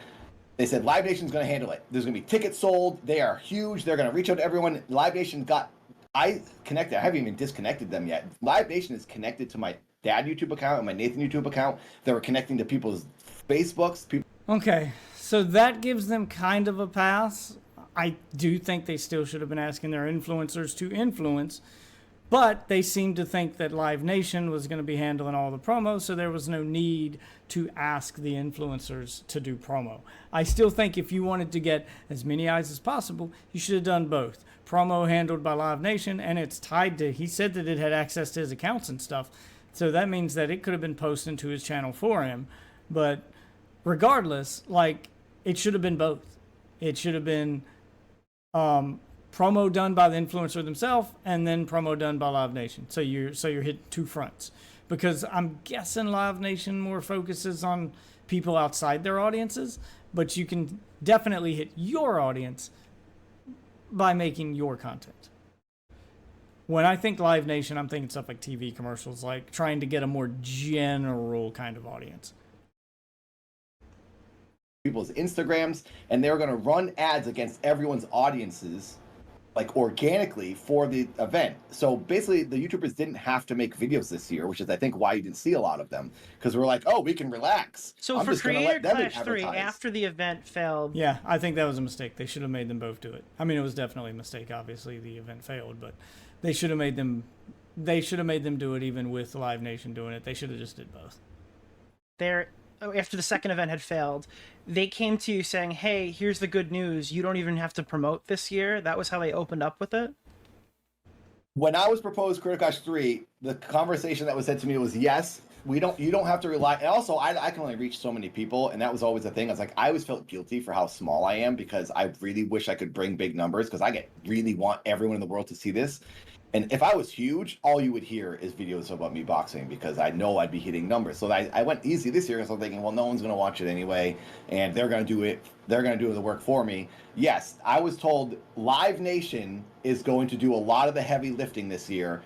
They said Live Nation's going to handle it. There's going to be tickets sold. They are huge. They're going to reach out to everyone. Live Nation I haven't even disconnected them yet. Live Nation is connected to my dad YouTube account and my Nathan YouTube account. They were connecting to people's Facebooks. Okay, so that gives them kind of a pass. I do think they still should have been asking their influencers to influence, but they seemed to think that Live Nation was going to be handling all the promos, so there was no need to ask the influencers to do promo. I still think if you wanted to get as many eyes as possible, you should have done both. Promo handled by Live Nation, and it's tied to, he said that it had access to his accounts and stuff, so that means that it could have been posted to his channel for him, but regardless, like, it should have been both. It should have been promo done by the influencer themselves, and then promo done by Live Nation. So you're hitting two fronts, because I'm guessing Live Nation more focuses on people outside their audiences, but you can definitely hit your audience by making your content. When I think Live Nation, I'm thinking stuff like TV commercials, like trying to get a more general kind of audience. People's Instagrams, and they were going to run ads against everyone's audiences, like organically, for the event. So basically, the YouTubers didn't have to make videos this year, which is, I think, why you didn't see a lot of them, because we're like, oh, we can relax. So I'm for just gonna let Creator them Clash 3, advertise. after the event failed... Yeah, I think that was a mistake. They should have made them both do it. I mean, it was definitely a mistake. Obviously, the event failed, but they should have made them do it even with Live Nation doing it. They should have just did both. After the second event had failed, they came to you saying, hey, here's the good news. You don't even have to promote this year. That was how they opened up with it? When I was proposed Creator Clash 3, the conversation that was said to me was, yes, you don't have to rely. And also, I can only reach so many people, and that was always the thing. I was like, I always felt guilty for how small I am, because I really wish I could bring big numbers, because I really want everyone in the world to see this. And if I was huge, all you would hear is videos about me boxing, because I know I'd be hitting numbers. So I went easy this year, because I'm thinking, well, no one's going to watch it anyway, and they're going to do it. They're going to do the work for me. Yes, I was told Live Nation is going to do a lot of the heavy lifting this year.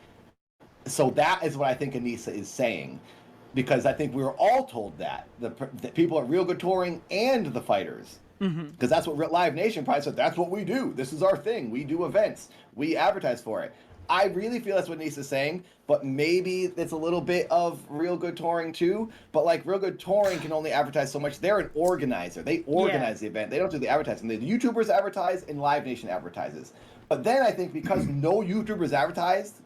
So that is what I think Anisa is saying, because I think we were all told that. The people at Real Good Touring and the fighters. Because that's what Live Nation probably said, that's what we do. This is our thing. We do events. We advertise for it. I really feel that's what Nisa's saying, but maybe it's a little bit of Real Good Touring too. But like, Real Good Touring can only advertise so much. They're an organizer. They organize the event. They don't do the advertising. The YouTubers advertise and Live Nation advertises. But then I think because no YouTubers advertised,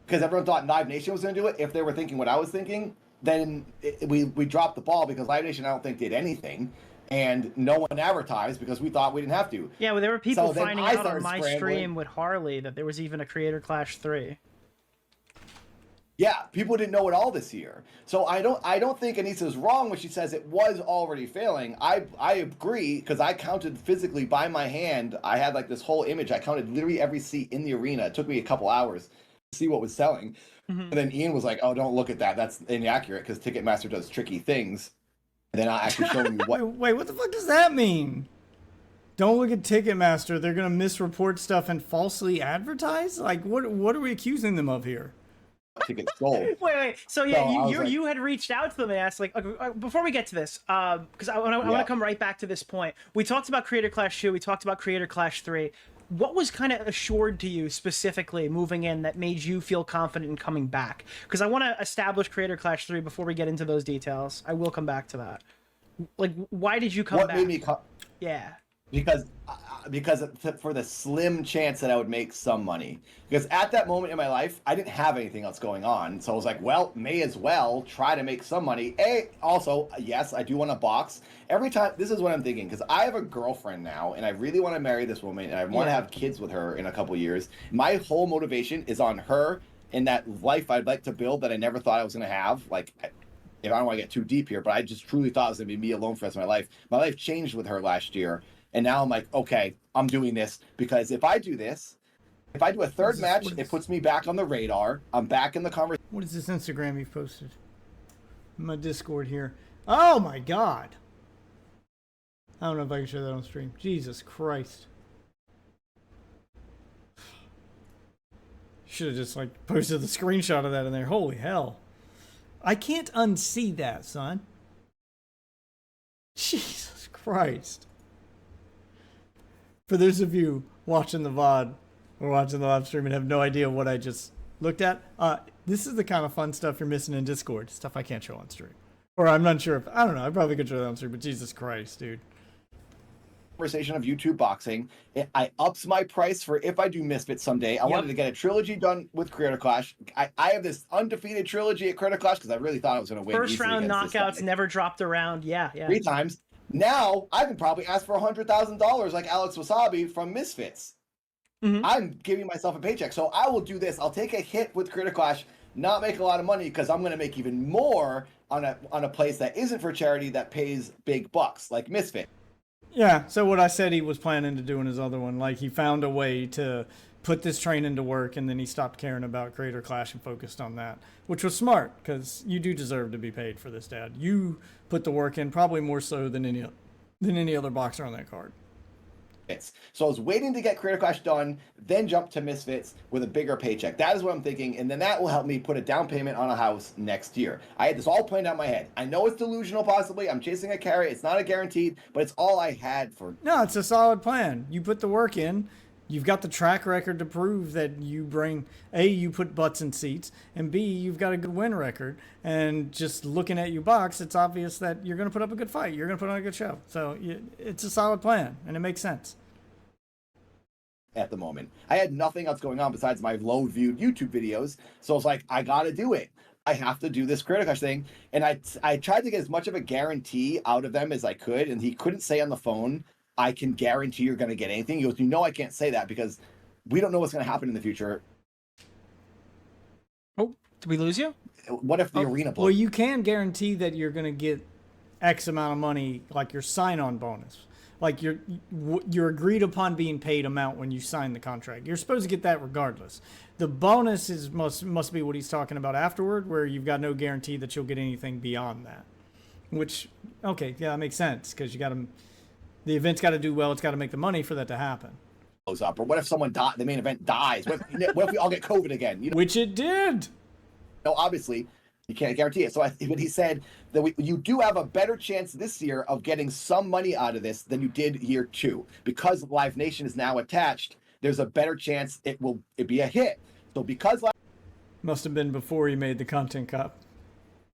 because everyone thought Live Nation was going to do it, if they were thinking what I was thinking, then we dropped the ball, because Live Nation I don't think did anything. And no one advertised because we thought we didn't have to. Yeah, well, there were people So finding I out on started my scrambling. stream with Harley that there was even a Creator Clash 3. Yeah, people didn't know it all this year. So I don't think Anisa's wrong when she says it was already failing. I agree, because I counted physically by my hand. I had like this whole image. I counted literally every seat in the arena. It took me a couple hours to see what was selling. And then Ian was like, oh, don't look at that. That's inaccurate, because Ticketmaster does tricky things. And then I'll actually show you what. Wait, what the fuck does that mean? Don't look at Ticketmaster. They're going to misreport stuff and falsely advertise? Like, what are we accusing them of here? Tickets sold. Wait. So yeah, So you had reached out to them and asked, like, okay, before we get to this, because I want to come right back to this point. We talked about Creator Clash 2. We talked about Creator Clash 3. What was kind of assured to you specifically moving in that made you feel confident in coming back? Because I want to establish Creator Clash 3 before we get into those details. I will come back to that. Like, why did you come back? What made me come? Yeah. Because for the slim chance that I would make some money. Because at that moment in my life, I didn't have anything else going on. So I was like, well, may as well try to make some money. Also, yes, I do want to box. Every time, this is what I'm thinking, because I have a girlfriend now, and I really want to marry this woman, and I want to have kids with her in a couple years. My whole motivation is on her and that life I'd like to build that I never thought I was going to have. Like, if I don't want to get too deep here, but I just truly thought it was going to be me alone for the rest of my life. My life changed with her last year. And now I'm like, okay, I'm doing this, because if I do this, if I do a third match, it puts me back on the radar. I'm back in the conversation. What is this Instagram you've posted? My Discord here. Oh my God. I don't know if I can show that on stream. Jesus Christ. Should have just like posted the screenshot of that in there. Holy hell. I can't unsee that, son. Jesus Christ. For those of you watching the VOD or watching the live stream and have no idea what I just looked at, this is the kind of fun stuff you're missing in Discord. Stuff I can't show on stream. Or I'm not sure if, I don't know, I probably could show that on stream, but Jesus Christ, dude. Conversation of YouTube boxing. I ups my price for if I do Misfits someday. I wanted to get a trilogy done with Creator Clash. I have this undefeated trilogy at Creator Clash because I really thought I was going to win. First round knockouts, never dropped around. Yeah. 3 times. Now I can probably ask for $100,000 like Alex Wasabi from Misfits. I'm giving myself a paycheck, so I will do this. I'll take a hit with Creator Clash, not make a lot of money, because I'm going to make even more on a place that isn't for charity that pays big bucks like Misfit. Yeah, so what I said he was planning to do in his other one, like he found a way to put this training to work, and then he stopped caring about Creator Clash and focused on that, which was smart because you do deserve to be paid for this, Dad. You put the work in, probably more so than any other boxer on that card. So I was waiting to get Creator Clash done, then jump to Misfits with a bigger paycheck. That is what I'm thinking, and then that will help me put a down payment on a house next year. I had this all planned out in my head. I know it's delusional, possibly. I'm chasing a carrot. It's not a guaranteed, but it's all I had for. No, it's a solid plan. You put the work in. You've got the track record to prove that you bring, A, you put butts in seats, and B, you've got a good win record. And just looking at you box, it's obvious that you're going to put up a good fight. You're going to put on a good show. So it's a solid plan, and it makes sense. At the moment, I had nothing else going on besides my low-viewed YouTube videos. So I was like, I got to do it. I have to do this Creator Clash thing. And I tried to get as much of a guarantee out of them as I could. And he couldn't say on the phone, I can guarantee you're going to get anything. He goes, I can't say that because we don't know what's going to happen in the future. Oh, did we lose you? What if the arena blows? Well, you can guarantee that you're going to get X amount of money, like your sign-on bonus. Like your agreed upon being paid amount when you sign the contract. You're supposed to get that regardless. The bonus is must be what he's talking about afterward, where you've got no guarantee that you'll get anything beyond that. Which, okay, yeah, that makes sense because the event's got to do well. It's got to make the money for that to happen. Up, or what if someone the main event dies? What if we all get COVID again? Which it did. No, obviously. You can't guarantee it. So when he said that you do have a better chance this year of getting some money out of this than you did year 2. Because Live Nation is now attached, there's a better chance it be a hit. So because Must have been before he made the content cop.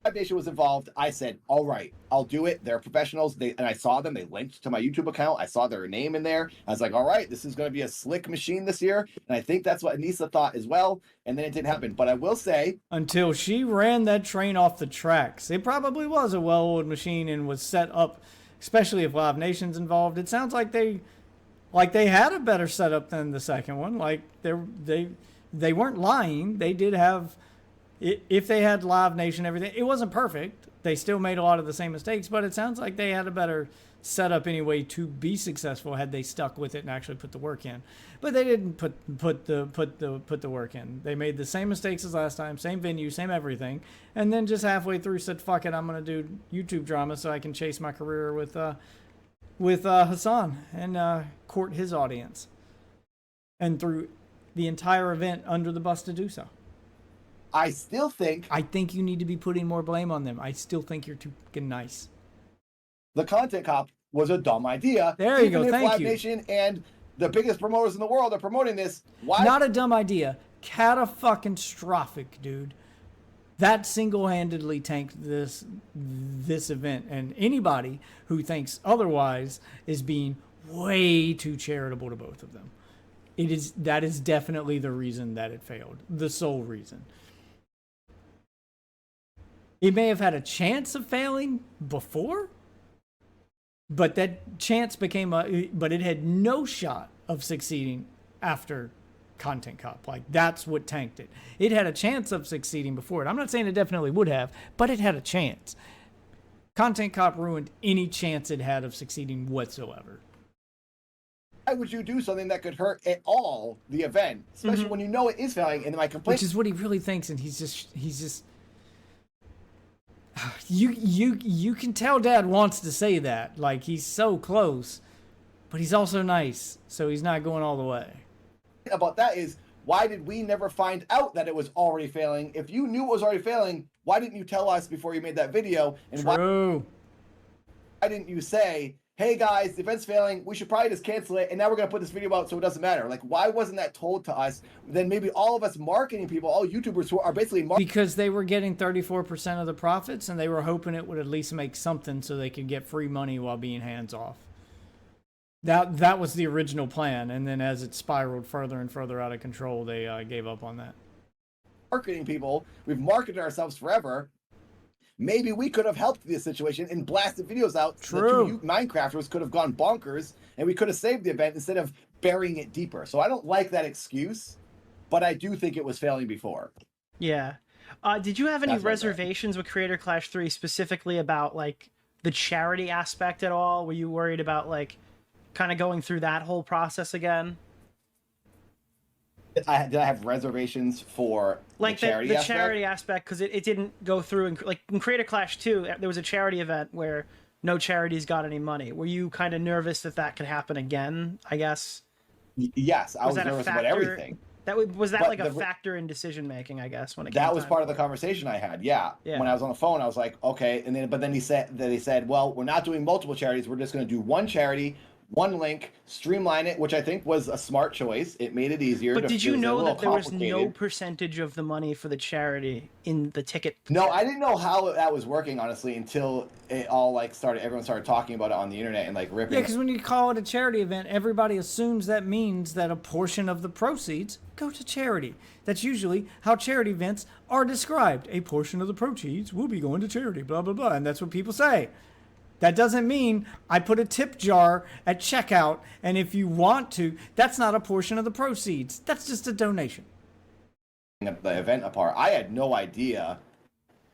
Live Nation was involved, I said, all right, I'll do it. They're professionals. And I saw them. They linked to my YouTube account. I saw their name in there. I was like, all right, this is going to be a slick machine this year. And I think that's what Anisa thought as well. And then it didn't happen. But I will say, until she ran that train off the tracks, it probably was a well-oiled machine and was set up, especially if Live Nation's involved. It sounds like they had a better setup than the second one. Like they weren't lying. They did have. If they had Live Nation, everything, it wasn't perfect. They still made a lot of the same mistakes, but it sounds like they had a better setup anyway to be successful had they stuck with it and actually put the work in. But they didn't put the work in. They made the same mistakes as last time, same venue, same everything, and then just halfway through said, "Fuck it, I'm gonna do YouTube drama so I can chase my career with Hassan and court his audience." And through the entire event under the bus to do so. I still think... I think you need to be putting more blame on them. I still think you're too fucking nice. The content cop was a dumb idea. There you go, thank Live you. Nation and the biggest promoters in the world are promoting this. Why? Not a dumb idea. Catastrophic, dude. That single-handedly tanked this event. And anybody who thinks otherwise is being way too charitable to both of them. That is definitely the reason that it failed. The sole reason. It may have had a chance of failing before, but that chance but it had no shot of succeeding after Content Cop. Like, that's what tanked it. It had a chance of succeeding before it. I'm not saying it definitely would have, but it had a chance. Content Cop ruined any chance it had of succeeding whatsoever. Why would you do something that could hurt at all the event, especially when you know it is failing? And my complaint, which is what he really thinks, and he's just. You can tell Dad wants to say that, like he's so close, but he's also nice, so he's not going all the way. About that is, why did we never find out that it was already failing? If you knew it was already failing, why didn't you tell us before you made that video? And True. Why didn't you say, hey guys, the event's failing, we should probably just cancel it, and now we're going to put this video out so it doesn't matter? Like, why wasn't that told to us? Then maybe all of us marketing people, all YouTubers who are basically because they were getting 34% of the profits, and they were hoping it would at least make something so they could get free money while being hands off. That was the original plan, and then as it spiraled further and further out of control, they gave up on that. Marketing people, we've marketed ourselves forever. Maybe we could have helped this situation and blasted videos out. True. The two Minecrafters could have gone bonkers, and we could have saved the event instead of burying it deeper. So I don't like that excuse, but I do think it was failing before. Yeah. Did you have any reservations with Creator Clash 3 specifically about like the charity aspect at all? Were you worried about like kind of going through that whole process again? Did I have reservations for Like the charity the aspect? charity aspect, because it didn't go through. And like in Creator Clash 2, there was a charity event where no charities got any money. Were you kind of nervous that that could happen again, I guess? Yes, I was that a nervous about factor? everything. Was that But like a factor in decision making, I guess, when it came That was time? part of the conversation I had. Yeah. Yeah. When I was on the phone, I was like, okay. And then he said, well, we're not doing multiple charities. We're just going to do one charity, one link, streamline it, which I think was a smart choice. It made it easier. But did you it was a know little that there was no complicated. percentage of the money for the charity in the ticket? No, I didn't know how that was working, honestly, until it all like started. Everyone started talking about it on the internet and like ripping. Yeah, it. because when you call it a charity event, everybody assumes that means that a portion of the proceeds go to charity. That's usually how charity events are described. A portion of the proceeds will be going to charity, blah, blah, blah. And that's what people say. That doesn't mean I put a tip jar at checkout, and if you want to, that's not a portion of the proceeds. That's just a donation. The event apart, I had no idea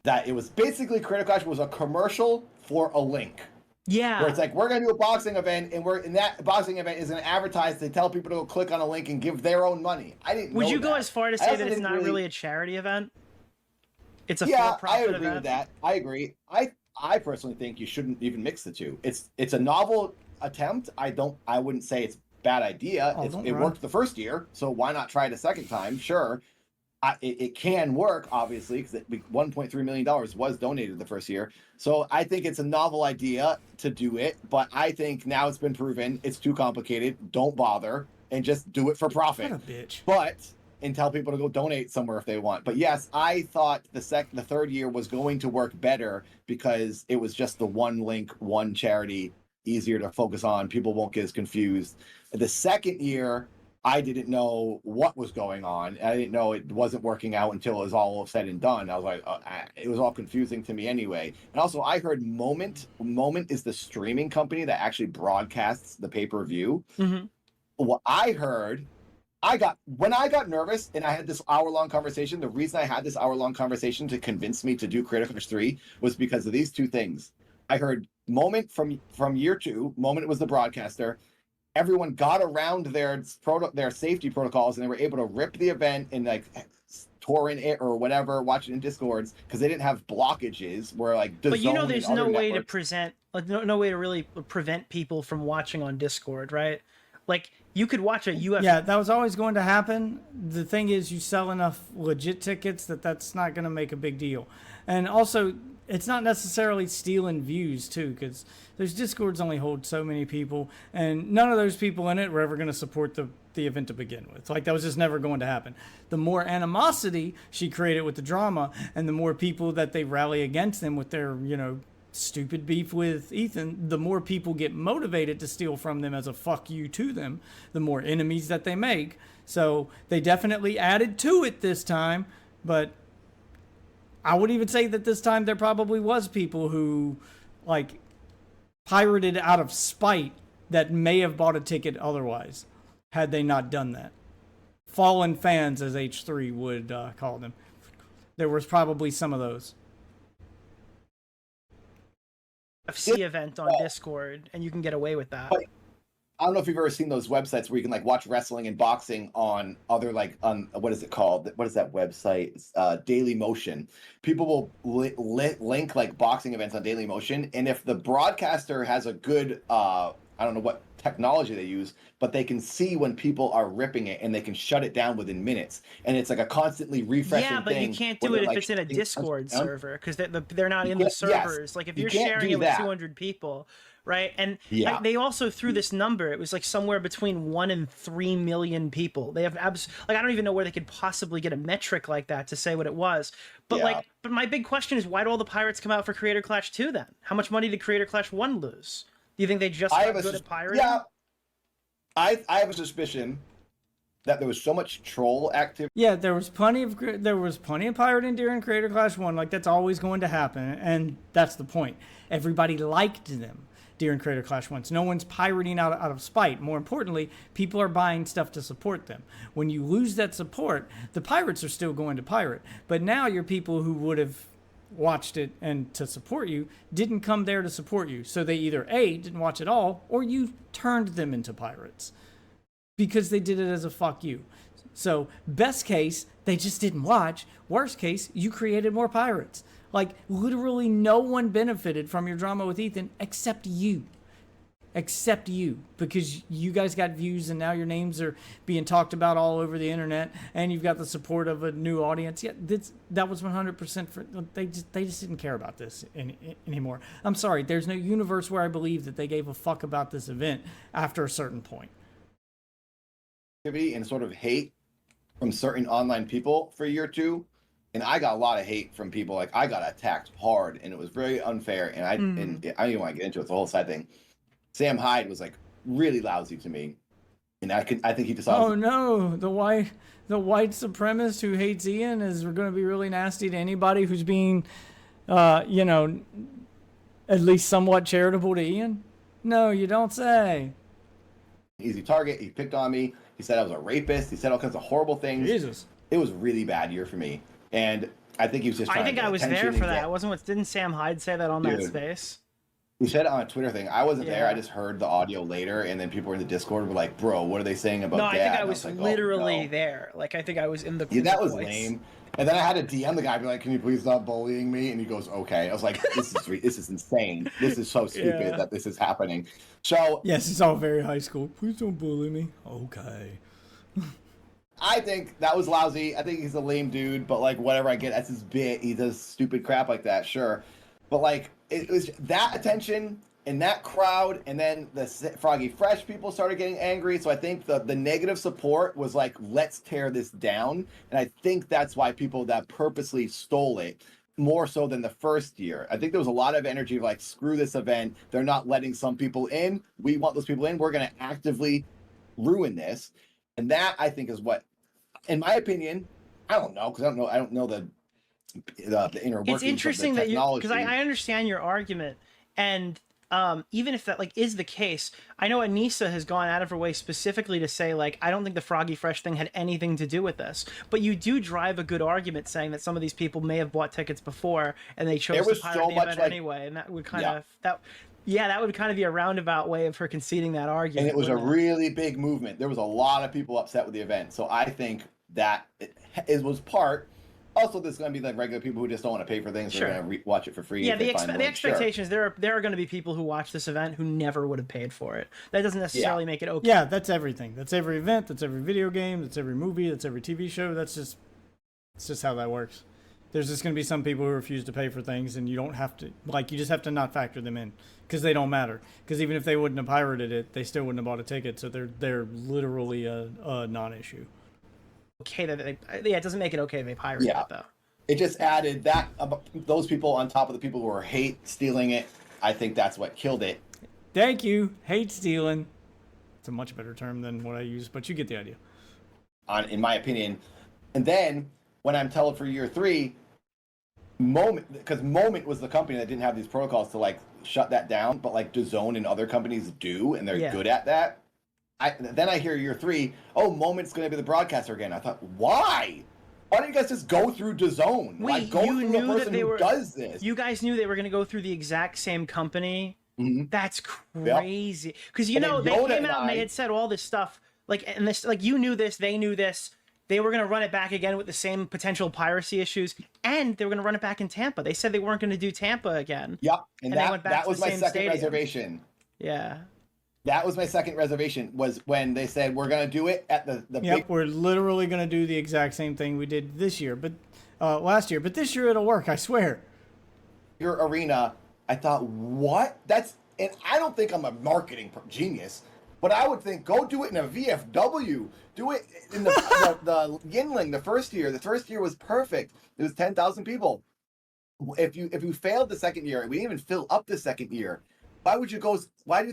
that it was basically Creator Clash was a commercial for a link. Yeah. Where it's like, we're going to do a boxing event, and we're in that boxing event is going to advertise to tell people to go click on a link and give their own money. I didn't know Would you go that. as far to I say also that it's didn't not really a charity event? It's a Yeah, I for-profit agree event? with that. I agree. I personally think you shouldn't even mix the two. It's a novel attempt. I wouldn't say it's a bad idea. Oh, It worked the first year, so why not try it a second time? Sure. It can work, obviously, because $1.3 million was donated the first year. So I think it's a novel idea to do it, but I think now it's been proven it's too complicated. Don't bother and just do it for profit. What a bitch. But and tell people to go donate somewhere if they want. But yes, I thought the third year was going to work better because it was just the one link, one charity, easier to focus on. People won't get as confused. The second year, I didn't know what was going on. I didn't know it wasn't working out until it was all said and done. I was like, it was all confusing to me anyway. And also, I heard Moment is the streaming company that actually broadcasts the pay-per-view. Mm-hmm. What I heard, when I got nervous and I had this hour-long conversation, the reason I had this hour-long conversation to convince me to do Creator Clash 3 was because of these two things. I heard Moment from year 2, Moment was the broadcaster. Everyone got around their safety protocols and they were able to rip the event and like torrent it or whatever, watch it in Discords because they didn't have blockages where like But you know DAZN and there's other no way to networks- present like no way to really prevent people from watching on Discord, right? Like you could watch a UFC. Yeah, that was always going to happen. The thing is, you sell enough legit tickets that's not going to make a big deal. And also, it's not necessarily stealing views, too, because those Discords only hold so many people, and none of those people in it were ever going to support the event to begin with. Like, that was just never going to happen. The more animosity she created with the drama, and the more people that they rally against them with their, stupid beef with Ethan, the more people get motivated to steal from them as a fuck you to them, the more enemies that they make. So they definitely added to it this time, but I would even say that this time there probably was people who like pirated out of spite that may have bought a ticket otherwise had they not done that. Fallen fans, as H3 would call them. There was probably some of those. UFC event on Discord, and you can get away with that. I don't know if you've ever seen those websites where you can like watch wrestling and boxing on other what is it called? What is that website? It's, Daily Motion. People will link like boxing events on Daily Motion, and if the broadcaster has a good I don't know what technology they use, but they can see when people are ripping it and they can shut it down within minutes. And it's like a constantly refreshing Yeah, but thing you can't do where it if they're, it's in a like, Discord down. server because they're not in the Yes, servers. Like if you you're can't sharing do it with that. 200 people, right? And Yeah. like, they also threw this number. It was like somewhere between 1 and 3 million people. They have like I don't even know where they could possibly get a metric like that to say what it was. But Yeah. but my big question is why do all the pirates come out for Creator Clash 2 then? How much money did Creator Clash 1 lose? Do you think they just got good at pirating? Yeah, I have a suspicion that there was so much troll activity. Yeah, there was plenty of pirating during Creator Clash 1. Like, that's always going to happen, and that's the point. Everybody liked them during Creator Clash 1. So no one's pirating out of spite. More importantly, people are buying stuff to support them. When you lose that support, the pirates are still going to pirate. But now you're people who would have watched it and to support you didn't come there to support you. So they either A, didn't watch at all, or you turned them into pirates because they did it as a fuck you. So best case, they just didn't watch. Worst case, you created more pirates. Like literally no one benefited from your drama with Ethan except you. Except you, because you guys got views and now your names are being talked about all over the internet and you've got the support of a new audience. Yeah, that was 100% for, they just didn't care about this anymore. I'm sorry, there's no universe where I believe that they gave a fuck about this event after a certain point. And sort of hate from certain online people for a year or two, and I got a lot of hate from people. Like I got attacked hard and it was very unfair, and I don't even want to get into it. It's a whole side thing. Sam Hyde was like really lousy to me, and I think he decided. Oh no, the white supremacist who hates Ian is going to be really nasty to anybody who's being, at least somewhat charitable to Ian. No, you don't say. Easy target. He picked on me. He said I was a rapist. He said all kinds of horrible things. Jesus, it was a really bad year for me, and I think he was just. I think I was there for that. Didn't Sam Hyde say that on that space? He said it on a Twitter thing. I wasn't there. I just heard the audio later, and then people were in the Discord were like, "Bro, what are they saying about Dad?" No, I think I was literally there. Like, I think I was in the. Yeah, that was lame. And then I had to DM the guy, be like, "Can you please stop bullying me?" And he goes, "Okay." I was like, "This is insane. This is so stupid that this is happening." So yes, it's all very high school. Please don't bully me. Okay. I think that was lousy. I think he's a lame dude, but like whatever, I get. That's his bit. He does stupid crap like that, sure. But like it was that attention and that crowd, and then the Froggy Fresh people started getting angry. So I think the negative support was like, let's tear this down. And I think that's why people that purposely stole it more so than the first year. I think there was a lot of energy of like, screw this event. They're not letting some people in. We want those people in. We're going to actively ruin this. And that I think is what, in my opinion, I don't know, because I don't know the inner workings. It's interesting of the technology. that because I understand your argument, and even if that like is the case, I know Anisa has gone out of her way specifically to say like, I don't think the Froggy Fresh thing had anything to do with this, but you do drive a good argument saying that some of these people may have bought tickets before and they chose to pirate the event anyway, and that would kind of that would kind of be a roundabout way of her conceding that argument. And it was a really big movement. There was a lot of people upset with the event, so I think that it was part. Also, there's going to be like regular people who just don't want to pay for things. Sure. They're going to watch it for free. Yeah, the expectation is there are going to be people who watch this event who never would have paid for it. That doesn't necessarily make it okay. Yeah, that's everything. That's every event. That's every video game. That's every movie. That's every TV show. It's just how that works. There's just going to be some people who refuse to pay for things, and you don't have to, like, you just have to not factor them in because they don't matter. Because even if they wouldn't have pirated it, they still wouldn't have bought a ticket. So they're literally a non-issue. Okay, it doesn't make it okay they pirated it though. It just added that those people on top of the people who are hate stealing it. I think that's what killed it. Thank you, hate stealing. It's a much better term than what I use, but you get the idea. In my opinion, and then when I'm telling for year 3, Moment was the company that didn't have these protocols to like shut that down, but like DAZN and other companies do, and they're good at that. Then I hear year 3, Moment's going to be the broadcaster again. I thought, why? Why don't you guys just go through DAZN? Wait, like, go you through knew the person that who does this. You guys knew they were going to go through the exact same company? Mm-hmm. That's crazy. Because, they came out and they had said all this stuff. You knew this, they knew this. They were going to run it back again with the same potential piracy issues, and they were going to run it back in Tampa. They said they weren't going to do Tampa again. Yep, and that was my second reservation. Yeah. That was my second reservation, was when they said we're going to do it at the big... we're literally going to do the exact same thing we did this year, but last year. But this year it'll work, I swear. Your arena, I thought, what? And I don't think I'm a marketing genius, but I would think, go do it in a VFW. Do it in the Yinling the first year. The first year was perfect. It was 10,000 people. If you failed the second year, we didn't even fill up the second year. Why do you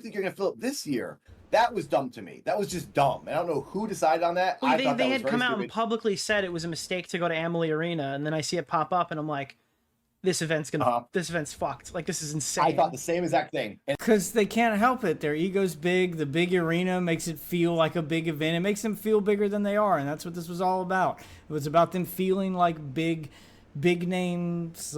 think you're going to fill up this year? That was dumb to me. That was just dumb. I don't know who decided on that. Well, they had come out and publicly said it was a mistake to go to Amalie Arena, and then I see it pop up, and I'm like, this event's fucked. Like, this is insane. I thought the same exact thing. Because they can't help it. Their ego's big. The big arena makes it feel like a big event. It makes them feel bigger than they are, and that's what this was all about. It was about them feeling like big big names,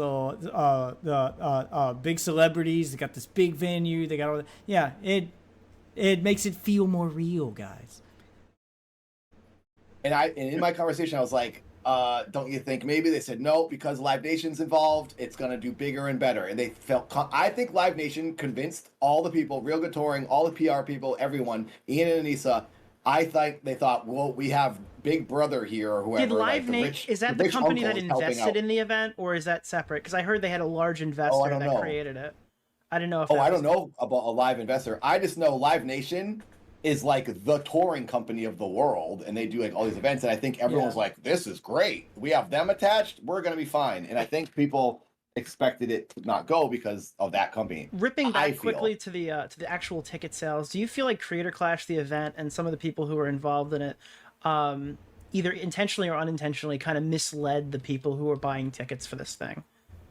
big celebrities. They got this big venue. They got all. Yeah, it makes it feel more real, guys. And in my conversation, I was like, don't you think maybe they said no because Live Nation's involved, it's gonna do bigger and better, and they felt. I think Live Nation convinced all the people, Real Good Touring, all the PR people, everyone, Ian and Anisa. I think they thought, well, we have Big Brother here or whoever. Did Live Nation, is that the company that invested in the event, or is that separate? Because I heard they had a large investor that created it. I don't know if. I don't know about a live investor. I just know Live Nation is like the touring company of the world, and they do like all these events, and I think everyone's like, this is great, we have them attached, we're gonna be fine. And I think people expected it to not go because of that company. Ripping back quickly to the actual ticket sales, do you feel like Creator Clash, the event, and some of the people who were involved in it, either intentionally or unintentionally, kind of misled the people who were buying tickets for this thing?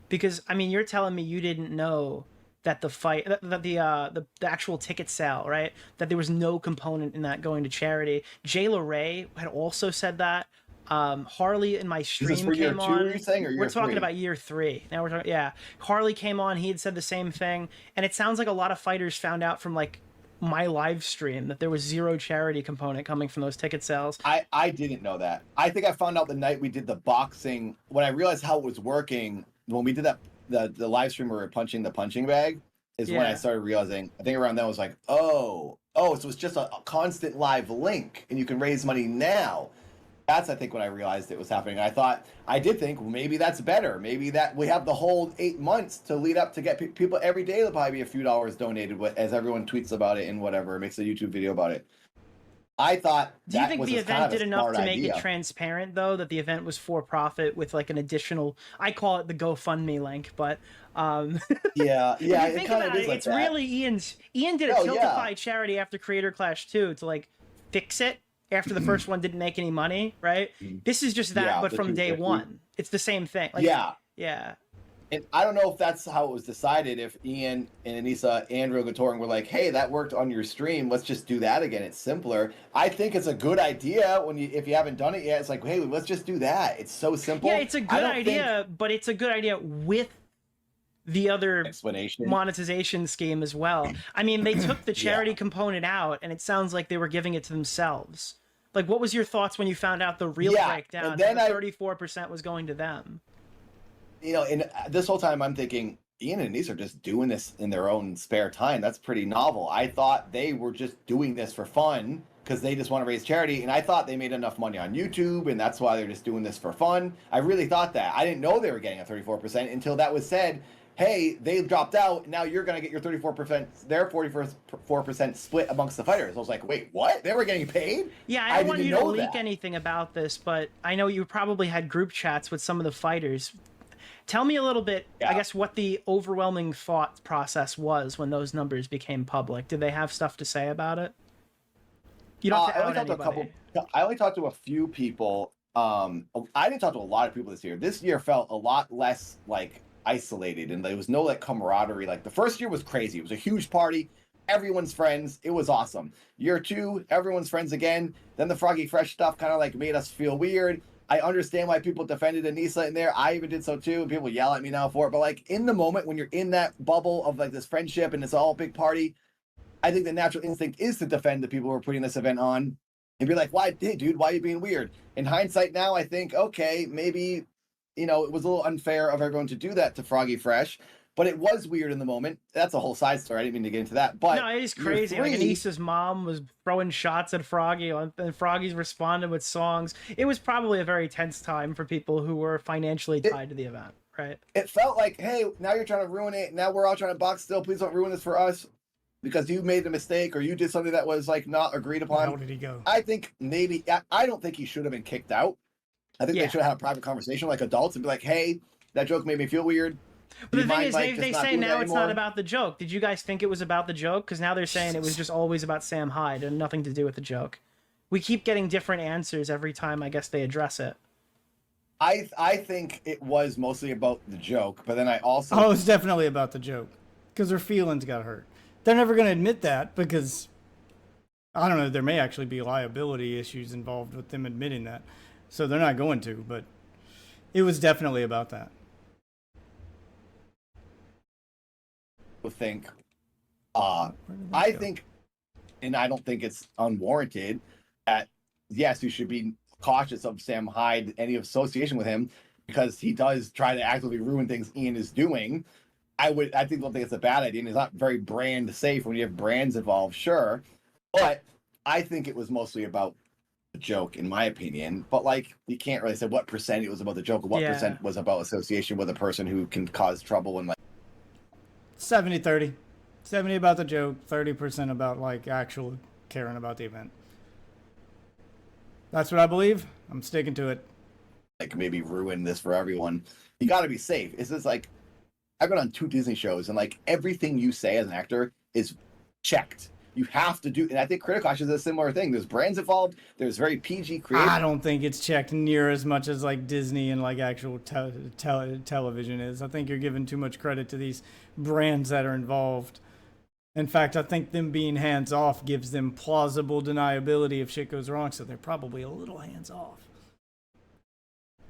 Because I mean, you're telling me you didn't know that the actual ticket sale, right? That there was no component in that going to charity. Jayla Ray had also said that. Harley in my stream came on. We're talking about year 3. Now we're talking, Harley came on. He had said the same thing, and it sounds like a lot of fighters found out from like my live stream that there was zero charity component coming from those ticket sales. I didn't know that. I think I found out the night we did the boxing when I realized how it was working. When we did that, the live stream where we were punching the punching bag is when I started realizing. I think around then I was like, oh, so it's just a constant live link, and you can raise money now. That's, I think, when I realized it was happening. I did think, well, maybe that's better. Maybe that we have the whole 8 months to lead up to get people every day. There'll probably be a few dollars donated as everyone tweets about it and whatever, makes a YouTube video about it. I thought. Do you think the event did enough to make it transparent, though, that the event was for profit with like an additional? I call it the GoFundMe link, but yeah, it kind of is. It's really Ian did a Tiltify charity after Creator Clash 2 to like fix it. After the first one didn't make any money, right? This is just that, but from day one. It's the same thing. Like, yeah. And I don't know if that's how it was decided, if Ian and Anisa and Real Good Touring were like, hey, that worked on your stream, let's just do that again. It's simpler. I think it's a good idea if you haven't done it yet. It's like, hey, let's just do that. It's so simple. Yeah, it's a good idea, but it's a good idea with the other monetization scheme as well. I mean, they took the charity component out, and it sounds like they were giving it to themselves. Like, what was your thoughts when you found out the real breakdown? And then 34% was going to them. You know, and this whole time I'm thinking, Ian and Anisa are just doing this in their own spare time. That's pretty novel. I thought they were just doing this for fun because they just want to raise charity, and I thought they made enough money on YouTube, and that's why they're just doing this for fun. I really thought that. I didn't know they were getting a 34% until that was said. Hey, they've dropped out. Now you're going to get your 34%, their 44% split amongst the fighters. I was like, wait, what? They were getting paid? Yeah, I don't want you to leak anything about this, but I know you probably had group chats with some of the fighters. Tell me a little bit, I guess, what the overwhelming thought process was when those numbers became public. Did they have stuff to say about it? You don't have to out anybody. I only talked to a few people. I didn't talk to a lot of people this year. This year felt a lot less like isolated, and there was no like camaraderie. Like the first year was crazy. It was a huge party, everyone's friends. It was awesome. Year 2, everyone's friends again. Then the Froggy Fresh stuff kind of like made us feel weird. I understand why people defended Anisa in there. I even did so too, and people yell at me now for it. But like in the moment when you're in that bubble of like this friendship and it's all a big party, I think the natural instinct is to defend the people who are putting this event on and be like, why, hey, dude, why are you being weird? In hindsight now, I think, okay, maybe, you know, it was a little unfair of everyone to do that to Froggy Fresh, but it was weird in the moment. That's a whole side story. I didn't mean to get into that. But no, it is crazy. Like Anisa's mom was throwing shots at Froggy, and Froggy's responded with songs. It was probably a very tense time for people who were financially tied to the event, right? It felt like, hey, now you're trying to ruin it. Now we're all trying to box still. Please don't ruin this for us because you made a mistake or you did something that was like not agreed upon. How did he go? I think maybe, I don't think he should have been kicked out. I think they should have had a private conversation like adults and be like, hey, that joke made me feel weird. But the thing is, they say now it's not about the joke. Did you guys think it was about the joke? Because now they're saying it was just always about Sam Hyde and nothing to do with the joke. We keep getting different answers every time, I guess, they address it. I think it was mostly about the joke, but then I also... Oh, it's definitely about the joke. Because their feelings got hurt. They're never going to admit that because, I don't know, there may actually be liability issues involved with them admitting that. So they're not going to, but It was definitely about that. Think, Where did that I go? think, and I don't think it's unwarranted that yes, you should be cautious of Sam Hyde, any association with him, because he does try to actively ruin things Ian is doing. I don't think it's a bad idea, and it's not very brand safe when you have brands involved, sure. But I think it was mostly about the joke, in my opinion. But like, you can't really say what percent it was about the joke or what percent was about association with a person who can cause trouble and like 70-30. 70 about the joke, 30% about like actual caring about the event. That's what I believe. I'm sticking to it. maybe ruin this for everyone. You got to be safe. It's just like I've been on 2 Disney shows, and like everything you say as an actor is checked. You have to do, and I think Critical Clash is a similar thing. There's brands involved. There's very PG creative. I don't think it's checked near as much as like Disney and like actual television is. I think you're giving too much credit to these brands that are involved. In fact, I think them being hands off gives them plausible deniability if shit goes wrong. So they're probably a little hands off.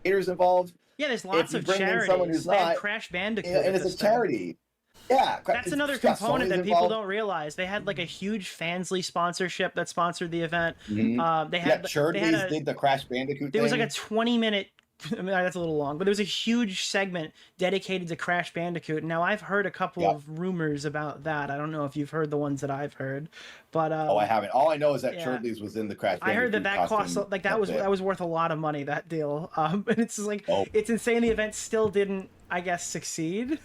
Creators involved. Yeah, there's lots you of bring in charities. someone who's They had not, Crash Bandicoot, and at it's this a time. charity. Yeah, That's another it's got component Sony's that people involved. don't realize. They had like a huge Fansly sponsorship that sponsored the event. Mhm. They had Churdleys did the Crash Bandicoot There was thing. like a 20-minute. I mean, that's a little long, but there was a huge segment dedicated to Crash Bandicoot. Now, I've heard a couple of rumors about that. I don't know if you've heard the ones that I've heard, but I haven't. All I know is that yeah. Churdleys was in the Crash I Bandicoot heard that cost costume. like that was worth a lot of money, that deal. And it's just like it's insane the event still didn't, I guess, succeed.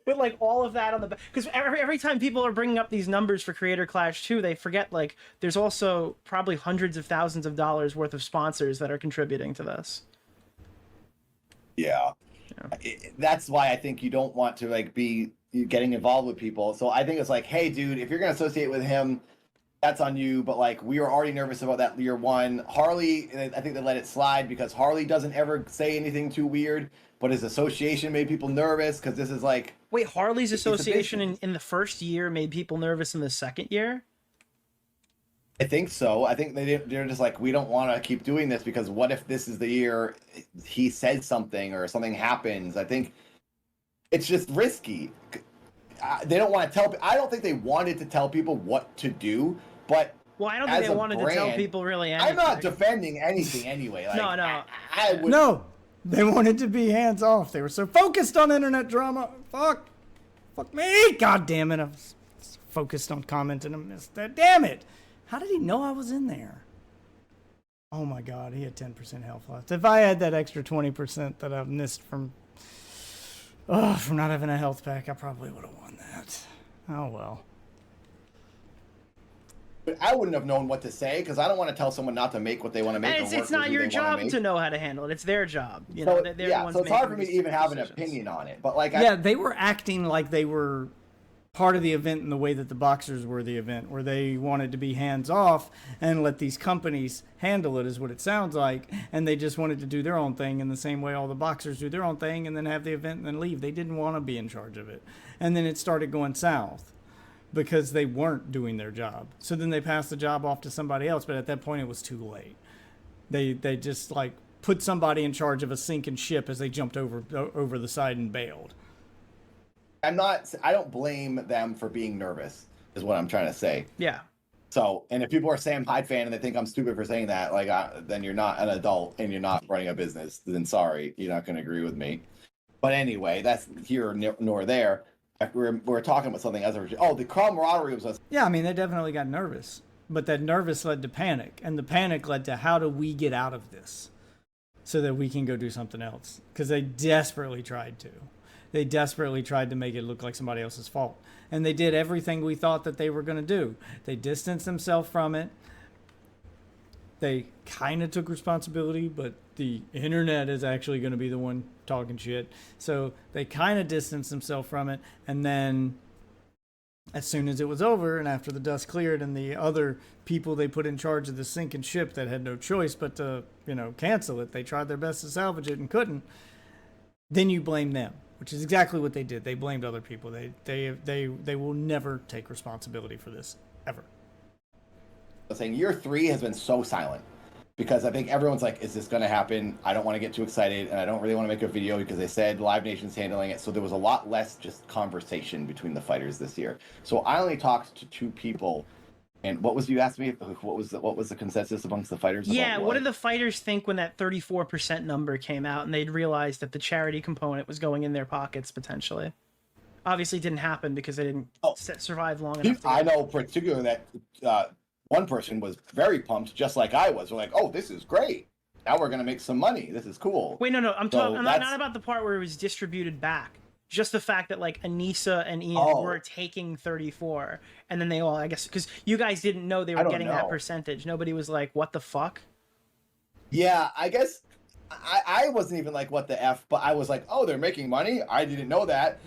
With like all of that on the back, because every time people are bringing up these numbers for Creator Clash 2, they forget like there's also probably hundreds of thousands of dollars worth of sponsors that are contributing to this. Yeah. That's why I think you don't want to like be getting involved with people. So I think it's like, hey, dude, if you're gonna associate with him, that's on you. But like, we were already nervous about that year one. Harley, I think they let it slide because Harley doesn't ever say anything too weird. But his association made people nervous because this is like. Wait, Harley's association in the first year made people nervous in the second year? I think so. I think they're just like, we don't want to keep doing this because what if this is the year he says something or something happens? I think it's just risky. They don't want to tell. I don't think they wanted to tell people what to do, but. Well, I don't think they wanted to tell people really anything. I'm not defending anything anyway. Like, no. I would. No, they wanted to be hands off. They were so focused on internet drama. Fuck me. God damn it. I was focused on commenting and missed that. Damn it. How did he know I was in there? Oh my God, he had 10% health left. If I had that extra 20% that I've missed from not having a health pack, I probably would have won that. Oh well. But I wouldn't have known what to say because I don't want to tell someone not to make what they want to make. And it's not your job to know how to handle it. It's their job. You know, they're the ones so it's hard for me to making even have an decisions. opinion on it. But like, They were acting like they were part of the event in the way that the boxers were the event, where they wanted to be hands off and let these companies handle it, is what it sounds like. And they just wanted to do their own thing in the same way all the boxers do their own thing and then have the event and then leave. They didn't want to be in charge of it. And then it started going south because they weren't doing their job. So then they passed the job off to somebody else, but at that point it was too late. They just like put somebody in charge of a sinking ship as they jumped over the side and bailed. I don't blame them for being nervous, is what I'm trying to say. Yeah. So, and if people are Sam Hyde fan and they think I'm stupid for saying that, like, then you're not an adult and you're not running a business. Then sorry, you're not going to agree with me. But anyway, that's here nor there. We're talking about something else. The camaraderie was. Yeah, I mean, they definitely got nervous, but that nervous led to panic, and the panic led to how do we get out of this so that we can go do something else? Because they desperately tried to. They desperately tried to make it look like somebody else's fault. And they did everything we thought that they were going to do. They distanced themselves from it. They kind of took responsibility, but the internet is actually going to be the one talking shit. So they kind of distanced themselves from it. And then as soon as it was over and after the dust cleared and the other people they put in charge of the sinking ship that had no choice but to, cancel it, they tried their best to salvage it and couldn't, then you blame them. Which is exactly what they did. They blamed other people. They will never take responsibility for this ever. I'm saying year 3 has been so silent. because I think everyone's like, is this going to happen? I don't want to get too excited, and I don't really want to make a video because they said Live Nation's handling it. So there was a lot less just conversation between the fighters this year. So I only talked to 2 people. And what was, you asked me, what was the consensus amongst the fighters? Yeah, what did the fighters think when that 34% number came out and they'd realized that the charity component was going in their pockets potentially? Obviously, it didn't happen because they didn't survive long enough. I know particularly that one person was very pumped, just like I was. We're like, oh, this is great. Now we're going to make some money. This is cool. Wait, no. I'm talking not about the part where it was distributed back. Just the fact that like Anisa and Ian were taking 34, and then they all, I guess, because you guys didn't know they were getting that percentage. Nobody was like, "What the fuck?" Yeah, I guess I wasn't even like, "What the f?" But I was like, "Oh, they're making money. I didn't know that."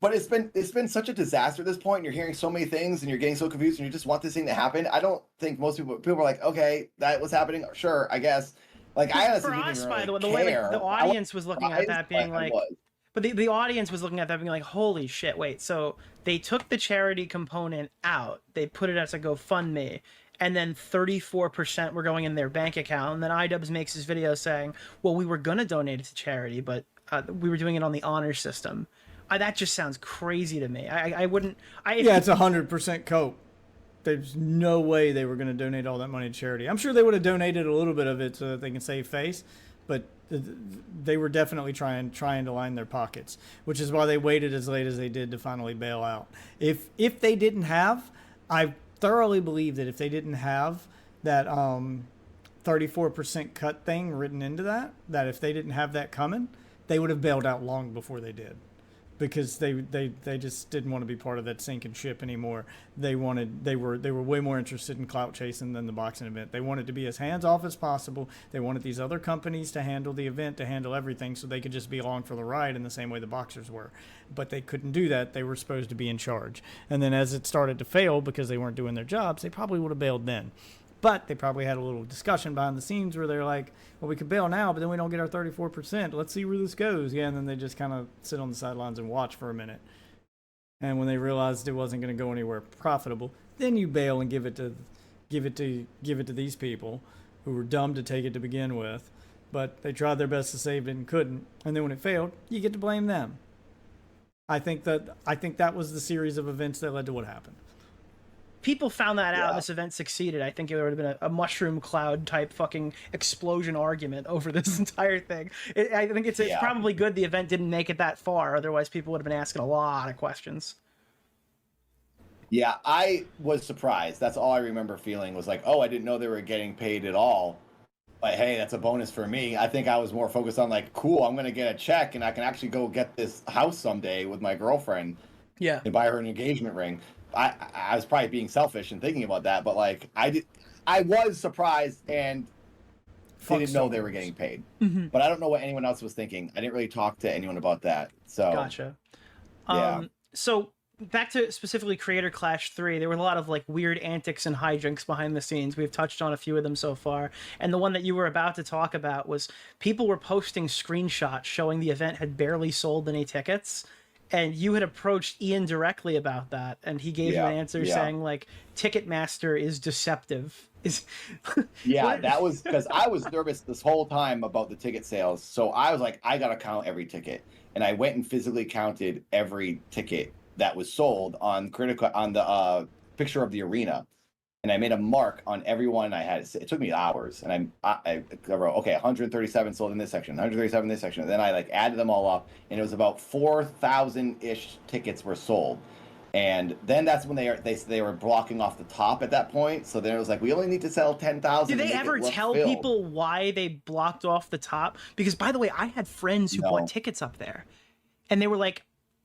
But it's been such a disaster at this point, and you're hearing so many things, and you're getting so confused, and you just want this thing to happen. I don't think most people are like, "Okay, that was happening. Sure, I guess." Like I honestly for us, didn't by really the way, the way care. the audience was looking at that being like. But the audience was looking at that being like, holy shit, wait, so they took the charity component out, they put it as a GoFundMe, and then 34% were going in their bank account, and then Idubbbz makes his video saying, well, we were going to donate it to charity, but we were doing it on the honor system. That just sounds crazy to me. I wouldn't... Yeah, it's 100% cope. There's no way they were going to donate all that money to charity. I'm sure they would have donated a little bit of it so that they can save face, but... they were definitely trying to line their pockets, which is why they waited as late as they did to finally bail out. If they didn't have, I thoroughly believe that if they didn't have that 34% cut thing written into that if they didn't have that coming, they would have bailed out long before they did, because they just didn't want to be part of that sinking ship anymore. They were way more interested in clout chasing than the boxing event. They wanted to be as hands off as possible. They wanted these other companies to handle the event, to handle everything, so they could just be along for the ride in the same way the boxers were. But they couldn't do that. They were supposed to be in charge. And then as it started to fail because they weren't doing their jobs, they probably would have bailed then. But they probably had a little discussion behind the scenes where they're like, well, we could bail now, but then we don't get our 34%. Let's see where this goes. Yeah, and then they just kind of sit on the sidelines and watch for a minute. And when they realized it wasn't going to go anywhere profitable, then you bail and give it to these people who were dumb to take it to begin with. But they tried their best to save it and couldn't. And then when it failed, you get to blame them. I think that was the series of events that led to what happened. People found that out and this event succeeded. I think it would have been a mushroom cloud type fucking explosion argument over this entire thing. I think it's probably good the event didn't make it that far. Otherwise, people would have been asking a lot of questions. Yeah, I was surprised. That's all I remember feeling was like, oh, I didn't know they were getting paid at all. But hey, that's a bonus for me. I think I was more focused on like, cool, I'm going to get a check and I can actually go get this house someday with my girlfriend. Yeah. And buy her an engagement ring. I was probably being selfish and thinking about that, but like I was surprised and didn't know they were getting paid. Mm-hmm. But I don't know what anyone else was thinking. I didn't really talk to anyone about that. So gotcha. Yeah. So back to specifically Creator Clash 3, there were a lot of like weird antics and hijinks behind the scenes. We've touched on a few of them so far. And the one that you were about to talk about was people were posting screenshots showing the event had barely sold any tickets. And you had approached Ian directly about that, and he gave you an answer saying, like, Ticketmaster is deceptive. Yeah, that was because I was nervous this whole time about the ticket sales. So I was like, I got to count every ticket. And I went and physically counted every ticket that was sold on the picture of the arena. And I made a mark on every one I had. It took me hours. And I wrote, okay, 137 sold in this section, 137 in this section. And then I like added them all up. And it was about 4,000-ish tickets were sold. And then that's when they were blocking off the top at that point. So then it was like, we only need to sell 10,000. Did they ever tell people why they blocked off the top? Because, by the way, I had friends who bought tickets up there. And they were like,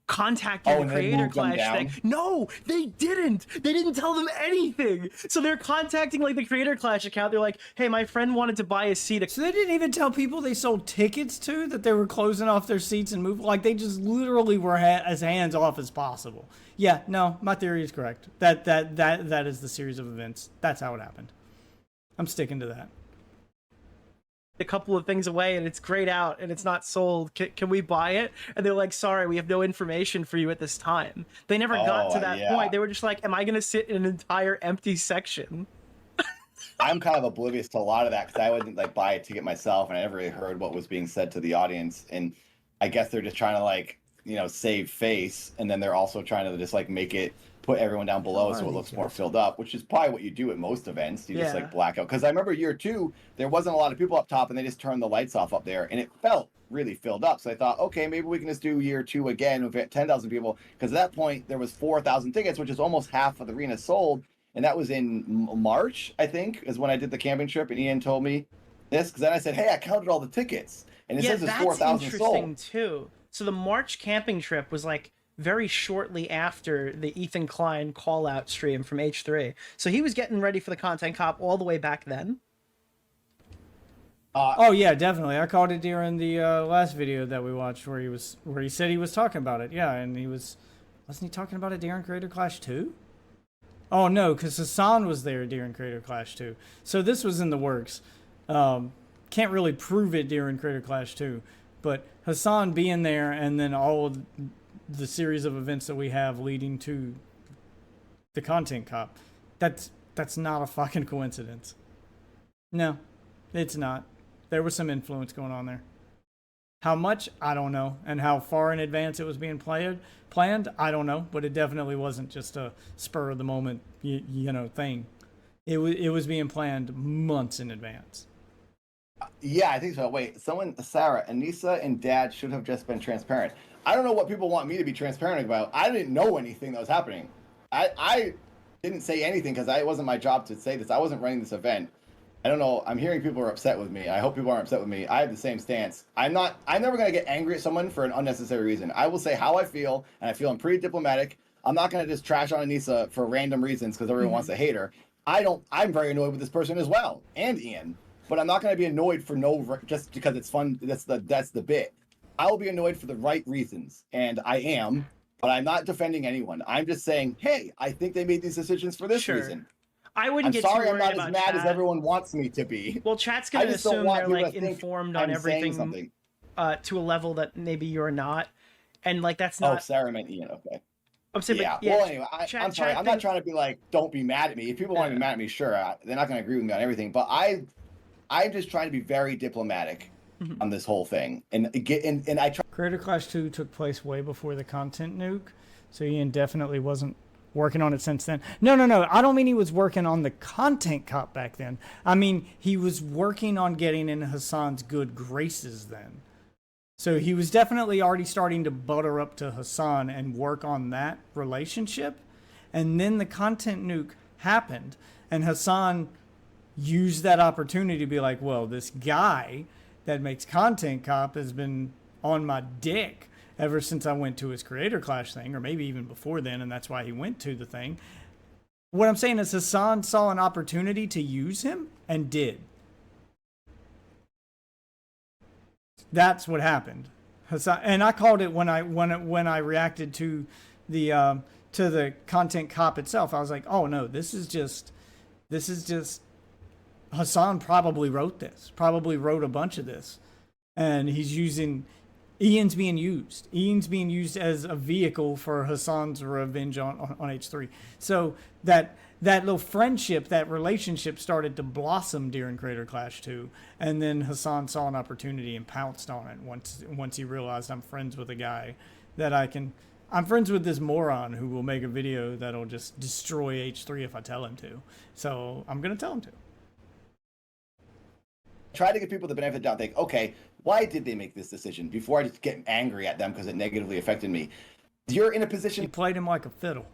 contacting the Creator Clash thing. No, they didn't. They didn't tell them anything. So they're contacting like the Creator Clash account. They're like, hey, my friend wanted to buy a seat. So they didn't even tell people they sold tickets to, that they were closing off their seats and moving. Like they just literally were as hands off as possible. Yeah, no, my theory is correct. That is the series of events. That's how it happened. I'm sticking to that. A couple of things away and it's grayed out and it's not sold. Can we buy it? And they're like, sorry, we have no information for you at this time. They never got to that point. They were just like, am I going to sit in an entire empty section? I'm kind of oblivious to a lot of that because I wouldn't like buy a ticket myself, and I never really heard what was being said to the audience. And I guess they're just trying to like, save face, and then they're also trying to just like put everyone down below so it looks more filled up, which is probably what you do at most events. You just like black out. Because I remember year 2, there wasn't a lot of people up top, and they just turned the lights off up there, and it felt really filled up. So I thought, okay, maybe we can just do year 2 again with 10,000 people, because at that point there was 4,000 tickets, which is almost half of the arena sold. And that was in March, I think, is when I did the camping trip, and Ian told me this, because then I said, hey, I counted all the tickets, and it says it's 4,000 sold. Interesting too. So the March camping trip was like very shortly after the Ethan Klein call out stream from H3. So he was getting ready for the content cop all the way back then. Oh yeah, definitely. I called it during the last video that we watched where he said he was talking about it. Yeah, and wasn't he talking about it during Creator Clash 2? Oh no, because Hassan was there during Creator Clash 2. So this was in the works. Can't really prove it during Creator Clash 2, but Hassan being there, and then all of the series of events that we have leading to the content cop, that's not a fucking coincidence. No, it's not. There was some influence going on there. How much, I don't know, and how far in advance it was being planned, I don't know, but it definitely wasn't just a spur of the moment, thing. It was being planned months in advance. Yeah, I think so. Wait, Sarah, Anisa and Dad should have just been transparent. I don't know what people want me to be transparent about. I didn't know anything that was happening. I didn't say anything because it wasn't my job to say this. I wasn't running this event. I don't know. I'm hearing people are upset with me. I hope people aren't upset with me. I have the same stance. I'm never going to get angry at someone for an unnecessary reason. I will say how I feel, and I feel I'm pretty diplomatic. I'm not going to just trash on Anisa for random reasons because everyone wants to hate her. I'm very annoyed with this person as well, and Ian. But I'm not going to be annoyed for just because it's fun. That's the bit. I will be annoyed for the right reasons, and I am. But I'm not defending anyone. I'm just saying, hey, I think they made these decisions for this reason. I wouldn't get sorry too worried I'm not about as mad chat. as everyone wants me to be. Well, chat's going to assume they're like informed on everything to a level that maybe you're not, and like that's not. Oh, Sarah meant Ian. Okay. I'm saying, yeah. Well, anyway, I'm sorry. I'm not trying to be like, don't be mad at me. If people want to be mad at me, sure, they're not going to agree with me on everything. But I'm just trying to be very diplomatic on this whole thing, and I try. Creator Clash 2 took place way before the content nuke, so Ian definitely wasn't working on it since then. No. I don't mean he was working on the content cop back then. I mean, he was working on getting in Hassan's good graces then. So he was definitely already starting to butter up to Hassan and work on that relationship. And then the content nuke happened, and Hassan used that opportunity to be like, well, this guy that makes content cop has been on my dick ever since I went to his Creator Clash thing, or maybe even before then, and that's why he went to the thing. What I'm saying is Hassan saw an opportunity to use him and did. That's what happened. Hassan, and I called it when I reacted to the content cop itself. I was like, oh no, this is just Hassan probably wrote a bunch of this, and Ian's being used as a vehicle for Hassan's revenge on H3. So that little friendship, that relationship started to blossom during Creator Clash 2, and then Hassan saw an opportunity and pounced on it once he realized I'm friends with a guy that I'm friends with this moron who will make a video that'll just destroy H3 if I tell him to. So I'm gonna tell him to. Try to give people the benefit of the doubt. Think, okay, why did they make this decision? Before I just get angry at them because it negatively affected me. You're in a position. You played him like a fiddle.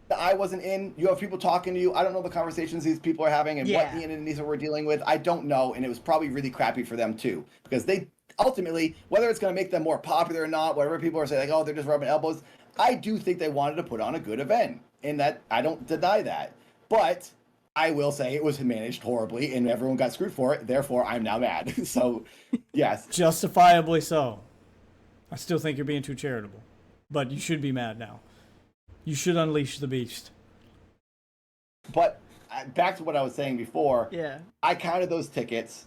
That I wasn't in. You have people talking to you. I don't know the conversations these people are having and what Ian and Anisa were dealing with. I don't know, and it was probably really crappy for them too, because they ultimately, whether it's going to make them more popular or not, whatever people are saying, like, oh, they're just rubbing elbows. I do think they wanted to put on a good event, and that I don't deny that, but I will say it was managed horribly and everyone got screwed for it. Therefore, I'm now mad. So, yes. Justifiably so. I still think you're being too charitable. But you should be mad now. You should unleash the beast. But back to what I was saying before. Yeah. I counted those tickets,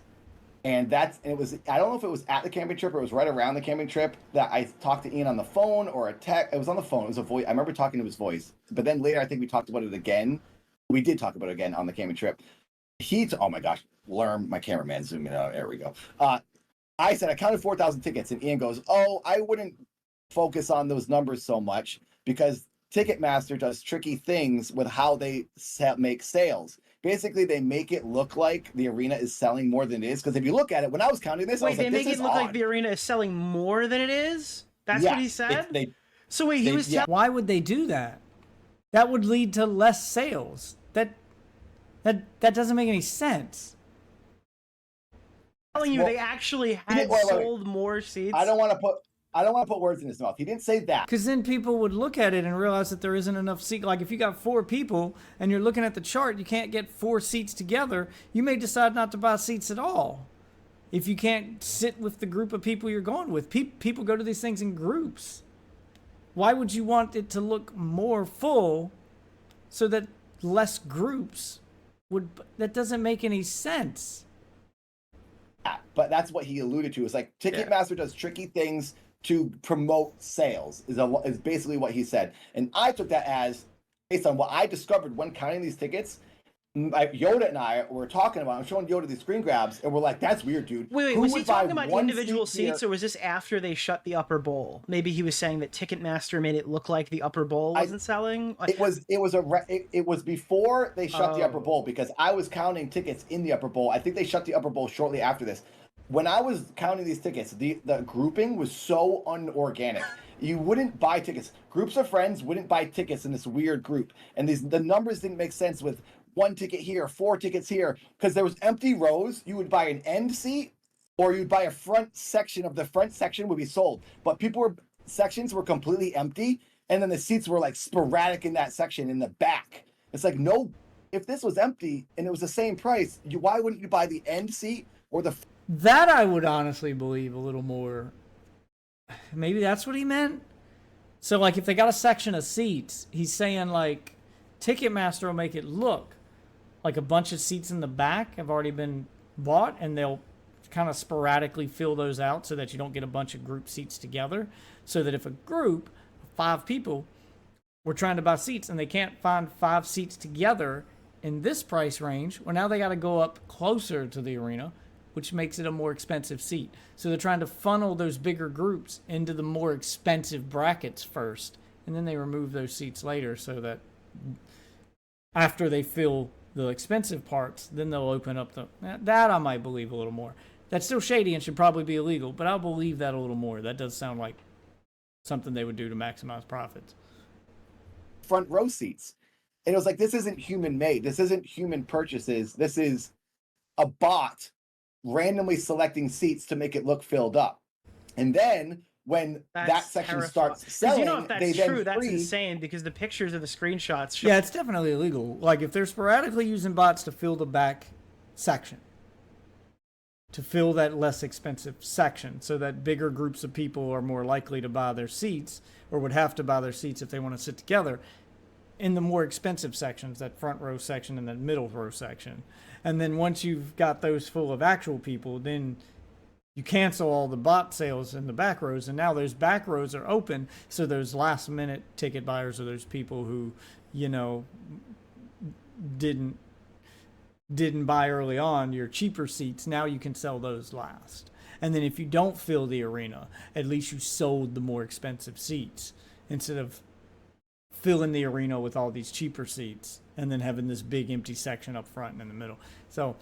and it was, I don't know if it was at the camping trip or it was right around the camping trip that I talked to Ian on the phone or a text. It was on the phone. It was a voice. I remember talking to his voice. But then later, I think we talked about it again. We did talk about it again on the camping trip. oh my gosh, Lerm, my cameraman zooming out. There we go. I said I counted 4,000 tickets, and Ian goes, "Oh, I wouldn't focus on those numbers so much because Ticketmaster does tricky things with how they make sales. Basically, they make it look like the arena is selling more than it is. Because if you look at it, when I was counting this, I was they like, make this it is look odd. like the arena is selling more than it is? That's Yeah, what he said? So wait, they- he was yeah. telling Why would they do that? That would lead to less sales. That doesn't make any sense. you Well, they actually didn't- had wait. sold more seats. I don't want to put words in his mouth. He didn't say that. Because then people would look at it and realize that there isn't enough seat. Like if you got 4 people and you're looking at the chart, you can't get 4 seats together. You may decide not to buy seats at all. If you can't sit with the group of people you're going with, people go to these things in groups. Why would you want it to look more full so that less groups would? That doesn't make any sense. But that's what he alluded to. It's like Ticketmaster does tricky things to promote sales is basically what he said. And I took that as, based on what I discovered when counting these tickets, Yoda and I were talking about, I'm showing Yoda these screen grabs, and we're like, that's weird, dude. Wait, Who was he would buy talking about one individual seat here? seats, or was this after they shut the upper bowl? Maybe he was saying that Ticketmaster made it look like the upper bowl wasn't selling? It was before they shut the upper Oh. bowl, because I was counting tickets in the upper bowl. I think they shut the upper bowl shortly after this. When I was counting these tickets, the grouping was so unorganic. You wouldn't buy tickets. Groups of friends wouldn't buy tickets in this weird group, and the numbers didn't make sense with 1 ticket here, 4 tickets here, because there was empty rows. You would buy an end seat, or you'd buy a front section of the front section would be sold, but sections were completely empty, and then the seats were like sporadic in that section in the back. It's like, no, if this was empty and it was the same price, why wouldn't you buy the end seat or the? That I would honestly believe a little more. Maybe that's what he meant. So like if they got a section of seats, he's saying like Ticketmaster will make it look like a bunch of seats in the back have already been bought, and they'll kind of sporadically fill those out so that you don't get a bunch of group seats together. So that if a group of 5 people were trying to buy seats and they can't find 5 seats together in this price range, well, now they got to go up closer to the arena, which makes it a more expensive seat. So they're trying to funnel those bigger groups into the more expensive brackets first, and then they remove those seats later so that after they fill the expensive parts, then they'll open up that I might believe a little more. That's still shady and should probably be illegal, but I'll believe that a little more. That does sound like something they would do to maximize profits. Front row seats. And it was like, this isn't human made. This isn't human purchases. This is a bot randomly selecting seats to make it look filled up. And then when that section terrifying. starts 'Cause selling, you know if they that's then true, that's freeze. insane, because the pictures of the screenshots show Yeah, it's definitely illegal. Like if they're sporadically using bots to fill the back section, to fill that less expensive section, so that bigger groups of people are more likely to buy their seats, or would have to buy their seats if they want to sit together in the more expensive sections, that front row section and that middle row section. And then once you've got those full of actual people, then you cancel all the bot sales in the back rows, and now those back rows are open. So those last minute ticket buyers, or those people who, you know, didn't buy early on your cheaper seats, now you can sell those last. And then if you don't fill the arena, at least you sold the more expensive seats instead of filling the arena with all these cheaper seats and then having this big empty section up front and in the middle. So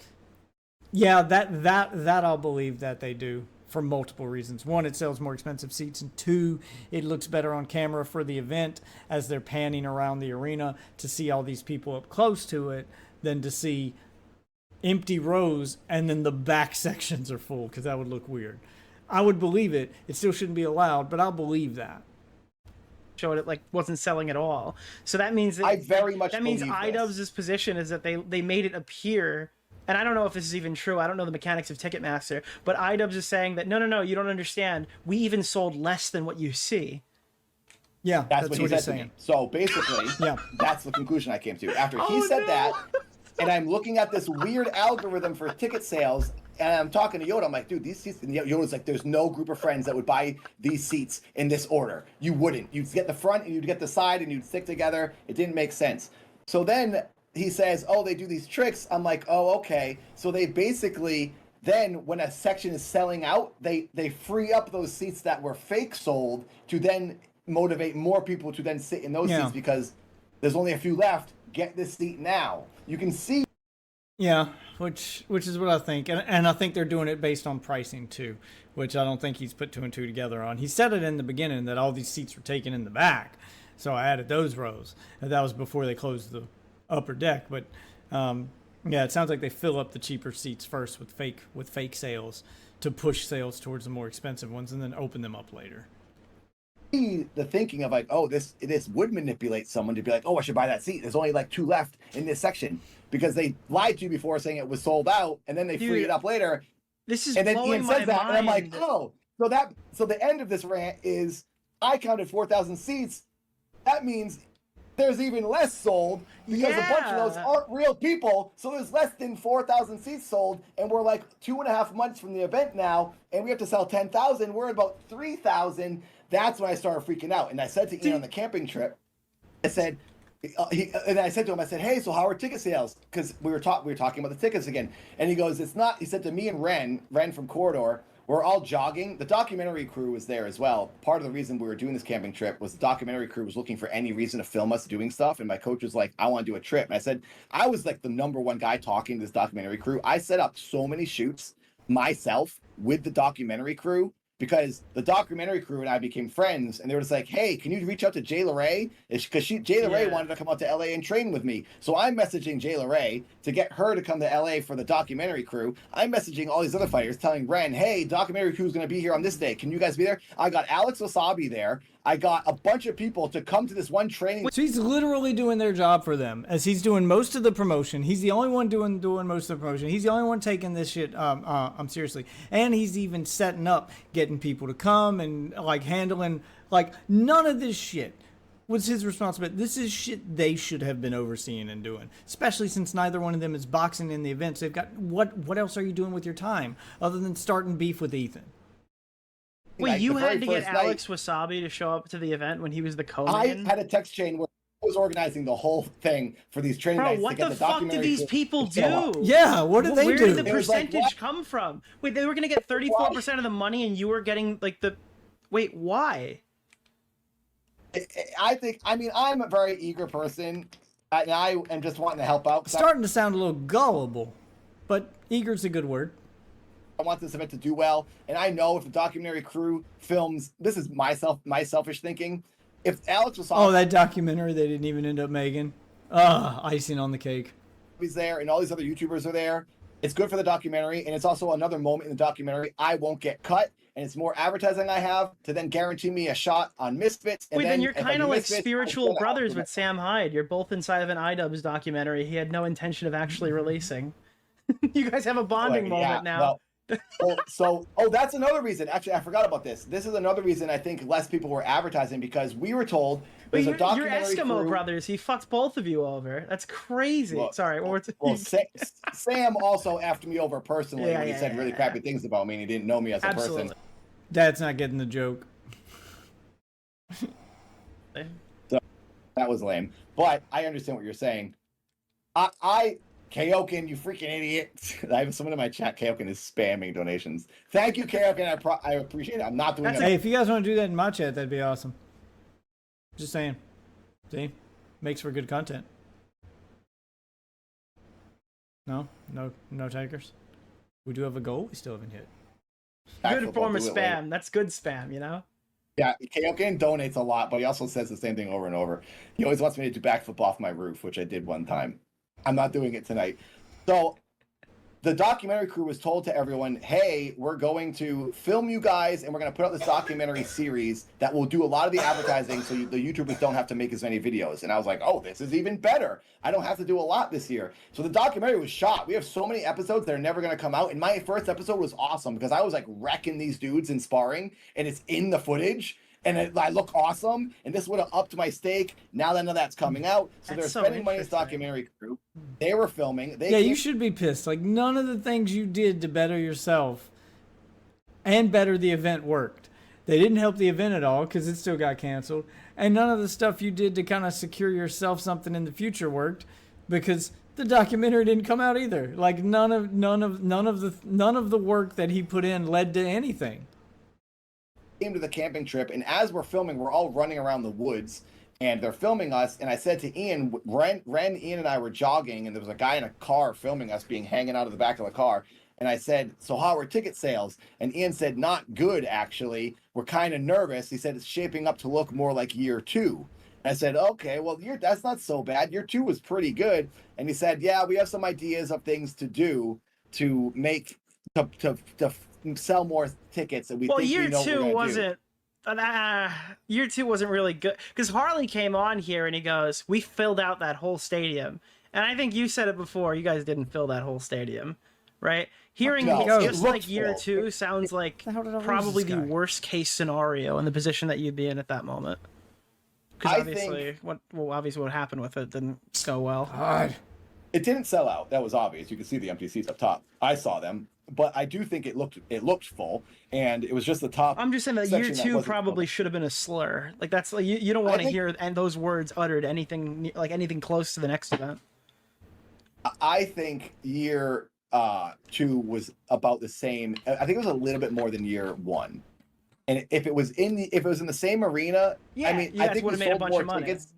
yeah, that I'll believe that they do for multiple reasons. 1, it sells more expensive seats, and 2, it looks better on camera for the event as they're panning around the arena to see all these people up close to it than to see empty rows and then the back sections are full, because that would look weird. I would believe it. It still shouldn't be allowed, but I'll believe that. showed it like wasn't selling at all. So that means that I very much that means believe Idubbbz' position is that they made it appear, and I don't know if this is even true. I don't know the mechanics of Ticketmaster, but Idubbbz is saying that no, you don't understand. We even sold less than what you see. Yeah, That's what he he's said to saying. me. So basically, Yeah. that's the conclusion I came to. After he said that, and I'm looking at this weird algorithm for ticket sales, and I'm talking to Yoda. I'm like, dude, these seats. And Yoda's like, there's no group of friends that would buy these seats in this order. You wouldn't. You'd get the front and you'd get the side and you'd stick together. It didn't make sense. So then he says, oh, they do these tricks. I'm like, oh, okay. So they basically then, when a section is selling out, they free up those seats that were fake sold to then motivate more people to then sit in those seats because there's only a few left. Get this seat now. You can see. Yeah, which is what I think, and I think they're doing it based on pricing too, which I don't think he's put 2 and 2 together on. He said it in the beginning that all these seats were taken in the back, so I added those rows, and that was before they closed the upper deck. But yeah, it sounds like they fill up the cheaper seats first with fake sales to push sales towards the more expensive ones, and then open them up later. The thinking of like, oh, this would manipulate someone to be like, oh, I should buy that seat. There's only like 2 left in this section because they lied to you before saying it was sold out, and then they free it up later. This is and then blowing Ian my says that, mind. and I'm like, oh, so the end of this rant is I counted 4,000 seats. That means there's even less sold because a bunch of those aren't real people. So there's less than 4,000 seats sold, and we're like 2.5 months from the event now, and we have to sell 10,000. We're at about 3,000. That's when I started freaking out. And I said to Ian on the camping trip, I said, I said to him, I said, hey, so how are ticket sales? Because we were talking about the tickets again. And he goes, it's not, he said to me and Ren from Corridor, we're all jogging. The documentary crew was there as well. Part of the reason we were doing this camping trip was the documentary crew was looking for any reason to film us doing stuff. And my coach was like, I want to do a trip. And I said, I was like the #1 guy talking to this documentary crew. I set up so many shoots myself with the documentary crew because the documentary crew and I became friends, and they were just like, hey, can you reach out to Jay LeRae? Because Jay LeRae wanted to come out to LA and train with me. So I'm messaging Jay LeRae to get her to come to LA for the documentary crew. I'm messaging all these other fighters telling Ren, hey, documentary crew is going to be here on this day. Can you guys be there? I got Alex Wasabi there. I got a bunch of people to come to this one training. So he's literally doing their job for them, as he's doing most of the promotion. He's the only one doing most of the promotion. He's the only one taking this shit seriously, and he's even setting up, getting people to come and like handling like none of this shit was his responsibility. This is shit they should have been overseeing and doing, especially since neither one of them is boxing in the events. They've got what else are you doing with your time other than starting beef with Ethan? Wait, you had to get Alex Wasabi to show up to the event when he was the co-main? I had a text chain where I was organizing the whole thing for these training nights. What the fuck did these people do? Yeah, what did they do? Where did the percentage come from? Wait, they were going to get 34% of the money and you were getting like the... Wait, why? I mean, I'm a very eager person, and I am just wanting to help out. Starting to sound a little gullible, but eager's a good word. I want this event to do well, and I know if the documentary crew films, this is my selfish thinking. If Alex was that documentary they didn't even end up making, icing on the cake. He's there, and all these other YouTubers are there. It's good for the documentary, and it's also another moment in the documentary I won't get cut, and it's more advertising I have to then guarantee me a shot on Misfits. And then you're kind of like spiritual brothers with Sam Hyde. You're both inside of an Idubbbz documentary he had no intention of actually releasing. You guys have a bonding moment now. That's another reason. Actually, I forgot about this. This is another reason I think less people were advertising because we were told there's a documentary You're Eskimo crew. brothers. He fucked both of you over. That's crazy. Well, Sorry. Sam also effed me over personally when he said really crappy things about me and he didn't know me as a person. Dad's not getting the joke. So that was lame. But I understand what you're saying. Kaoken, you freaking idiot. I have someone in my chat, Kaoken is spamming donations. Thank you, Kaoken. I appreciate it. I'm not doing that. Hey, if you guys want to do that in my chat, that'd be awesome. Just saying. See? Makes for good content. No takers. We do have a goal we still haven't hit. Good form of spam. That's good spam, you know? Yeah, Kaoken donates a lot, but he also says the same thing over and over. He always wants me to do backflip off my roof, which I did one time. I'm not doing it tonight. So the documentary crew was told to everyone, hey, we're going to film you guys and we're going to put out this documentary series that will do a lot of the advertising so the YouTubers don't have to make as many videos. And I was like, oh, this is even better. I don't have to do a lot this year. So the documentary was shot. We have so many episodes that are never going to come out. And my first episode was awesome because I was like wrecking these dudes in sparring and it's in the footage. And I look awesome, and this would have upped my stake. Now that none of that's coming out, so they're spending money on this documentary crew. They were filming. You should be pissed. Like, none of the things you did to better yourself and better the event worked. They didn't help the event at all because it still got canceled. And none of the stuff you did to kind of secure yourself something in the future worked. because the documentary didn't come out either. Like none of the work that he put in led to anything. Came to the camping trip, and as we're filming, we're all running around the woods, and they're filming us. And I said to Ian, Ian and I were jogging, and there was a guy in a car filming us being hanging out of the back of the car. And I said, so how are ticket sales? And Ian said, not good, actually. We're kind of nervous. He said it's shaping up to look more like year 2. I said, okay, well, that's not so bad. Year 2 was pretty good. And he said, yeah, we have some ideas of things to do to make to sell more tickets. And we think year we know 2 what wasn't. Year 2 wasn't really good because Harley came on here and he goes, "We filled out that whole stadium," and I think you said it before. You guys didn't fill that whole stadium, right? Hearing No, just like year full. 2 sounds like How did I lose probably this the guy? worst case scenario in the position that you'd be in at that moment. Because I obviously, what happened with it didn't go well. God. It didn't sell out. That was obvious. You could see the empty seats up top. I saw them, but I do think it looked full, and it was just the top. I'm just saying that year section that 2 wasn't probably full. should have been a slur. Like that's like you don't want to think- hear and those words uttered anything close to the next event. I think year 2 was about the same. I think it was a little bit more than year 1. And if it was in the same arena, Yeah, I mean, you I guys think we would've made a sold bunch more of money. tickets.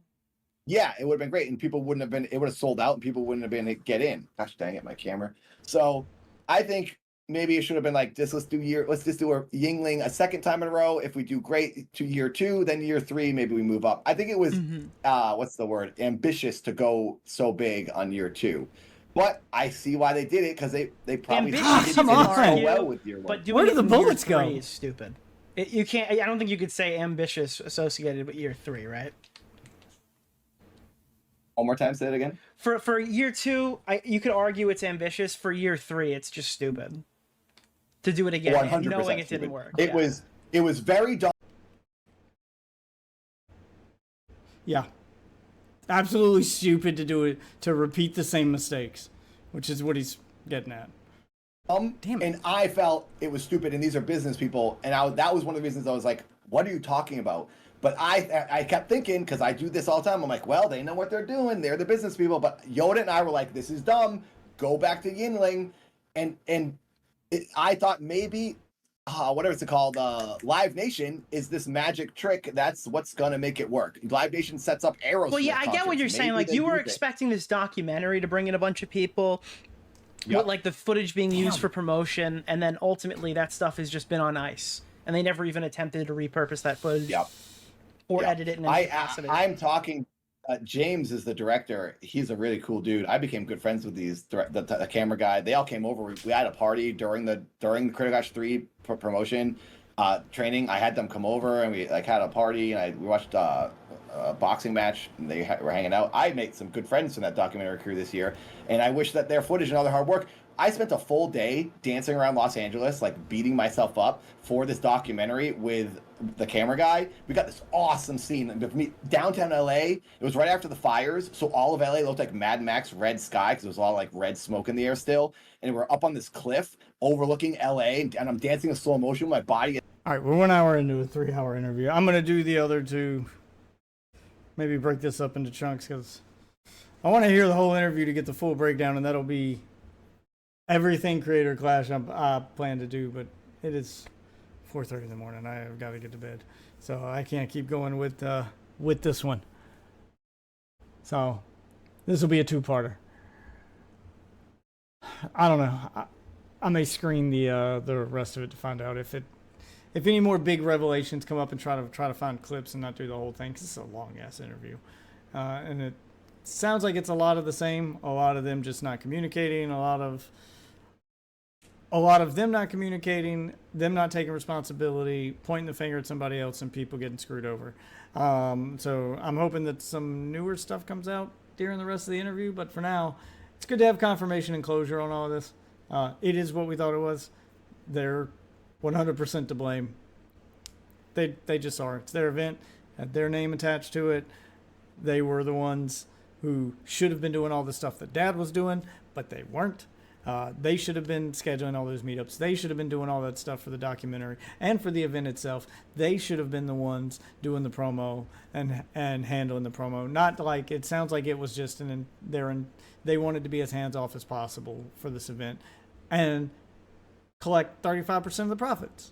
Yeah, it would have been great, and people wouldn't have been. It would have sold out, and people wouldn't have been able to get in. Gosh dang it, my camera. So I think maybe it should have been like this. Let's just do a Yingling a second time in a row. If we do great to year 2, then year 3, maybe we move up. I think it was what's the word? Ambitious to go so big on year 2. But I see why they did it because they probably Ambitious, did you can so argue, well with year 1. But doing Where it did the in year bullets go? 3 is stupid. You can't. I don't think you could say ambitious associated with year 3, right? One more time, say it again. For year 2, you could argue it's ambitious. For year 3, it's just stupid to do it again, 100% knowing it stupid. didn't work. It Yeah. was very dumb. Yeah. Absolutely stupid to do it, to repeat the same mistakes, which is what he's getting at. Damn it. And I felt it was stupid, and these are business people, and that was one of the reasons I was like, what are you talking about? But I kept thinking, because I do this all the time, I'm like, well, they know what they're doing, they're the business people. But Yoda and I were like, this is dumb, go back to Yingling. I thought maybe whatever it's called, Live Nation is this magic trick. That's what's gonna make it work. Live Nation sets up Aerosmith. Well, yeah, I get what you're concerts. saying. Maybe Like they you were use it. expecting this documentary to bring in a bunch of people. Yep. With like the footage being used for promotion, and then ultimately that stuff has just been on ice, and they never even attempted to repurpose that footage Yep. or Yep. edit it in any capacity. I'm talking. James is the director. He's a really cool dude. I became good friends with the camera guy. They all came over. We had a party during the Critical Dash 3 promotion training. I had them come over and we had a party, and we watched a boxing match, and they were hanging out. I made some good friends from that documentary crew this year, and I wish that their footage and all their hard work. I spent a full day dancing around Los Angeles, like beating myself up for this documentary with the camera guy. We got this awesome scene of me downtown LA. It was right after the fires, so all of LA looked like Mad Max red sky because there was a lot of like red smoke in the air still. And we're up on this cliff overlooking LA, and I'm dancing in slow motion with my body. All right, we're 1 hour into a 3-hour interview. I'm going to do the other 2, maybe break this up into chunks, because I want to hear the whole interview to get the full breakdown, and that'll be everything Creator Clash I plan to do, but it is 4:30 in the morning. I've got to get to bed, so I can't keep going with this one. So this will be a 2-parter. I don't know. I may screen the rest of it to find out if any more big revelations come up, and try to find clips and not do the whole thing, because it's a long ass interview, and it sounds like it's a lot of the same. A lot of them just not communicating. A lot of them not communicating. Them not taking responsibility, pointing the finger at somebody else, and people getting screwed over. So I'm hoping that some newer stuff comes out during the rest of the interview. But for now, it's good to have confirmation and closure on all of this. It is what we thought it was. They're 100% to blame. They just are. It's their event, had their name attached to it. They were the ones who should have been doing all the stuff that Dad was doing, but they weren't. They should have been scheduling all those meetups. They should have been doing all that stuff for the documentary and for the event itself. They should have been the ones doing the promo and handling the promo. Not like it sounds like it was just they wanted to be as hands off as possible for this event and collect 35% of the profits.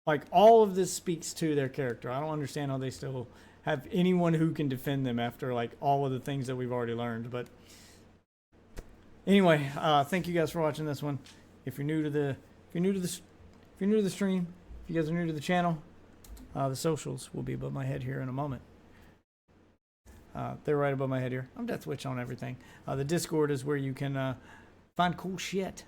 Like, all of this speaks to their character. I don't understand how they still have anyone who can defend them after like all of the things that we've already learned. But anyway, thank you guys for watching this one. If you're new to the stream, if you guys are new to the channel, the socials will be above my head here in a moment. They're right above my head here. I'm Death Witch on everything. The Discord is where you can find cool shit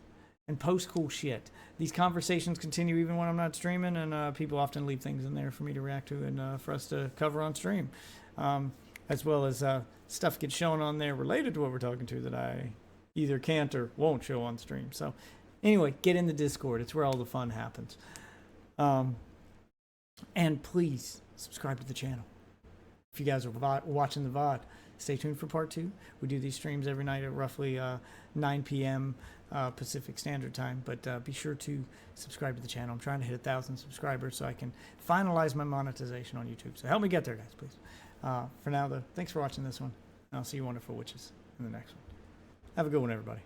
and post cool shit. These conversations continue even when I'm not streaming, and people often leave things in there for me to react to and for us to cover on stream. As well as stuff gets shown on there related to what we're talking to that I either can't or won't show on stream. So anyway, get in the Discord. It's where all the fun happens. And please subscribe to the channel. If you guys are watching the VOD, stay tuned for part 2. We do these streams every night at roughly 9 p.m. Pacific Standard Time. But be sure to subscribe to the channel. I'm trying to hit 1,000 subscribers so I can finalize my monetization on YouTube. So help me get there, guys, please. For now, though, thanks for watching this one. And I'll see you wonderful witches in the next one. Have a good one, everybody.